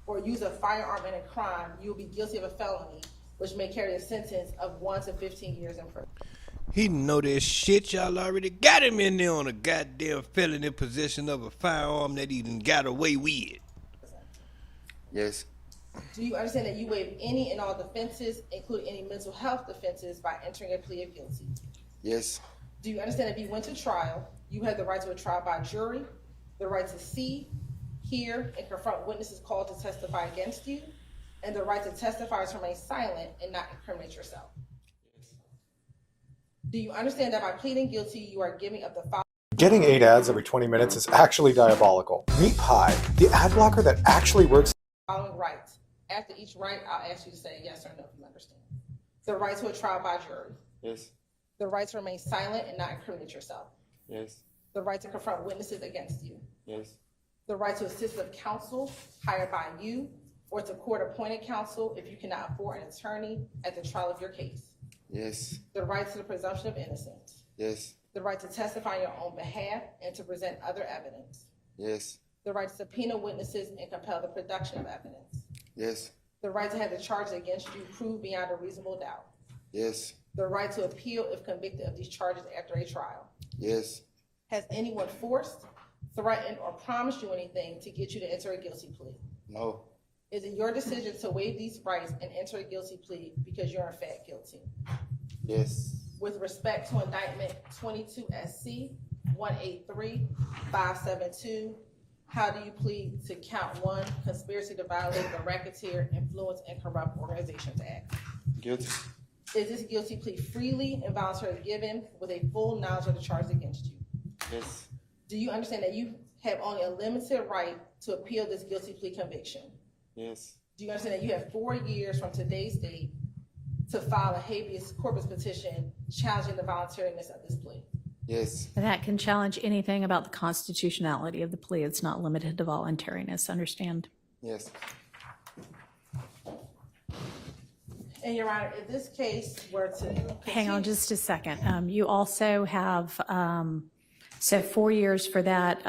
or use a firearm in a crime, you will be guilty of a felony, which may carry a sentence of 1 to 15 years in prison?
He know that shit. Y'all already got him in there on a goddamn felony possession of a firearm that he done got away with.
Yes.
Do you understand that you waive any and all defenses, including any mental health defenses, by entering a plea of guilty?
Yes.
Do you understand if you went to trial, you have the right to a trial by jury, the right to see, hear, and confront witnesses called to testify against you, and the right to testify or to remain silent and not incriminate yourself? Yes. Do you understand that by pleading guilty, you are giving up the following?
Getting 8 ads every 20 minutes is actually diabolical. Meet Pi, the ad blocker that actually works.
Following rights. After each right, I'll ask you to say yes or no if you understand. The right to a trial by jury.
Yes.
The right to remain silent and not incriminate yourself.
Yes.
The right to confront witnesses against you.
Yes.
The right to assist with counsel hired by you or to court-appointed counsel if you cannot afford an attorney at the trial of your case.
Yes.
The right to the presumption of innocence.
Yes.
The right to testify on your own behalf and to present other evidence.
Yes.
The right to subpoena witnesses and compel the production of evidence.
Yes.
The right to have the charges against you proved beyond a reasonable doubt.
Yes.
The right to appeal if convicted of these charges after a trial.
Yes.
Has anyone forced, threatened, or promised you anything to get you to enter a guilty plea?
No.
Is it your decision to waive these rights and enter a guilty plea because you're in fact guilty?
Yes.
With respect to indictment 22 SC 183572, how do you plead to count 1, conspiracy to violate the Racketeer, Influence, and Corrupt Organizations Act?
Guilty.
Is this guilty plea freely and voluntarily given with a full knowledge of the charges against you?
Yes.
Do you understand that you have only a limited right to appeal this guilty plea conviction?
Yes.
Do you understand that you have 4 years from today's date to file a habeas corpus petition challenging the voluntariness of this plea?
Yes.
And that can challenge anything about the constitutionality of the plea. It's not limited to voluntariness, understand?
Yes.
And Your Honor, if this case were to
Hang on just a second. You also have, so 4 years for that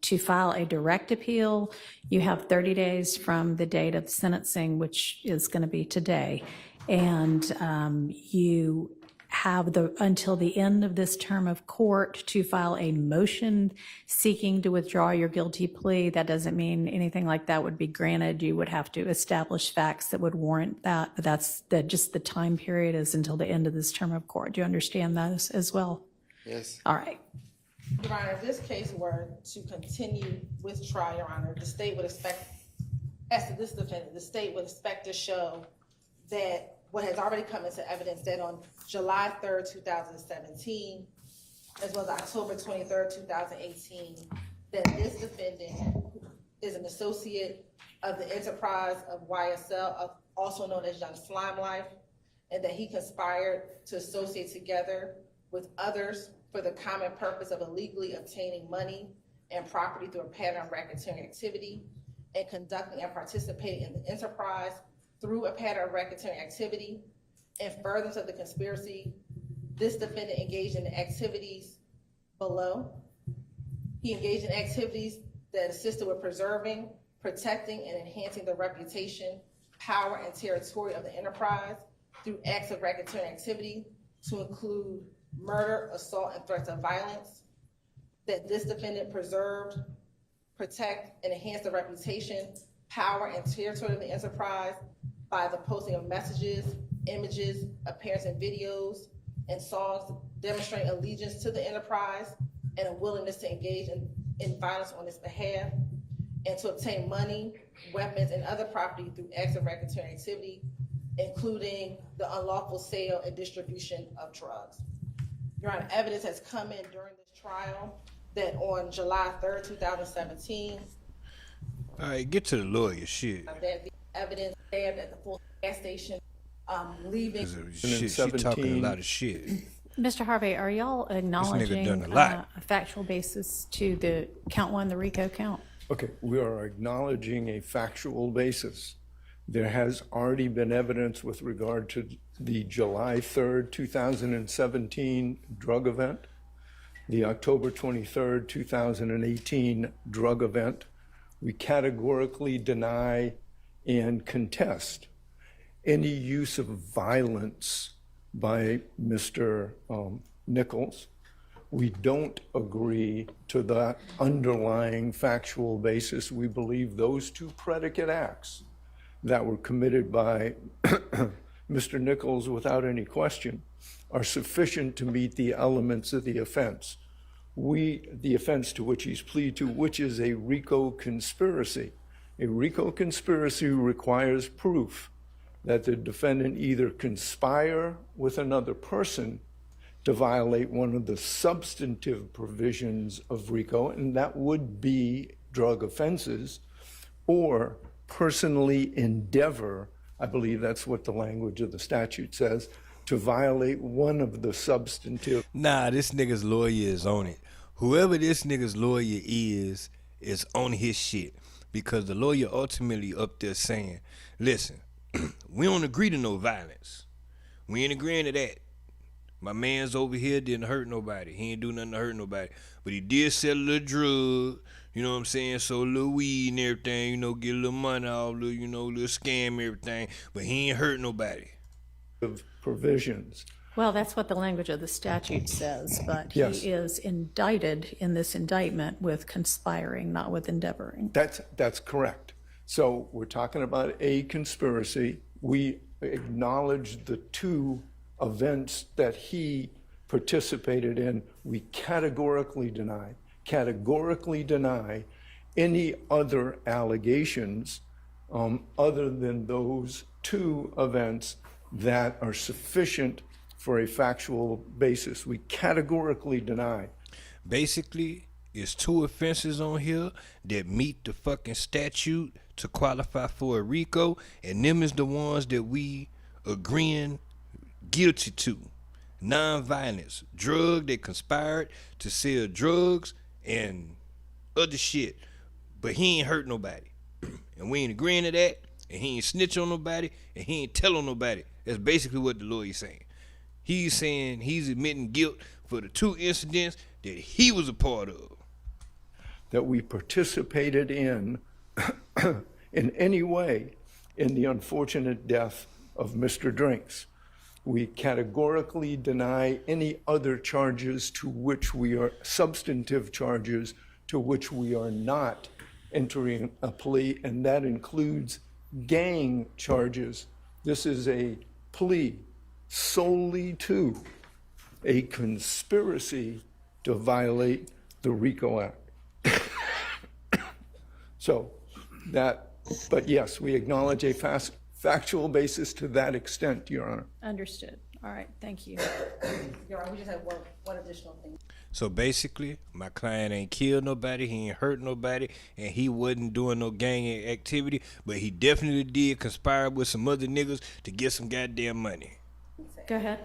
to file a direct appeal. You have 30 days from the date of sentencing, which is going to be today. And you have until the end of this term of court to file a motion seeking to withdraw your guilty plea. That doesn't mean anything like that would be granted. You would have to establish facts that would warrant that, but that's just the time period is until the end of this term of court. Do you understand that as well?
Yes.
All right. Your Honor, if this case were to continue with trial, Your Honor, the state would expect, as to this defendant, the state would expect to show that what has already come into evidence that on July 3rd, 2017, as well as October 23rd, 2018, that this defendant is an associate of the enterprise of YSL, also known as Young Slime Life, and that he conspired to associate together with others for the common purpose of illegally obtaining money and property through a pattern of racketeering activity and conducting and participating in the enterprise through a pattern of racketeering activity. In furtherance of the conspiracy, this defendant engaged in the activities below. He engaged in activities that assisted with preserving, protecting, and enhancing the reputation, power, and territory of the enterprise through acts of racketeering activity to include murder, assault, and threats of violence. That this defendant preserved, protect, and enhance the reputation, power, and territory of the enterprise by the posting of messages, images, appearance in videos, and songs demonstrating allegiance to the enterprise and a willingness to engage in violence on its behalf, and to obtain money, weapons, and other property through acts of racketeering activity, including the unlawful sale and distribution of drugs. Your Honor, evidence has come in during this trial that on July 3rd, 2017,
all right, get to the lawyer shit.
that the evidence stabbed at the full gas station, leaving.
Shit, she talking a lot of shit.
Mr. Harvey, are y'all acknowledging
done a lot.
a factual basis to the count one, the RICO count?
Okay, we are acknowledging a factual basis. There has already been evidence with regard to the July 3rd, 2017 drug event, the October 23rd, 2018 drug event. We categorically deny and contest any use of violence by Mr. Nichols. We don't agree to that underlying factual basis. We believe those two predicate acts that were committed by Mr. Nichols without any question are sufficient to meet the elements of the offense. The offense to which he's pleaded to, which is a RICO conspiracy. A RICO conspiracy requires proof that the defendant either conspire with another person to violate one of the substantive provisions of RICO, and that would be drug offenses, or personally endeavor, I believe that's what the language of the statute says, to violate one of the substantive.
Nah, this nigga's lawyer is on it. Whoever this nigga's lawyer is on his shit. Because the lawyer ultimately up there saying, listen, we don't agree to no violence. We ain't agreeing to that. My man's over here didn't hurt nobody. He ain't do nothing to hurt nobody. But he did sell a little drug, you know what I'm saying? So a little weed and everything, you know, get a little money off, little, you know, little scam and everything. But he ain't hurt nobody.
Of provisions.
Well, that's what the language of the statute says, but
Yes.
he is indicted in this indictment with conspiring, not with endeavoring.
That's correct. So we're talking about a conspiracy. We acknowledge the two events that he participated in. We categorically deny any other allegations other than those two events that are sufficient for a factual basis. We categorically deny.
Basically, it's two offenses on here that meet the fucking statute to qualify for a RICO, and them is the ones that we agreeing guilty to. Non-violence, drug that conspired to sell drugs and other shit, but he ain't hurt nobody. And we ain't agreeing to that, and he ain't snitch on nobody, and he ain't tell on nobody. That's basically what the lawyer's saying. He's saying he's admitting guilt for the two incidents that he was a part of.
That we participated in any way in the unfortunate death of Mr. Drinks. We categorically deny any other charges to which we are, substantive charges to which we are not entering a plea, and that includes gang charges. This is a plea solely to a conspiracy to violate the RICO Act. So that, but yes, we acknowledge a factual basis to that extent, Your Honor.
Understood. All right, thank you.
You're right, we just have one additional thing.
So basically, my client ain't killed nobody, he ain't hurt nobody, and he wasn't doing no gang activity, but he definitely did conspire with some other niggas to get some goddamn money.
Go ahead.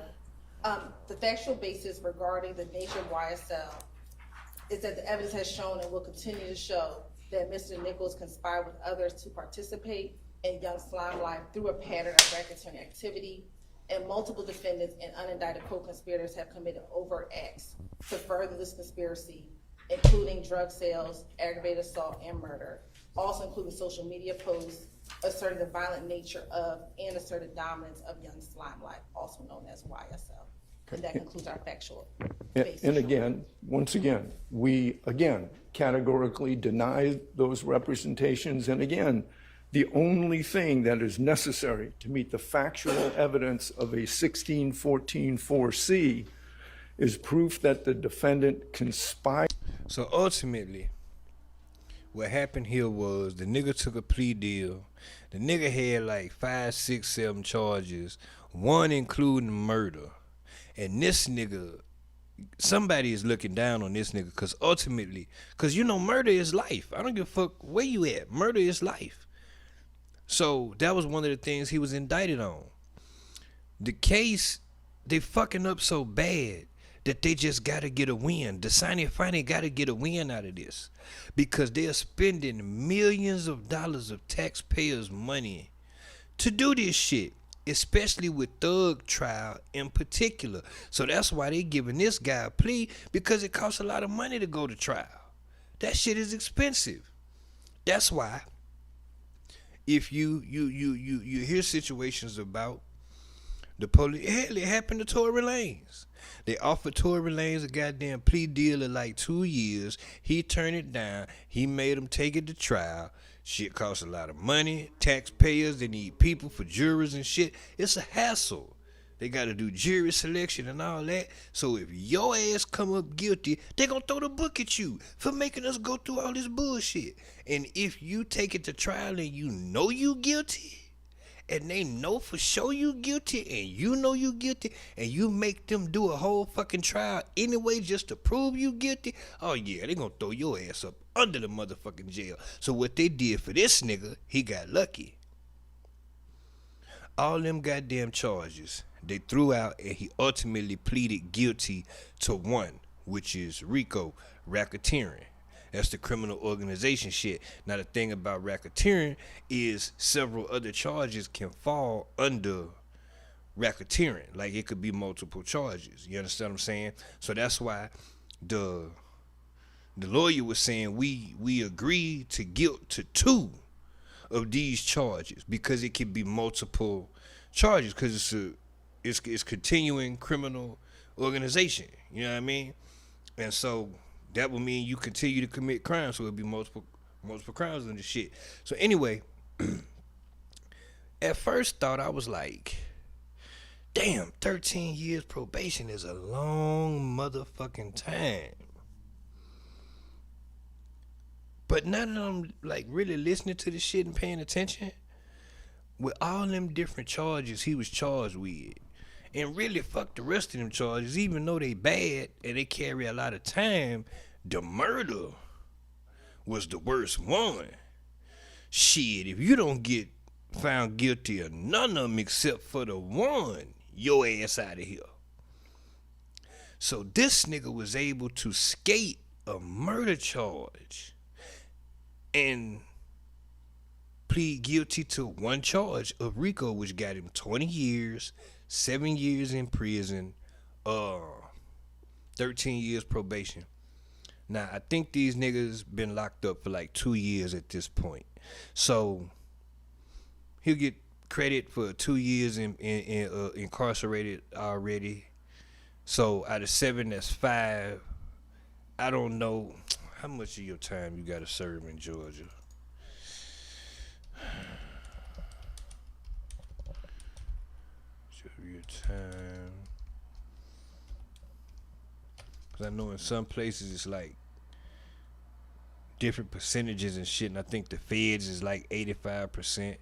The factual basis regarding the nature of YSL is that the evidence has shown and will continue to show that Mr. Nichols conspired with others to participate in Young Slime Life through a pattern of racketeering activity, and multiple defendants and unindicted co-conspirators have committed overt acts to further this conspiracy, including drug sales, aggravated assault, and murder, also including social media posts asserting the violent nature of and asserted dominance of Young Slime Life, also known as YSL. And that concludes our factual basis.
And again, once again, we categorically deny those representations. And again, the only thing that is necessary to meet the factual evidence of a 1614-4C is proof that the defendant conspired.
So ultimately, what happened here was the nigga took a plea deal. The nigga had like 5, 6, 7 charges, one including murder. And this nigga, somebody is looking down on this nigga because ultimately, because you know murder is life. I don't give a fuck where you at. Murder is life. So that was one of the things he was indicted on. The case, they fucking up so bad that they just gotta get a win. Dasani finally gotta get a win out of this because they're spending millions of dollars of taxpayers' money to do this shit, especially with Thug trial in particular. So that's why they giving this guy a plea, because it costs a lot of money to go to trial. That shit is expensive. That's why if you hear situations about the police, hell, it happened to Tory Lanez. They offered Tory Lanez a goddamn plea deal of like 2 years. He turned it down. He made him take it to trial. Shit costs a lot of money. Taxpayers, they need people for jurors and shit. It's a hassle. They got to do jury selection and all that. So if your ass come up guilty, they gonna throw the book at you for making us go through all this bullshit. And if you take it to trial and you know you guilty, and they know for sure you guilty, and you know you guilty, and you make them do a whole fucking trial anyway just to prove you guilty, oh yeah, they gonna throw your ass up under the motherfucking jail. So what they did for this nigga, he got lucky. All them goddamn charges they threw out, and he ultimately pleaded guilty to one, which is RICO, racketeering. That's the criminal organization shit. Now the thing about racketeering is several other charges can fall under racketeering. Like it could be multiple charges. You understand what I'm saying? So that's why the lawyer was saying we agreed to guilt to 2 of these charges because it could be multiple charges because it's continuing criminal organization. You know what I mean? And so that would mean you continue to commit crimes, so it'd be multiple crimes and the shit. So anyway, at first thought I was like, damn, 13 years probation is a long motherfucking time. But now that I'm like really listening to this shit and paying attention, with all them different charges he was charged with, and really fuck the rest of them charges, even though they bad and they carry a lot of time, the murder was the worst one. Shit, if you don't get found guilty of none of them except for the one, your ass out of here. So this nigga was able to skate a murder charge and plead guilty to one charge of RICO, which got him 20 years, 7 years in prison, 13 years probation. Now, I think these niggas been locked up for like 2 years at this point. So, he'll get credit for 2 years incarcerated already. So, out of 7, that's 5. I don't know how much of your time you got to serve in Georgia. Your time, because I know in some places it's like different percentages and shit, and I think the feds is like 85%.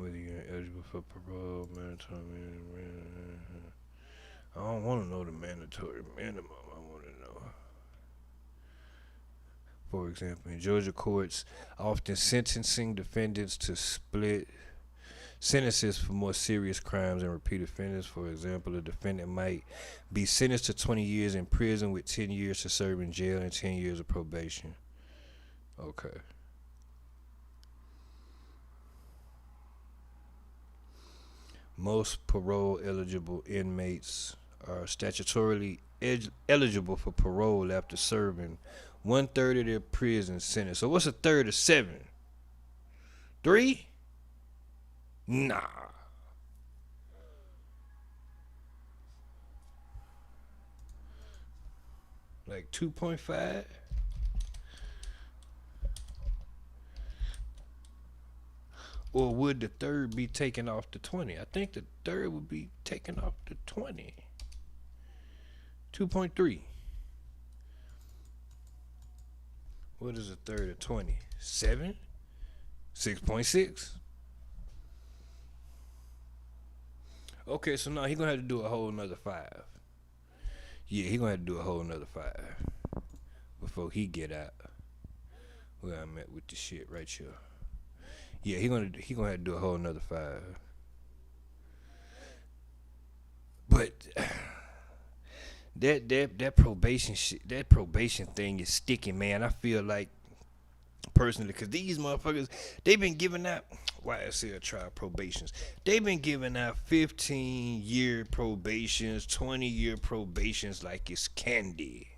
Whether you're eligible for parole, mandatory minimum. I don't want to know the mandatory minimum. I want to know. For example, in Georgia courts, often sentencing defendants to split sentences for more serious crimes and repeat offenders. For example, a defendant might be sentenced to 20 years in prison with 10 years to serve in jail and 10 years of probation. Okay. Most parole eligible inmates are statutorily eligible for parole after serving 1/3 of their prison sentence. So what's a third of 7? 3? Nah. Like 2.5? Or would the third be taken off the 20? I think the third would be taken off the 20. 2.3. What is a third of 20? 7? 6.6? Okay, so now he gonna have to do a whole nother 5. Yeah, he gonna have to do a whole nother 5 before he get out. Where I'm at with the shit right here. Yeah, he gonna have to do a whole nother 5. But that probation shit, that probation thing is sticky, man. I feel like personally, because these motherfuckers, they've been giving out YSL trial probations. They've been giving out 15-year probations, 20-year probations like it's candy.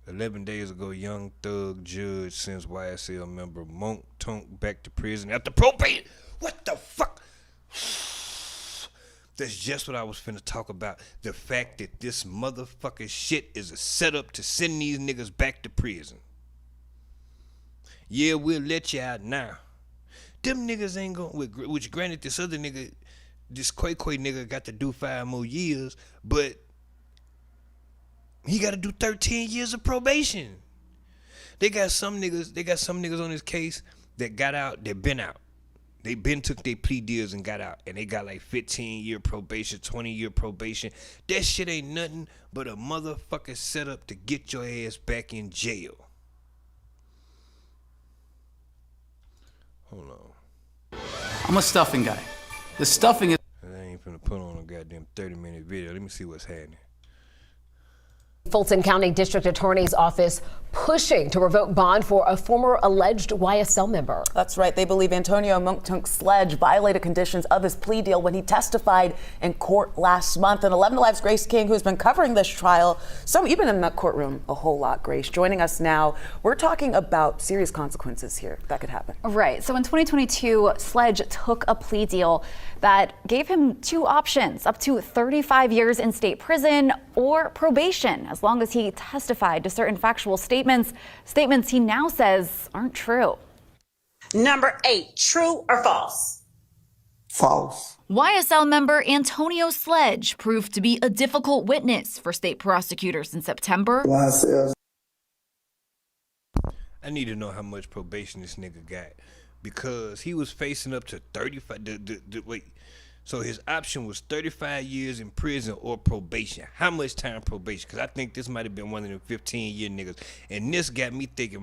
"11 days ago, Young Thug judge sends YSL member Monk Tunk back to prison after probation." What the fuck? That's just what I was finna talk about. The fact that this motherfucker shit is a setup to send these niggas back to prison. Yeah, we'll let you out now. Them niggas ain't gonna, which granted this other nigga, this Quay nigga got to do 5 more years, but he got to do 13 years of probation. They got some niggas on this case that got out, that been out. They been took their plea deals and got out, and they got like 15-year probation, 20-year probation. That shit ain't nothing but a motherfucking setup to get your ass back in jail. Hold on.
I'm a stuffing guy. The stuffing is...
I ain't finna put on a goddamn 30-minute video. Let me see what's happening.
Fulton County District Attorney's Office pushing to revoke bond for a former alleged YSL member.
That's right. They believe Antonio Monk Sledge violated conditions of his plea deal when he testified in court last month. And 11 Alive's Grace King, who's been covering this trial, you've been in that courtroom a whole lot, Grace. Joining us now, we're talking about serious consequences here that could happen.
Right. So in 2022, Sledge took a plea deal that gave him 2 options: up to 35 years in state prison or probation, as long as he testified to certain factual statements he now says aren't true.
Number 8, true or false? False.
YSL member Antonio Sledge proved to be a difficult witness for state prosecutors in September.
I need to know how much probation this nigga got, because he was facing up to 35. Wait, so his option was 35 years in prison or probation. How much time probation? Because I think this might have been one of them 15-year niggas, and this got me rethinking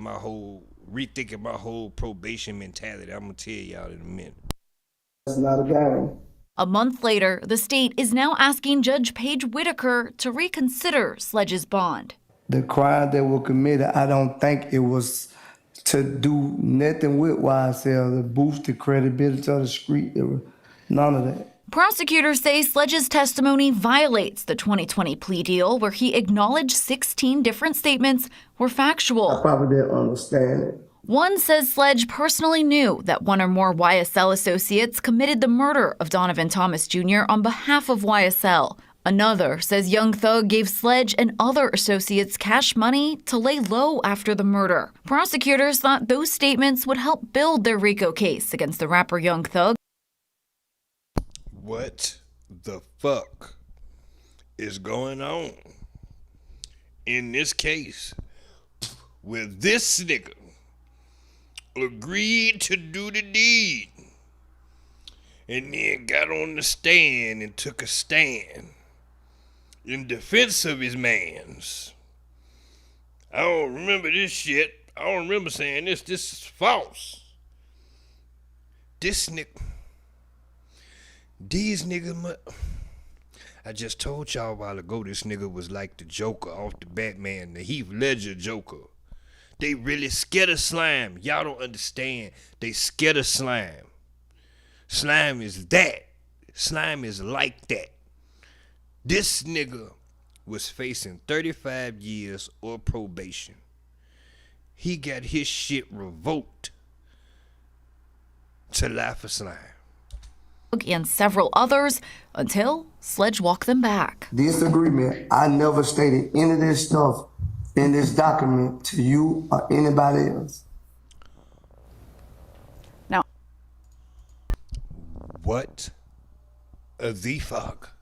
my whole probation mentality. I'm gonna tell y'all in a minute.
That's not a game.
A month later, the state is now asking Judge Paige Whitaker to reconsider Sledge's bond.
The crime that was committed, I don't think it was to do nothing with YSL, to boost the credibility of the street. There was none of that.
Prosecutors say Sledge's testimony violates the 2020 plea deal, where he acknowledged 16 different statements were factual.
I probably didn't understand it.
One says Sledge personally knew that one or more YSL associates committed the murder of Donovan Thomas Jr. on behalf of YSL. Another says Young Thug gave Sledge and other associates cash money to lay low after the murder. Prosecutors thought those statements would help build their RICO case against the rapper Young Thug.
What the fuck is going on in this case with this nigga agreed to do the deed and then got on the stand and took a stand in defense of his mans. I don't remember this shit. I don't remember saying this. This is false. These niggas, I just told y'all a while ago this nigga was like the Joker off the Batman, the Heath Ledger Joker. They really scared of slime. Y'all don't understand. They scared of slime. Slime is that. Slime is like that. This nigga was facing 35 years or probation. He got his shit revoked to life for slime.
And several others until Sledge walked them back.
This agreement, I never stated any of this stuff in this document to you or anybody else.
Now,
what the fuck?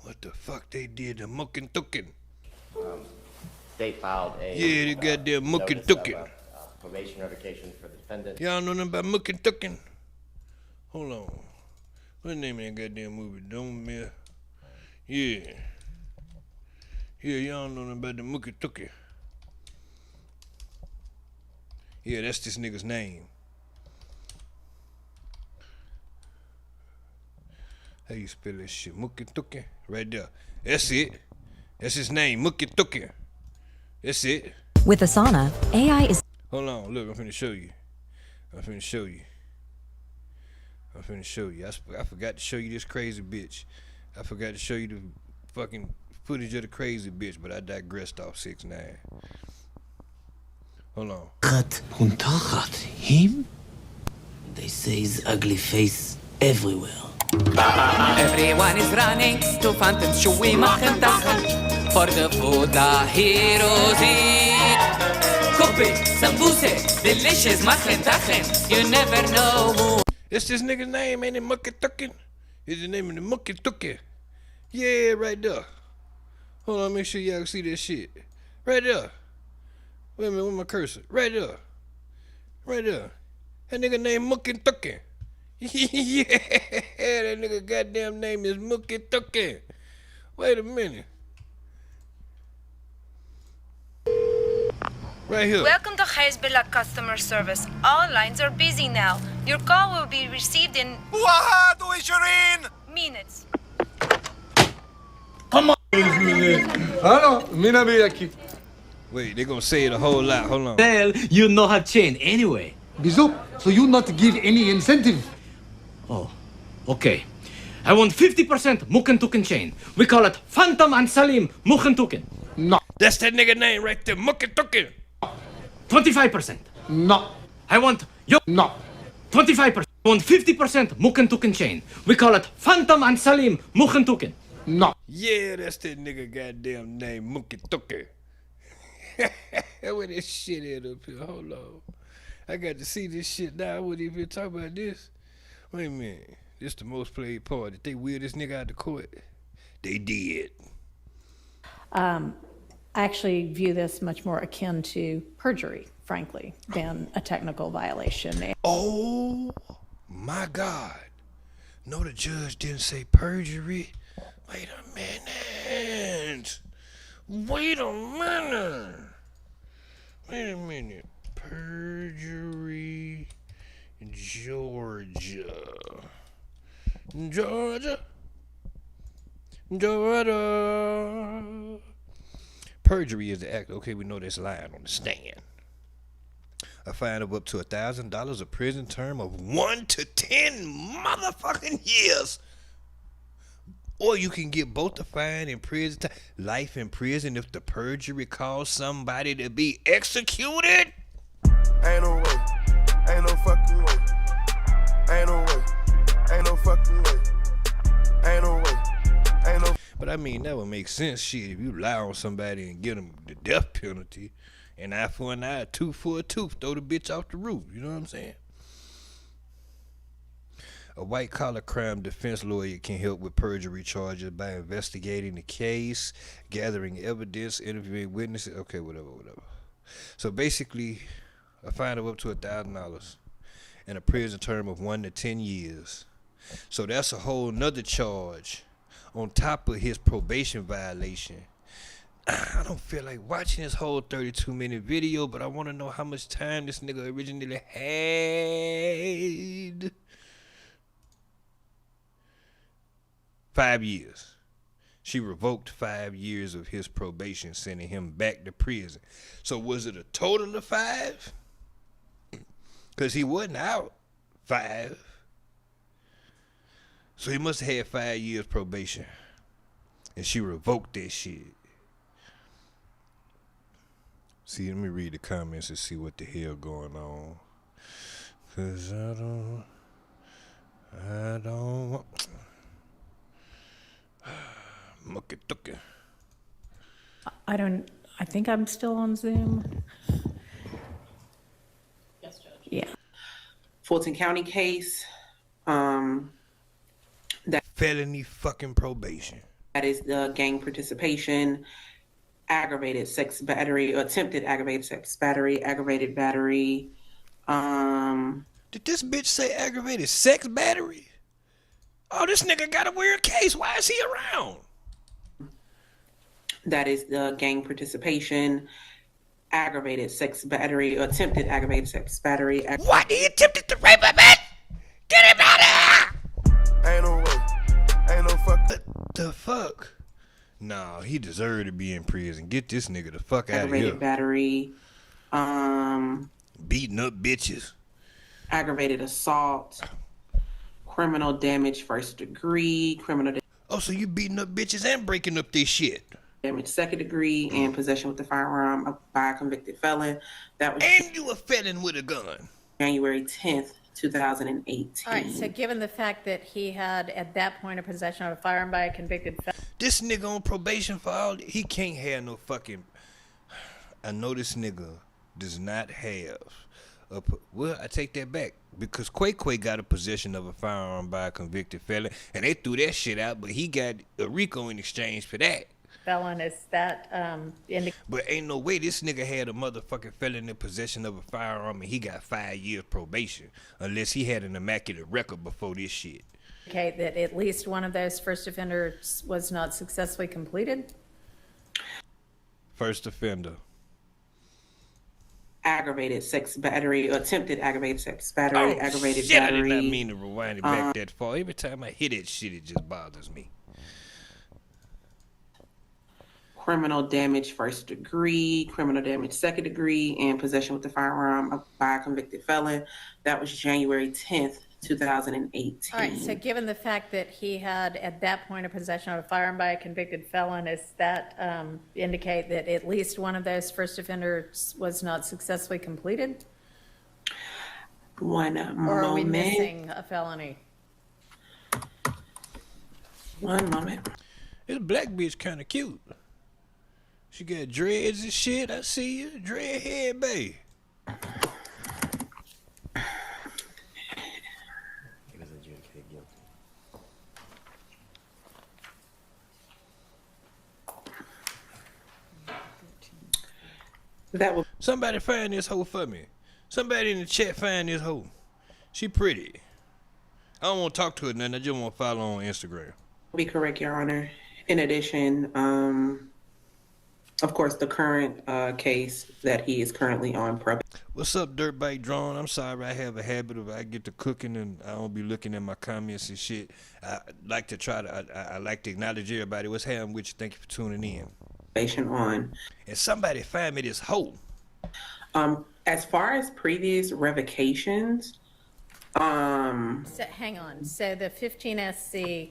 What the fuck they did to Mookin Tookin?
They filed a
they goddamn Mookin Tookin.
probation revocation for the defendant.
Y'all know nothing about Mookin Tookin? Hold on. What's the name of that goddamn movie? Don't Miss. Yeah. Yeah, y'all know nothing about the Mookin Tookin. Yeah, that's this nigga's name. How you spell this shit? Mookin Tookin? Right there. That's it. That's his name, Mookin Tookin. That's it.
With Asana, AI is...
Hold on, look, I'm finna show you. I forgot to show you this crazy bitch. I forgot to show you the fucking footage of the crazy bitch, but I digressed off 6ix9ine. Hold on.
Him? They say his ugly face everywhere.
Everyone is running to Phantom Shoei machen Tachen for the food the heroes eat. Kope, sambuse, delicious machen Tachen. You never know who.
It's this nigga's name, ain't it? Mookin Tookin? Is the name of the Mookin Tookin? Yeah, right there. Hold on, make sure y'all can see that shit. Right there. Wait a minute, where's my cursor? Right there. Right there. That nigga named Mookin Tookin. Yeah, that nigga goddamn name is Mookin Tookin. Wait a minute. Right here.
Welcome to Hezbollah customer service. All lines are busy now. Your call will be received in minutes.
Come on.
Wait, they gonna say it a whole lot. Hold on.
Well, you know how chain anyway.
Bizup, so you not give any incentive?
Oh, okay. I want 50% Mookin Tookin chain. We call it Phantom and Salim Mookin Tookin.
No.
That's that nigga name right there, Mookin Tookin.
25%.
No.
I want yo.
No.
25%. I want 50% Mookin Tookin chain. We call it Phantom and Salim Mookin Tookin.
No.
Yeah, that's that nigga goddamn name, Mookin Tookin. Where this shit at up here? Hold on. I got to see this shit now. I wouldn't even talk about this. Wait a minute. This the most played part. Did they wheel this nigga out the court? They did.
I actually view this much more akin to perjury, frankly, than a technical violation.
Oh my God. No, the judge didn't say perjury. Wait a minute. Wait a minute. Perjury, Georgia. Perjury is the act. Okay, we know that's lying on the stand. A fine of up to $1,000, a prison term of 1 to 10 motherfucking years. Or you can get both a fine and prison time, life in prison if the perjury caused somebody to be executed.
Ain't no way, ain't no fucking way, ain't no way, ain't no fucking way, ain't no way, ain't no.
But I mean, that would make sense, shit, if you lie on somebody and get them the death penalty, an eye for an eye, a tooth for a tooth, throw the bitch off the roof, you know what I'm saying? A white-collar crime defense lawyer can help with perjury charges by investigating the case, gathering evidence, interviewing witnesses. Okay, whatever. So basically, a fine of up to $1,000 and a prison term of 1 to 10 years. So that's a whole nother charge on top of his probation violation. I don't feel like watching this whole 32-minute video, but I want to know how much time this nigga originally had. 5 years. She revoked 5 years of his probation, sending him back to prison. So was it a total of 5? Because he wasn't out 5. So he must have had 5 years probation. And she revoked that shit. See, let me read the comments and see what the hell going on. Cause I don't
I think I'm still on Zoom.
Yes, Judge.
Yeah.
Fulton County case. That
felony fucking probation.
That is the gang participation, aggravated sex battery, attempted aggravated sex battery, aggravated battery.
Did this bitch say aggravated sex battery? Oh, this nigga got a weird case. Why is he around?
That is the gang participation, aggravated sex battery, attempted aggravated sex battery.
What? He attempted to rape a man? Get him out of here!
Ain't no way. Ain't no fuck.
The fuck? Nah, he deserved to be in prison. Get this nigga the fuck out of here.
Aggravated battery.
Beating up bitches.
Aggravated assault. Criminal damage first degree.
Oh, so you beating up bitches and breaking up this shit.
Damage second degree and possession with a firearm by a convicted felon. That was.
And you a felon with a gun.
January 10th, 2018.
All right, so given the fact that he had at that point a possession of a firearm by a convicted felon.
This nigga on probation for all, he can't have no fucking. I know this nigga does not have well, I take that back, because Quay got a possession of a firearm by a convicted felon, and they threw that shit out, but he got a RICO in exchange for that.
Felon, is that
but ain't no way this nigga had a motherfucking felon in possession of a firearm and he got 5 years probation, unless he had an immaculate record before this shit.
Okay, that at least one of those first offenders was not successfully completed?
First offender.
Aggravated sex battery, attempted aggravated sex battery, aggravated
shit,
battery.
I did not mean to rewind it back that far. Every time I hear that shit, it just bothers me.
Criminal damage first degree, criminal damage second degree, and possession with the firearm by a convicted felon. That was January 10th, 2018.
All right, so given the fact that he had at that point a possession of a firearm by a convicted felon, does that indicate that at least one of those first offenders was not successfully completed?
One
Or
moment.
are we missing a felony?
One moment.
This black bitch kind of cute. She got dreads and shit. I see you. Dread head, babe.
That will.
Somebody find this hoe for me. Somebody in the chat find this hoe. She pretty. I don't want to talk to her nothing. I just want to follow on Instagram.
Be correct, Your Honor. In addition, of course, the current case that he is currently on probation.
What's up, Dirtbike Drone? I'm sorry, I have a habit of I get to cooking and I don't be looking at my comments and shit. I like to I like to acknowledge everybody. What's happening with you? Thank you for tuning in.
On.
And somebody find me this hoe.
As far as previous revocations,
So, hang on. So the 15 SC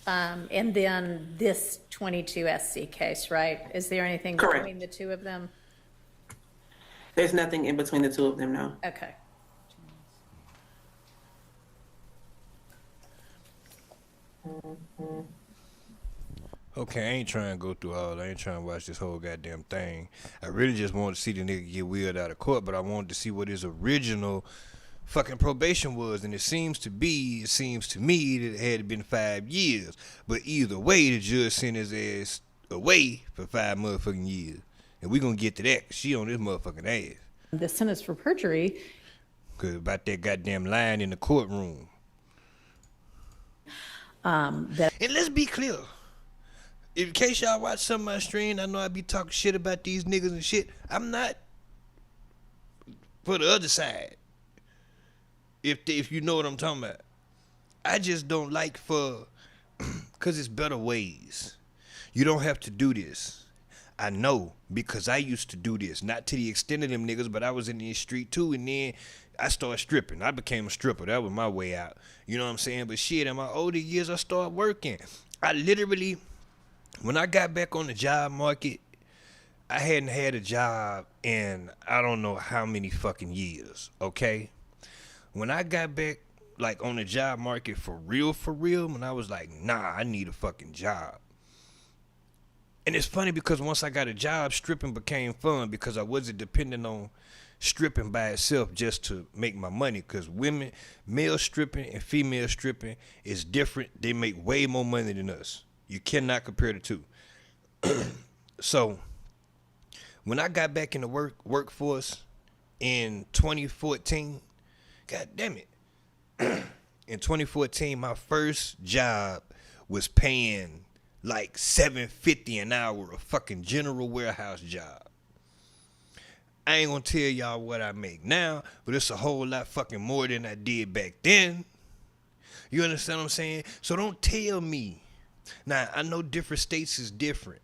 and then this 22 SC case, right? Is there anything
Correct.
between the two of them?
There's nothing in between the two of them, no.
Okay.
Okay, I ain't trying to go through all. I ain't trying to watch this whole goddamn thing. I really just wanted to see the nigga get wheeled out of court, but I wanted to see what his original fucking probation was, and it seems to me that it had been 5 years. But either way, the judge sent his ass away for 5 motherfucking years. And we gonna get to that, 'cause she on this motherfucking ass.
The sentence for perjury.
'Cause about that goddamn line in the courtroom. And let's be clear. In case y'all watch some of my stream, I know I be talking shit about these niggas and shit. I'm not for the other side. If you know what I'm talking about. I just don't like cause it's better ways. You don't have to do this. I know, because I used to do this. Not to the extent of them niggas, but I was in the street too, and then I started stripping. I became a stripper. That was my way out. You know what I'm saying? But shit, in my older years, I started working. I literally, when I got back on the job market, I hadn't had a job in I don't know how many fucking years, okay? When I got back, like, on the job market for real, when I was like, nah, I need a fucking job. And it's funny because once I got a job, stripping became fun because I wasn't dependent on stripping by itself just to make my money. Because male stripping and female stripping is different. They make way more money than us. You cannot compare the two. So when I got back in the workforce in 2014, God damn it. In 2014, my first job was paying like $7.50 an hour, a fucking general warehouse job. I ain't gonna tell y'all what I make now, but it's a whole lot fucking more than I did back then. You understand what I'm saying? So don't tell me. Now, I know different states is different,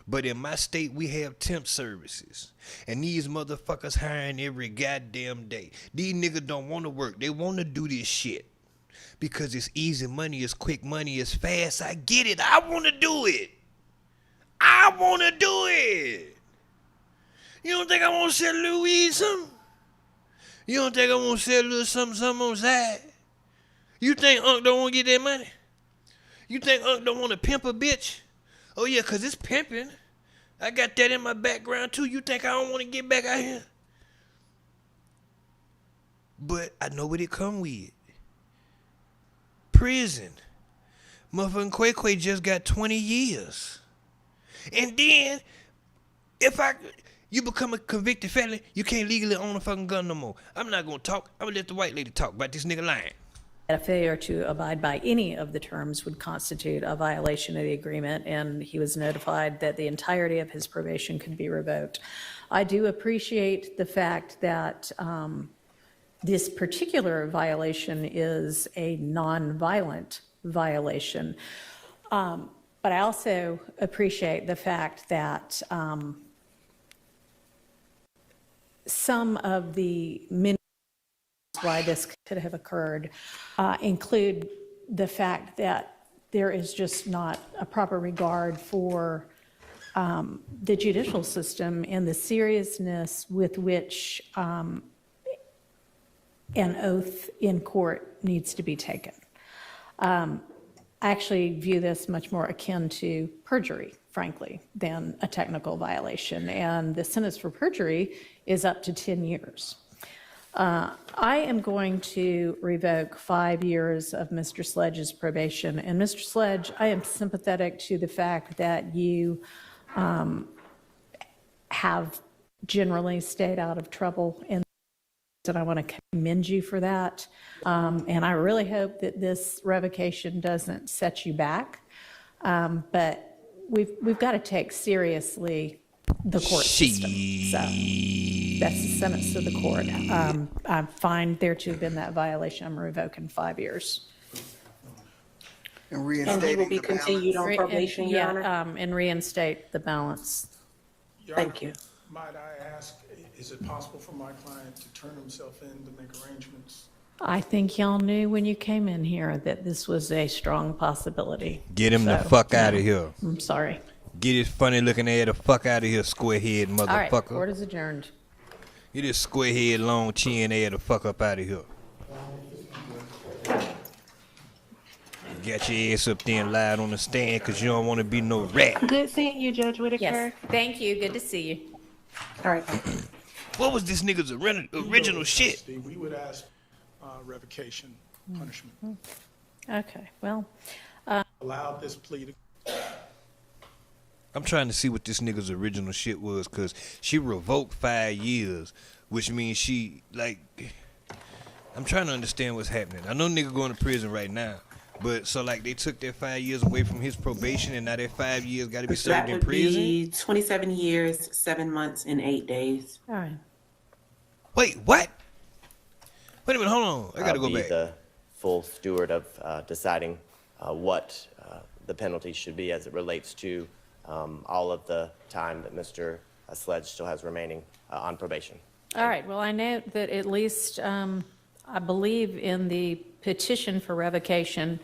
but in my state, we have temp services. And these motherfuckers hiring every goddamn day. These niggas don't want to work. They want to do this shit. Because it's easy money, it's quick money, it's fast. I get it. I want to do it. I want to do it. You don't think I want to sell a little weed something? You don't think I want to sell a little something on the side? You think Unc don't want to get that money? You think Unc don't want to pimp a bitch? Oh yeah, because it's pimping. I got that in my background too. You think I don't want to get back out here? But I know what it come with. Prison. Motherfucking Quay just got 20 years. And then, you become a convicted felon, you can't legally own a fucking gun no more. I'm not gonna talk. I'm gonna let the white lady talk about this nigga lying.
A failure to abide by any of the terms would constitute a violation of the agreement, and he was notified that the entirety of his probation could be revoked. I do appreciate the fact that this particular violation is a non-violent violation. But I also appreciate the fact that some of the many why this could have occurred include the fact that there is just not a proper regard for the judicial system and the seriousness with which an oath in court needs to be taken. I actually view this much more akin to perjury, frankly, than a technical violation. And the sentence for perjury is up to 10 years. I am going to revoke 5 years of Mr. Sledge's probation. And Mr. Sledge, I am sympathetic to the fact that you have generally stayed out of trouble, and I want to commend you for that. And I really hope that this revocation doesn't set you back. But we've got to take seriously the court system. So that's the sentence of the court. I find there to have been that violation. I'm revoking 5 years.
And
he will be continued on probation, Your Honor?
And reinstate the balance.
Thank you.
Might I ask, is it possible for my client to turn himself in to make arrangements?
I think y'all knew when you came in here that this was a strong possibility.
Get him the fuck out of here.
I'm sorry.
Get his funny looking ass the fuck out of here, square head motherfucker.
All right, court is adjourned.
Get his square head, long chin ass the fuck up out of here. Got your ass up there and lied on the stand because you don't want to be no rat.
Good seeing you, Judge Whitaker.
Yes, thank you. Good to see you.
All right.
What was this nigga's original shit?
We would ask revocation punishment.
Okay, well.
Allowed this plea to.
I'm trying to see what this nigga's original shit was, because she revoked 5 years, which means she, like, I'm trying to understand what's happening. I know nigga going to prison right now, but so, like, they took that 5 years away from his probation, and now that 5 years got to be served in prison?
That would be 27 years, 7 months, and 8 days.
All right.
Wait, what? Wait a minute, hold on. I got to go
Be
back.
the full steward of deciding what the penalty should be as it relates to all of the time that Mr. Sledge still has remaining on probation.
All right, well, I know that at least, I believe in the petition for revocation,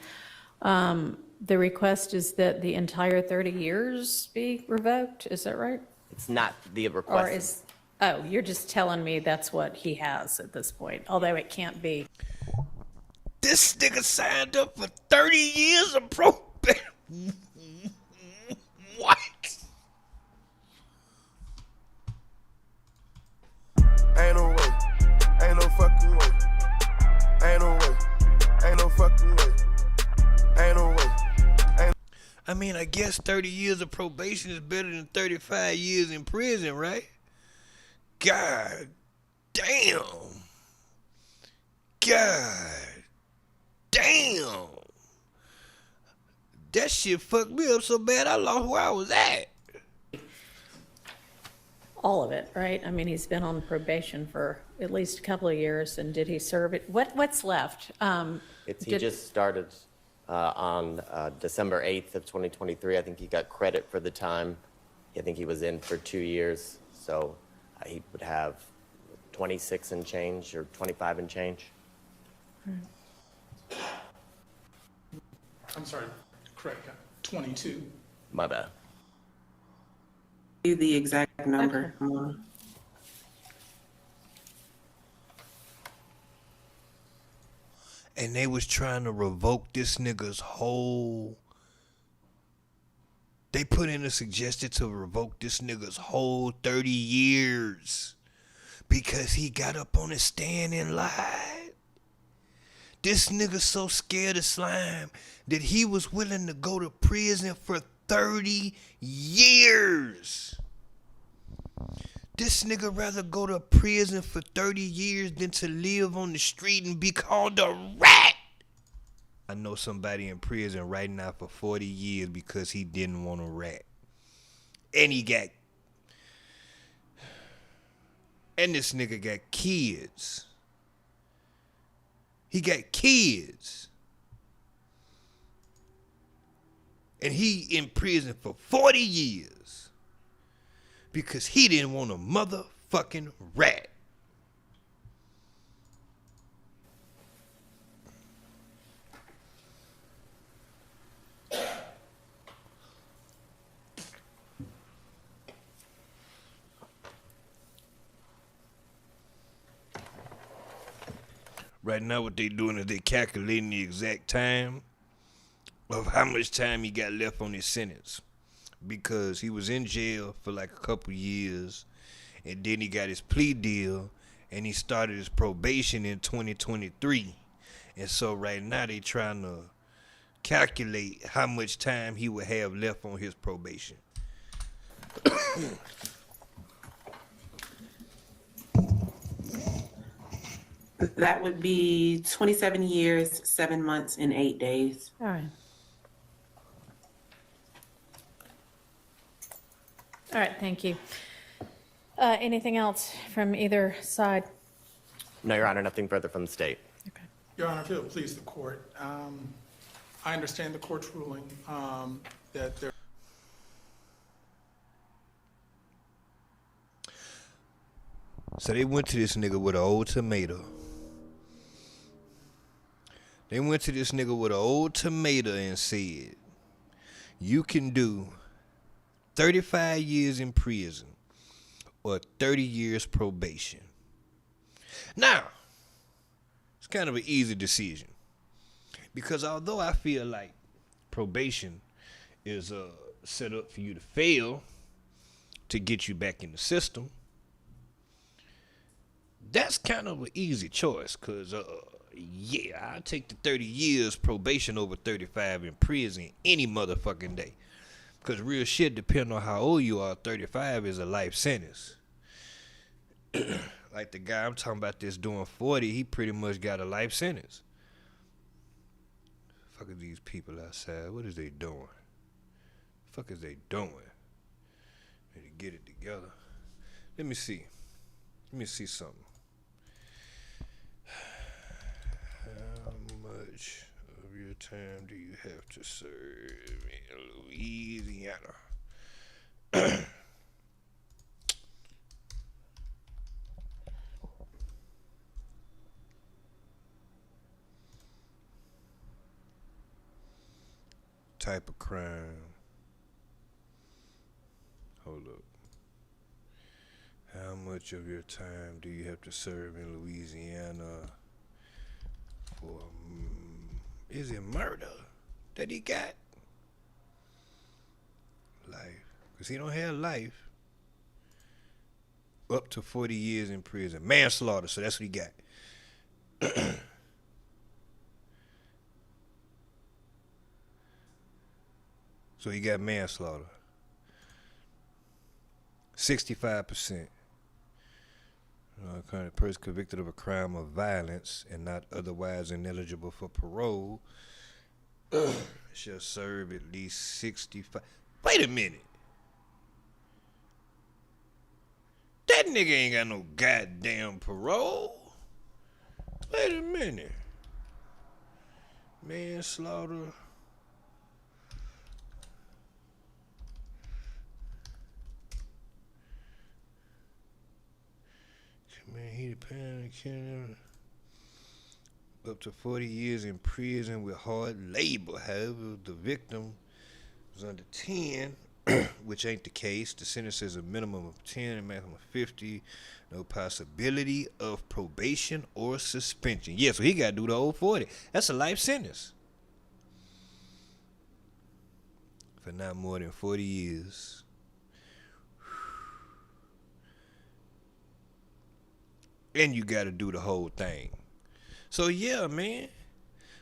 the request is that the entire 30 years be revoked, is that right?
It's not the request.
Or is, oh, you're just telling me that's what he has at this point, although it can't be.
This nigga signed up for 30 years of probation. What?
Ain't no way, ain't no fucking way. Ain't no way, ain't no fucking way. Ain't no way.
I mean, I guess 30 years of probation is better than 35 years in prison, right? God damn. God damn. That shit fucked me up so bad I lost where I was at.
All of it, right? I mean, he's been on probation for at least a couple of years, and did he serve it? What's left?
He just started on December 8th of 2023. I think he got credit for the time. I think he was in for 2 years, so he would have 26 and change or 25 and change.
I'm sorry, correct, 22.
My bad.
The exact number.
And they was trying to revoke this nigga's whole... They put in a suggestion to revoke this nigga's whole 30 years. Because he got up on his stand and lied. This nigga so scared of slime that he was willing to go to prison for 30 years. This nigga rather go to prison for 30 years than to live on the street and be called a rat. I know somebody in prison right now for 40 years because he didn't want a rat. And this nigga got kids. He got kids. And he in prison for 40 years because he didn't want a motherfucking rat. Right now what they doing is they calculating the exact time of how much time he got left on his sentence. Because he was in jail for like a couple years, and then he got his plea deal, and he started his probation in 2023. And so right now they trying to calculate how much time he would have left on his probation.
That would be 27 years, 7 months, and 8 days.
All right. All right, thank you. Anything else from either side?
No, Your Honor, nothing further from the state.
Your Honor, if it'll please the court, I understand the court's ruling that there.
So they went to this nigga with an old tomato. They went to this nigga with an old tomato and said, you can do 35 years in prison or 30 years probation. Now, it's kind of an easy decision. Because although I feel like probation is set up for you to fail to get you back in the system, that's kind of an easy choice because yeah, I'll take the 30 years probation over 35 in prison any motherfucking day. Because real shit, depending on how old you are, 35 is a life sentence. Like the guy I'm talking about that's doing 40, he pretty much got a life sentence. Fuck is these people outside? What is they doing? Fuck is they doing? Need to get it together. Let me see something. How much of your time do you have to serve in Louisiana? Type of crime. Hold up. How much of your time do you have to serve in Louisiana for, is it murder that he got? Life. Because he don't have life. Up to 40 years in prison. Manslaughter, so that's what he got. So he got manslaughter. 65%. Current person convicted of a crime of violence and not otherwise ineligible for parole shall serve at least 65. Wait a minute. That nigga ain't got no goddamn parole. Wait a minute. Manslaughter. Man, he depended up to 40 years in prison with hard labor. However, the victim was under 10, which ain't the case. The sentence is a minimum of 10 and maximum of 50. No possibility of probation or suspension. Yeah, so he got to do the whole 40. That's a life sentence. For not more than 40 years. And you gotta do the whole thing. So yeah, man.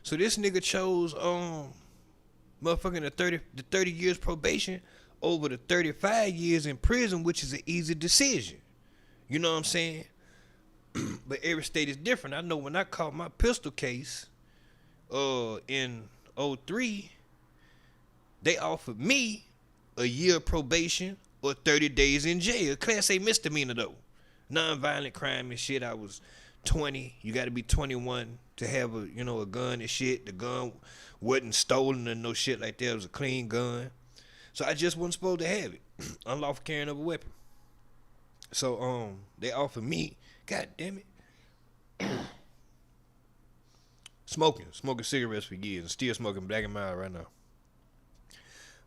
So this nigga chose motherfucking the 30 years probation over the 35 years in prison, which is an easy decision. You know what I'm saying? But every state is different. I know when I caught my pistol case in 03, they offered me a year probation or 30 days in jail. Class A misdemeanor though. Non-violent crime and shit. I was 20. You got to be 21 to have a gun and shit. The gun wasn't stolen or no shit like that. It was a clean gun. So I just wasn't supposed to have it. Unlawful carrying of a weapon. So they offered me, god damn it, smoking cigarettes for years and still smoking Black and Mild right now.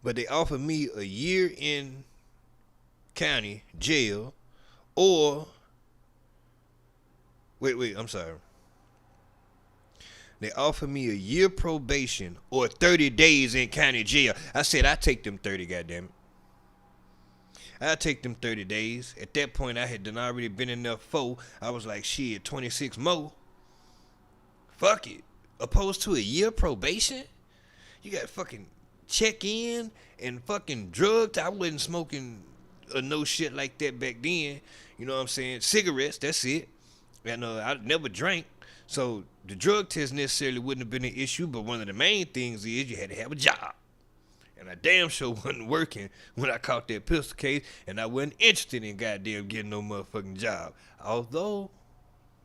But they offered me a year in county jail. Or, wait, I'm sorry. They offered me a year probation or 30 days in county jail. I said, I take them 30, goddammit. I take them 30 days. At that point, I had done already been in there 4. I was like, shit, 26 more. Fuck it. Opposed to a year probation? You got fucking check in and fucking drugged. I wasn't smoking no shit like that back then. You know what I'm saying? Cigarettes, that's it. And I never drank. So the drug test necessarily wouldn't have been an issue, but one of the main things is you had to have a job. And I damn sure wasn't working when I caught that pistol case, and I wasn't interested in goddamn getting no motherfucking job. Although,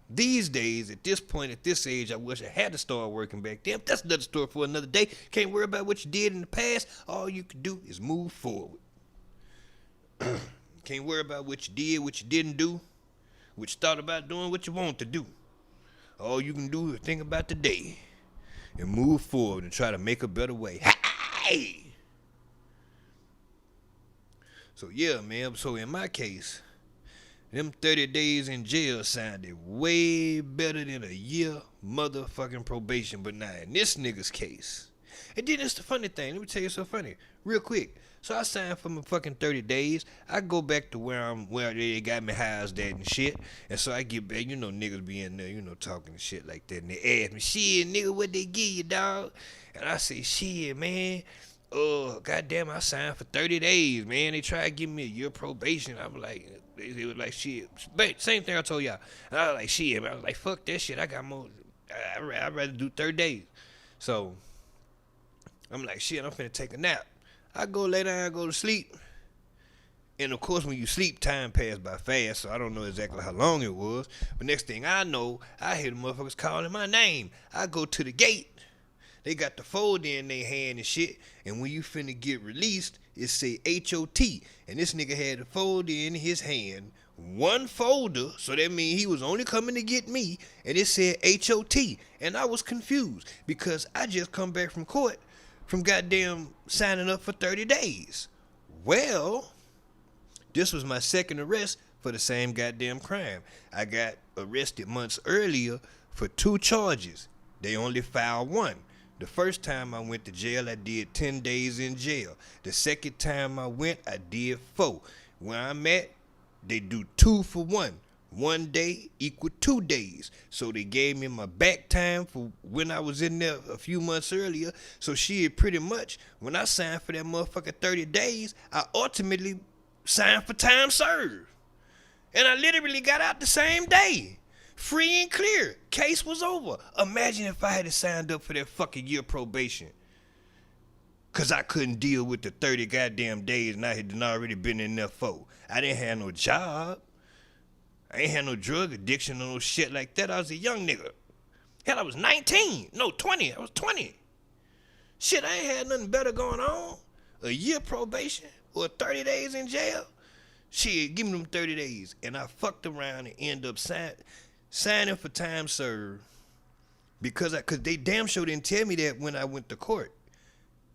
these days, at this point, at this age, I wish I had to start working back then. That's another story for another day. Can't worry about what you did in the past. All you can do is move forward. Can't worry about what you did, what you didn't do, what you thought about doing, what you want to do. All you can do is think about today and move forward and try to make a better way. Hey! So yeah, man. So in my case, them 30 days in jail sounded way better than a year motherfucking probation. But now in this nigga's case, And then it's the funny thing. Let me tell you something funny, real quick. So I signed for my fucking 30 days. I go back to where they got me housed at and shit. And so I get back, you know, niggas be in there, you know, talking and shit like that. And they ask me, shit, nigga, what they give you, dog? And I say, shit, man. Goddamn, I signed for 30 days, man. They tried to give me a year probation. I was like, they was like, shit. Same thing I told y'all. And I was like, shit, man. I was like, fuck that shit. I got more. I'd rather do 30 days. So I'm like, shit, I'm finna take a nap. I go lay down, go to sleep. And of course, when you sleep, time passed by fast, so I don't know exactly how long it was. But next thing I know, I hear the motherfuckers calling my name. I go to the gate. They got the folder in their hand and shit. And when you finna get released, it say HOT. And this nigga had the folder in his hand. One folder, so that means he was only coming to get me. And it said HOT. And I was confused because I just come back from court from goddamn signing up for 30 days. Well, this was my second arrest for the same goddamn crime. I got arrested months earlier for 2 charges. They only filed 1. The first time I went to jail, I did 10 days in jail. The second time I went, I did 4. Where I'm at, they do 2 for 1. 1 day equal 2 days. So they gave me my back time for when I was in there a few months earlier. So shit, pretty much, when I signed for that motherfucking 30 days, I ultimately signed for time served. And I literally got out the same day. Free and clear. Case was over. Imagine if I had signed up for that fucking year probation. Cause I couldn't deal with the 30 goddamn days and I had already been in there for. I didn't have no job. I ain't had no drug addiction or no shit like that. I was a young nigga. Hell, I was 19. No, 20. I was 20. Shit, I ain't had nothing better going on. A year probation or 30 days in jail. Shit, give me them 30 days. And I fucked around and end up signing for time served. Because they damn sure didn't tell me that when I went to court.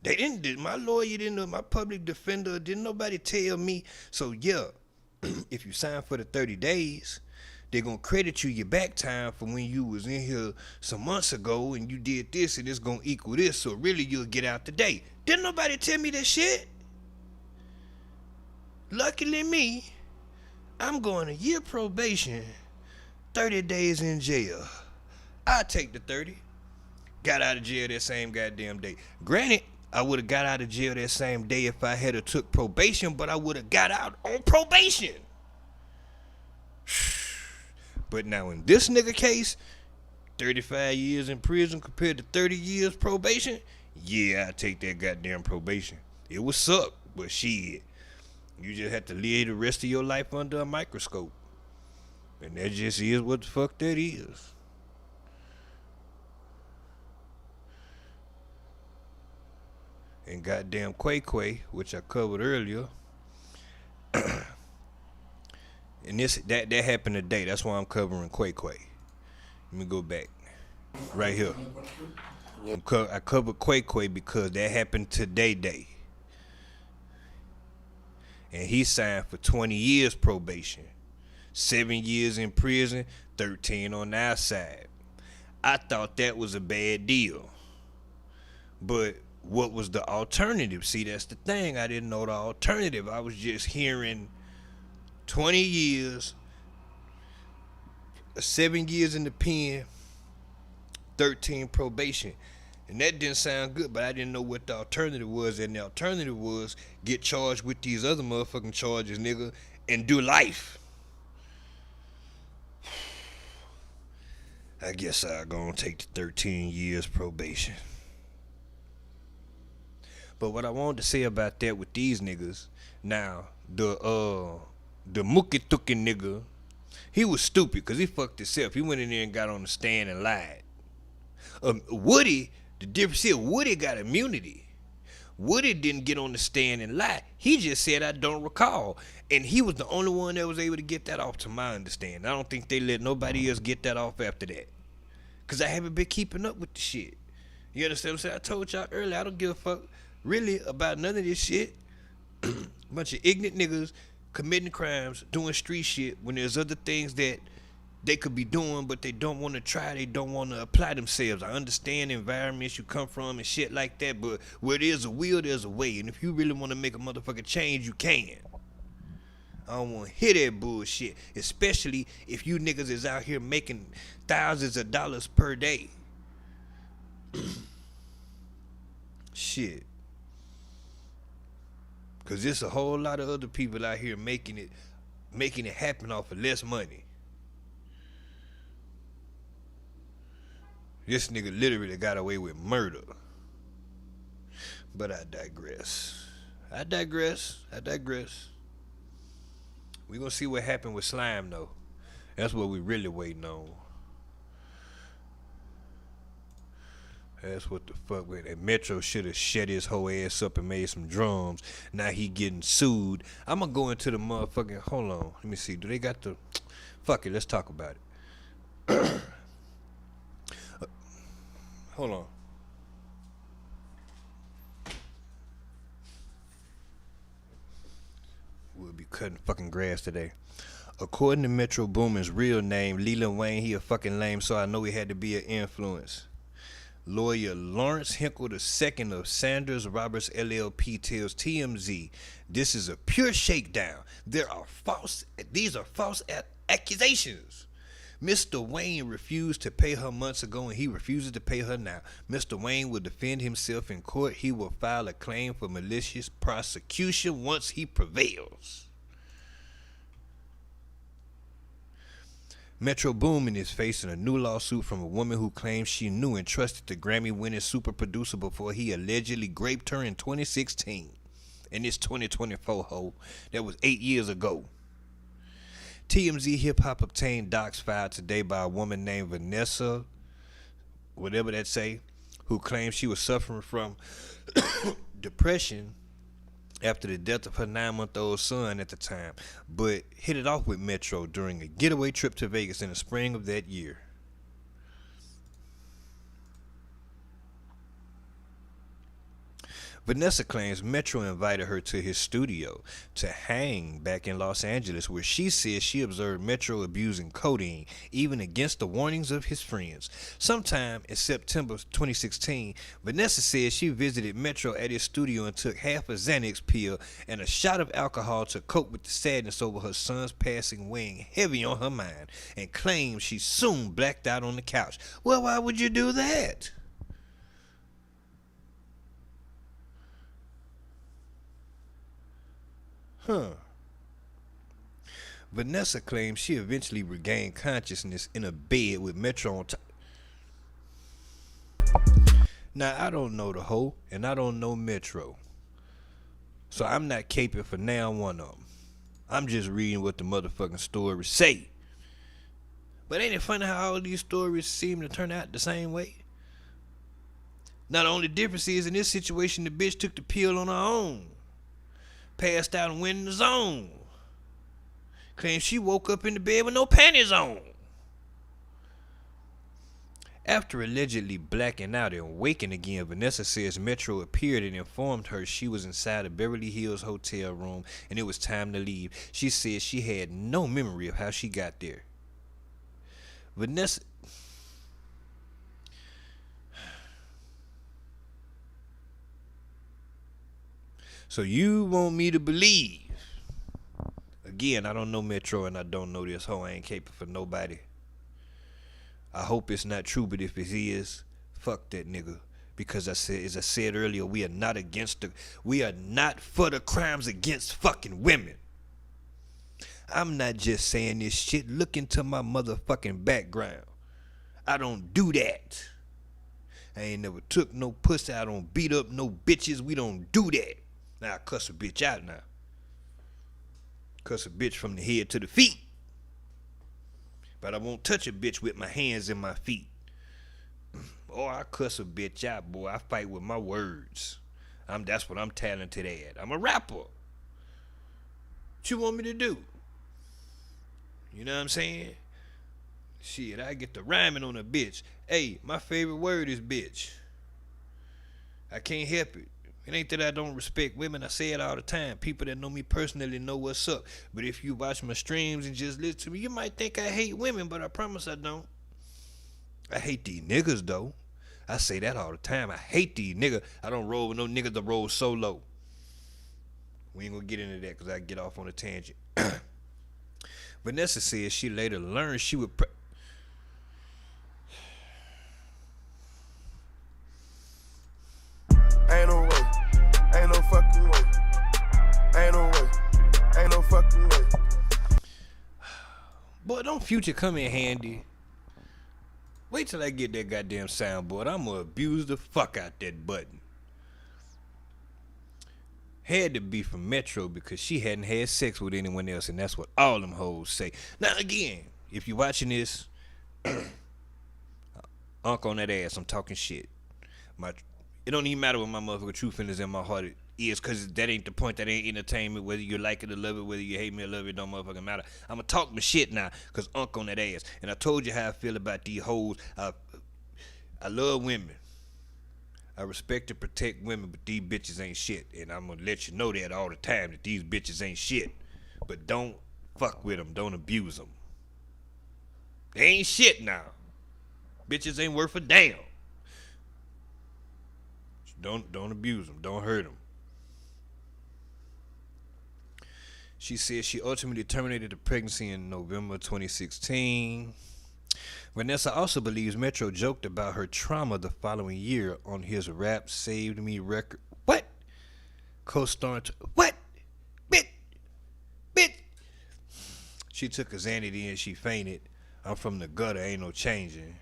They didn't. My lawyer didn't know. My public defender didn't nobody tell me. So yeah, if you sign for the 30 days, they're gonna credit you your back time for when you was in here some months ago and you did this and it's gonna equal this. So really you'll get out today. Didn't nobody tell me that shit. Luckily me, I'm going a year probation, 30 days in jail. I take the 30. Got out of jail that same goddamn day. Granted, I would have got out of jail that same day if I had took probation, but I would have got out on probation. But now in this nigga case, 35 years in prison compared to 30 years probation, yeah, I take that goddamn probation. It would suck, but shit, you just have to live the rest of your life under a microscope. And that just is what the fuck that is. And goddamn Quay, which I covered earlier. And that happened today. That's why I'm covering Quay. Let me go back. Right here. I covered Quay because that happened today. And he signed for 20 years probation. 7 years in prison, 13 on the outside. I thought that was a bad deal. But what was the alternative? See, that's the thing. I didn't know the alternative. I was just hearing 20 years, 7 years in the pen, 13 probation. And that didn't sound good, but I didn't know what the alternative was. And the alternative was get charged with these other motherfucking charges, nigga, and do life. I guess I'm gonna take the 13 years probation. But what I wanted to say about that with these niggas, now, the Mookie Tookie nigga, he was stupid because he fucked himself. He went in there and got on the stand and lied. Woody, the difference here, Woody got immunity. Woody didn't get on the stand and lie. He just said, I don't recall. And he was the only one that was able to get that off, to my understanding. I don't think they let nobody else get that off after that. Because I haven't been keeping up with the shit. You understand what I'm saying? I told y'all earlier, I don't give a fuck really about none of this shit. Bunch of ignorant niggas committing crimes, doing street shit when there's other things that they could be doing, but they don't want to try, they don't want to apply themselves. I understand the environments you come from and shit like that, but where there's a will, there's a way. And if you really want to make a motherfucking change, you can. I don't want to hear that bullshit, especially if you niggas is out here making thousands of dollars per day. Shit. Cause there's a whole lot of other people out here making it happen off of less money. This nigga literally got away with murder. But I digress. We gonna see what happened with Slime though. That's what we really waiting on. That's what the fuck with it. Metro should have shut his whole ass up and made some drums. Now he getting sued. I'm gonna go into the motherfucking, hold on. Let me see. Do they got the, fuck it, let's talk about it. Hold on. We'll be cutting fucking grass today. According to Metro Boomin's real name, Leland Wayne, he a fucking lame, so I know he had to be an influence. Lawyer Lawrence Hinkle II of Sanders Roberts LLP tells TMZ, this is a pure shakedown. These are false accusations. Mr. Wayne refused to pay her months ago and he refuses to pay her now. Mr. Wayne will defend himself in court. He will file a claim for malicious prosecution once he prevails. Metro Boomin is facing a new lawsuit from a woman who claims she knew and trusted the Grammy-winning super producer before he allegedly raped her in 2016. And it's 2024, ho. That was 8 years ago. TMZ Hip Hop obtained docs filed today by a woman named Vanessa, whatever that say, who claims she was suffering from depression after the death of her 9-month-old son at the time, but hit it off with Metro during a getaway trip to Vegas in the spring of that year. Vanessa claims Metro invited her to his studio to hang back in Los Angeles, where she says she observed Metro abusing codeine, even against the warnings of his friends. Sometime in September 2016, Vanessa says she visited Metro at his studio and took half a Xanax pill and a shot of alcohol to cope with the sadness over her son's passing, weighing heavy on her mind, and claims she soon blacked out on the couch. Well, why would you do that? Vanessa claims she eventually regained consciousness in a bed with Metro on top. Now, I don't know the hoe, and I don't know Metro. So I'm not caping for now one of them. I'm just reading what the motherfucking stories say. But ain't it funny how all these stories seem to turn out the same way? Now, the only difference is in this situation, the bitch took the pill on her own. Passed out and went in the zone. Claims she woke up in the bed with no panties on. After allegedly blacking out and waking again, Vanessa says Metro appeared and informed her she was inside a Beverly Hills hotel room and it was time to leave. She says she had no memory of how she got there. Vanessa... So you want me to believe? Again, I don't know Metro and I don't know this hoe. I ain't caping for nobody. I hope it's not true, but if it is, fuck that nigga. Because as I said earlier, we are not for the crimes against fucking women. I'm not just saying this shit. Look into my motherfucking background. I don't do that. I ain't never took no pussy. I don't beat up no bitches. We don't do that. Now I cuss a bitch out now. Cuss a bitch from the head to the feet. But I won't touch a bitch with my hands and my feet. Or I cuss a bitch out, boy. I fight with my words. That's what I'm talented at. I'm a rapper. What you want me to do? You know what I'm saying? Shit, I get the rhyming on a bitch. Hey, my favorite word is bitch. I can't help it. It ain't that I don't respect women. I say it all the time. People that know me personally know what's up. But if you watch my streams and just listen to me, you might think I hate women, but I promise I don't. I hate these niggas, though. I say that all the time. I hate these niggas. I don't roll with no niggas that roll solo. We ain't gonna get into that because I get off on a tangent. Vanessa said she later learned she would...
Ain't no way. Ain't no fucking way. Ain't no way. Ain't no fucking way.
Boy, don't Future come in handy. Wait till I get that goddamn soundboard. I'm gonna abuse the fuck out that button. Had to be from Metro because she hadn't had sex with anyone else, and that's what all them hoes say. Now again, if you're watching this, Unc on that ass, I'm talking shit. It don't even matter what my motherfucking true feelings in my heart is, because that ain't the point. That ain't entertainment. Whether you like it or love it, whether you hate me or love it, don't motherfucking matter. I'ma talk my shit now, because Unc on that ass. And I told you how I feel about these hoes. I love women. I respect and protect women, but these bitches ain't shit. And I'm gonna let you know that all the time, that these bitches ain't shit. But don't fuck with them. Don't abuse them. They ain't shit now. Bitches ain't worth a damn. Don't abuse them. Don't hurt them. She said she ultimately terminated the pregnancy in November 2016. Vanessa also believes Metro joked about her trauma the following year on his Rap Saved Me record. What? Co-starring... What? Bitch. She took a Xanny and she fainted. I'm from the gutter, ain't no changing.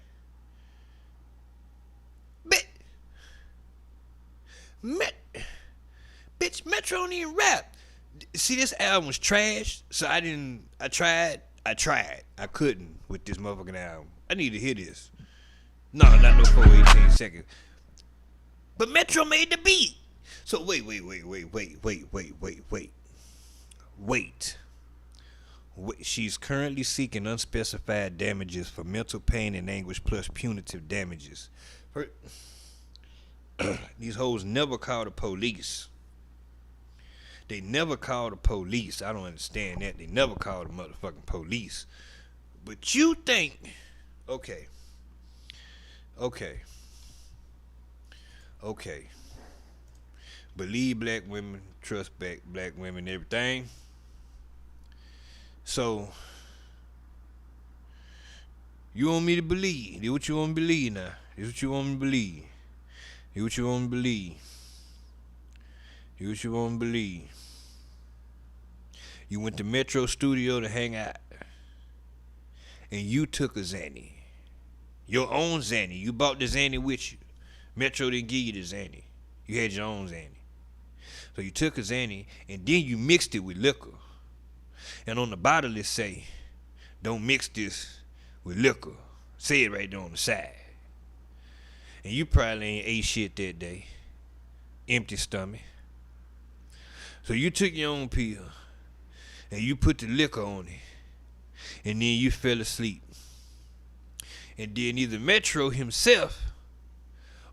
Bitch, Metro don't even rap. See, this album was trash, so I tried. I couldn't with this motherfucking album. I need to hear this. No, not no 418 seconds. But Metro made the beat. So wait. She's currently seeking unspecified damages for mental pain and anguish plus punitive damages. These hoes never call the police. They never call the police. I don't understand that. They never call the motherfucking police. But you think, okay. Believe black women, trust black women, everything. So, you want me to believe. Do what you want me to believe now. Do what you want me to believe. Do what you want me to believe. Do what you want me to believe. You went to Metro Studio to hang out. And you took a Xanny. Your own Xanny. You bought the Xanny with you. Metro didn't give you the Xanny. You had your own Xanny. So you took a Xanny and then you mixed it with liquor. And on the bottle it say, don't mix this with liquor. Say it right there on the side. And you probably ain't ate shit that day. Empty stomach. So you took your own pill and you put the liquor on it. And then you fell asleep. And then either Metro himself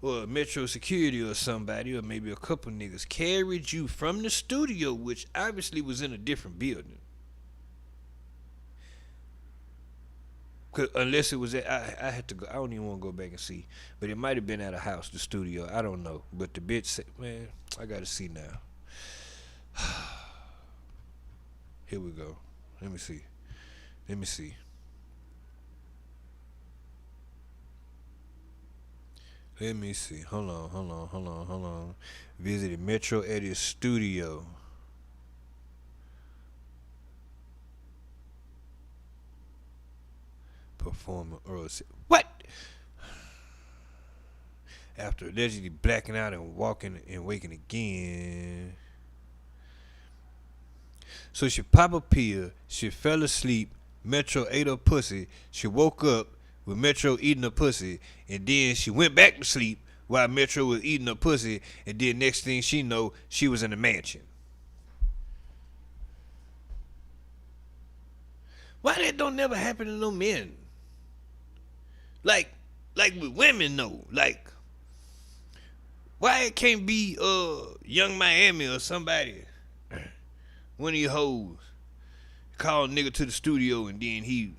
or Metro security or somebody or maybe a couple niggas carried you from the studio, which obviously was in a different building. Cause unless it was at, I had to go. I don't even want to go back and see, but it might have been at a house, the studio. I don't know. But the bitch said, "Man, I gotta see now." Here we go. Let me see. Hold on. Visited Metro at his studio. Performer Earl said, what? After allegedly blacking out and walking and waking again. So she popped a pill, she fell asleep, Metro ate her pussy, she woke up with Metro eating her pussy, and then she went back to sleep while Metro was eating her pussy, and then next thing she know, she was in the mansion. Why that don't never happen to no men? Like with women though, like Why it can't be Young Miami or somebody, one of you hoes, call a nigga to the studio and then he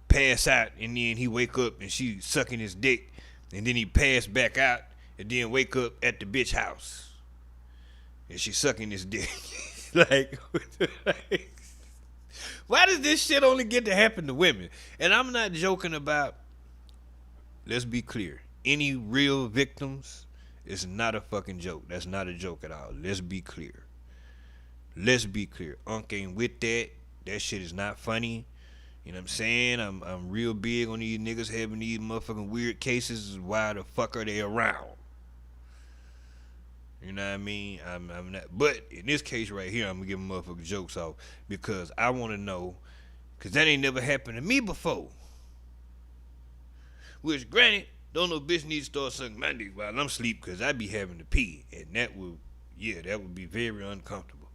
pass out and then he wake up and she sucking his dick and then he pass back out and then wake up at the bitch house and she sucking his dick. like, why does this shit only get to happen to women? And I'm not joking about, let's be clear, any real victims. It's not a fucking joke. That's not a joke at all. Let's be clear. Let's be clear. Unc ain't with that. That shit is not funny. You know what I'm saying? I'm real big on these niggas having these motherfucking weird cases. Why the fuck are they around? You know what I mean? I'm not. But in this case right here, I'm gonna give motherfucking jokes off because I want to know, because that ain't never happened to me before. Which, granted, don't no bitch need to start sucking my dick while I'm asleep because I be having to pee. And that would be very uncomfortable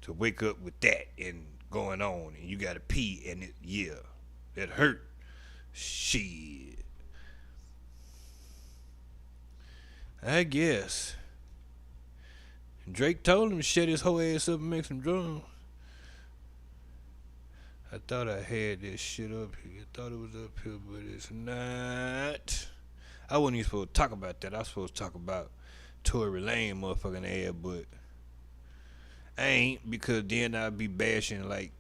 to wake up with that and going on and you gotta pee and that hurt. Shit. I guess. Drake told him to shut his whole ass up and make some drums. I thought I had this shit up here. I thought it was up here, but it's not. I wasn't even supposed to talk about that. I was supposed to talk about Tory Lane motherfucking ass, but I ain't, because then I'd be bashing, like,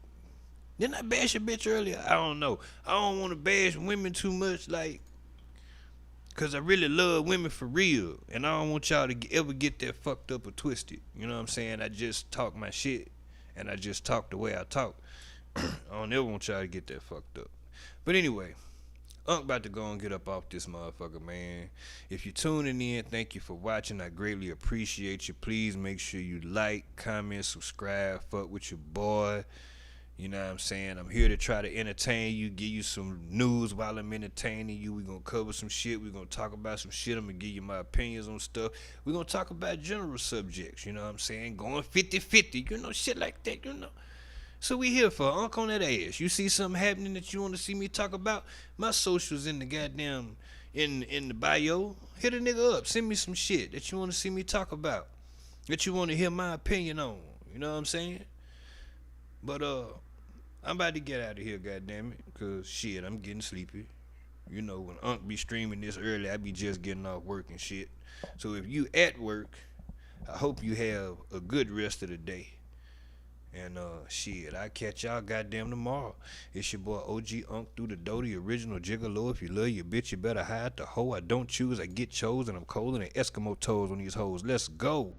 didn't I bash a bitch earlier? I don't know. I don't want to bash women too much, like, because I really love women for real, and I don't want y'all to ever get that fucked up or twisted. You know what I'm saying? I just talk my shit, and I just talk the way I talk. I don't ever want y'all to get that fucked up. But anyway, I'm about to go and get up off this motherfucker, man. If you're tuning in, thank you for watching. I greatly appreciate you. Please make sure you like, comment, subscribe, fuck with your boy. You know what I'm saying? I'm here to try to entertain you, give you some news while I'm entertaining you. We're going to cover some shit. We're going to talk about some shit. I'm going to give you my opinions on stuff. We're going to talk about general subjects, you know what I'm saying? Going 50-50, you know, shit like that, you know. So we here for Unc on that ass. You see something happening that you want to see me talk about? My socials in the goddamn, in the bio. Hit a nigga up. Send me some shit that you want to see me talk about, that you want to hear my opinion on. You know what I'm saying? But I'm about to get out of here, goddammit, because shit, I'm getting sleepy. You know, when Unc be streaming this early, I be just getting off work and shit. So if you at work, I hope you have a good rest of the day. And shit, I catch y'all goddamn tomorrow. It's your boy OG UNC through the door, the original gigolo. If you love your bitch, you better hide the hoe. I don't choose, I get chose, and I'm colder than Eskimo toes on these hoes. Let's go.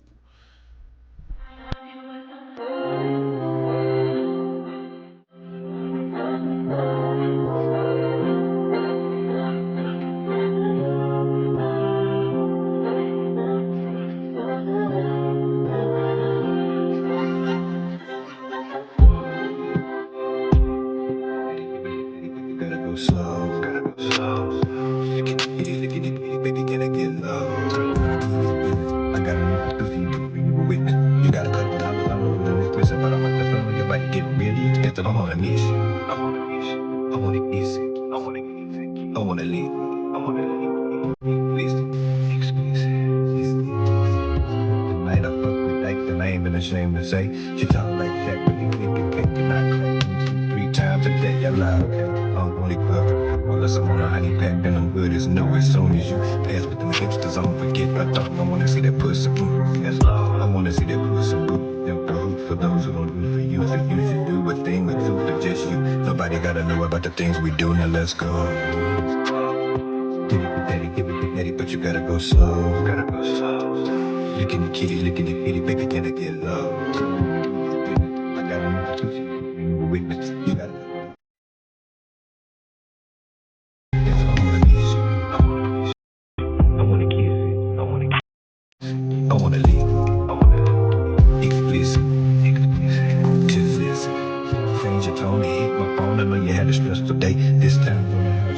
Ashamed to say, she talk like that, but you think you can't deny. 3 times a day, I lie. I'm only club, unless I'm on a honey pack, then I'm good as new. As soon as you pass with them hipsters, I'm forget. I thought I wanna see that pussy. Yes, I wanna see that pussy. Them good for those who don't do it for you. So you should do a thing with two for just you. Nobody gotta know about the things we do. Now let's go. Give it the daddy, but you gotta go slow. Gotta go slow. Licking the kitty, licking the kitty, baby, can I get love? I got a two witness, you gotta. I wanna leave. Explicit. Just listen. Change your tone, hit my phone. I know you had a stressful day. This time,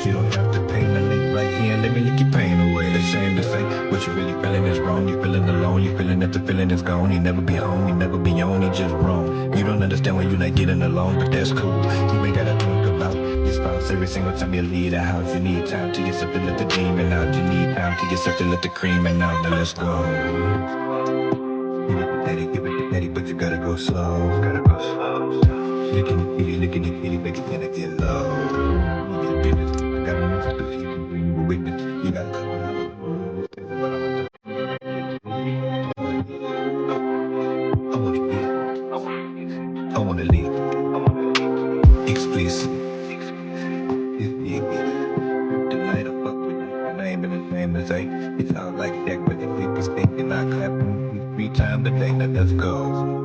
you don't have to pay my link right here and let me lick your pain away. Ashamed to say what you really feeling is wrong. You feeling alone. You feeling that the feeling is gone. You never be home. You never be on. You just wrong. You don't understand when you not getting along, but that's cool. You ain't gotta think about
It's false every single time you leave the house. You need time to get something, let the demon out. You need time to get something, let the creaming out. Now let's go. Give it the petty, but you gotta go slow. Gotta go slow. Licking the kitty, make it gonna get low. You get business, I got a message to you. Witness, you gotta go. I wanna leave. Explicit. Tonight I fuck with my name and his name is A. It's all like that, but if we be stinking, I clap 3 times a day. Now let's go.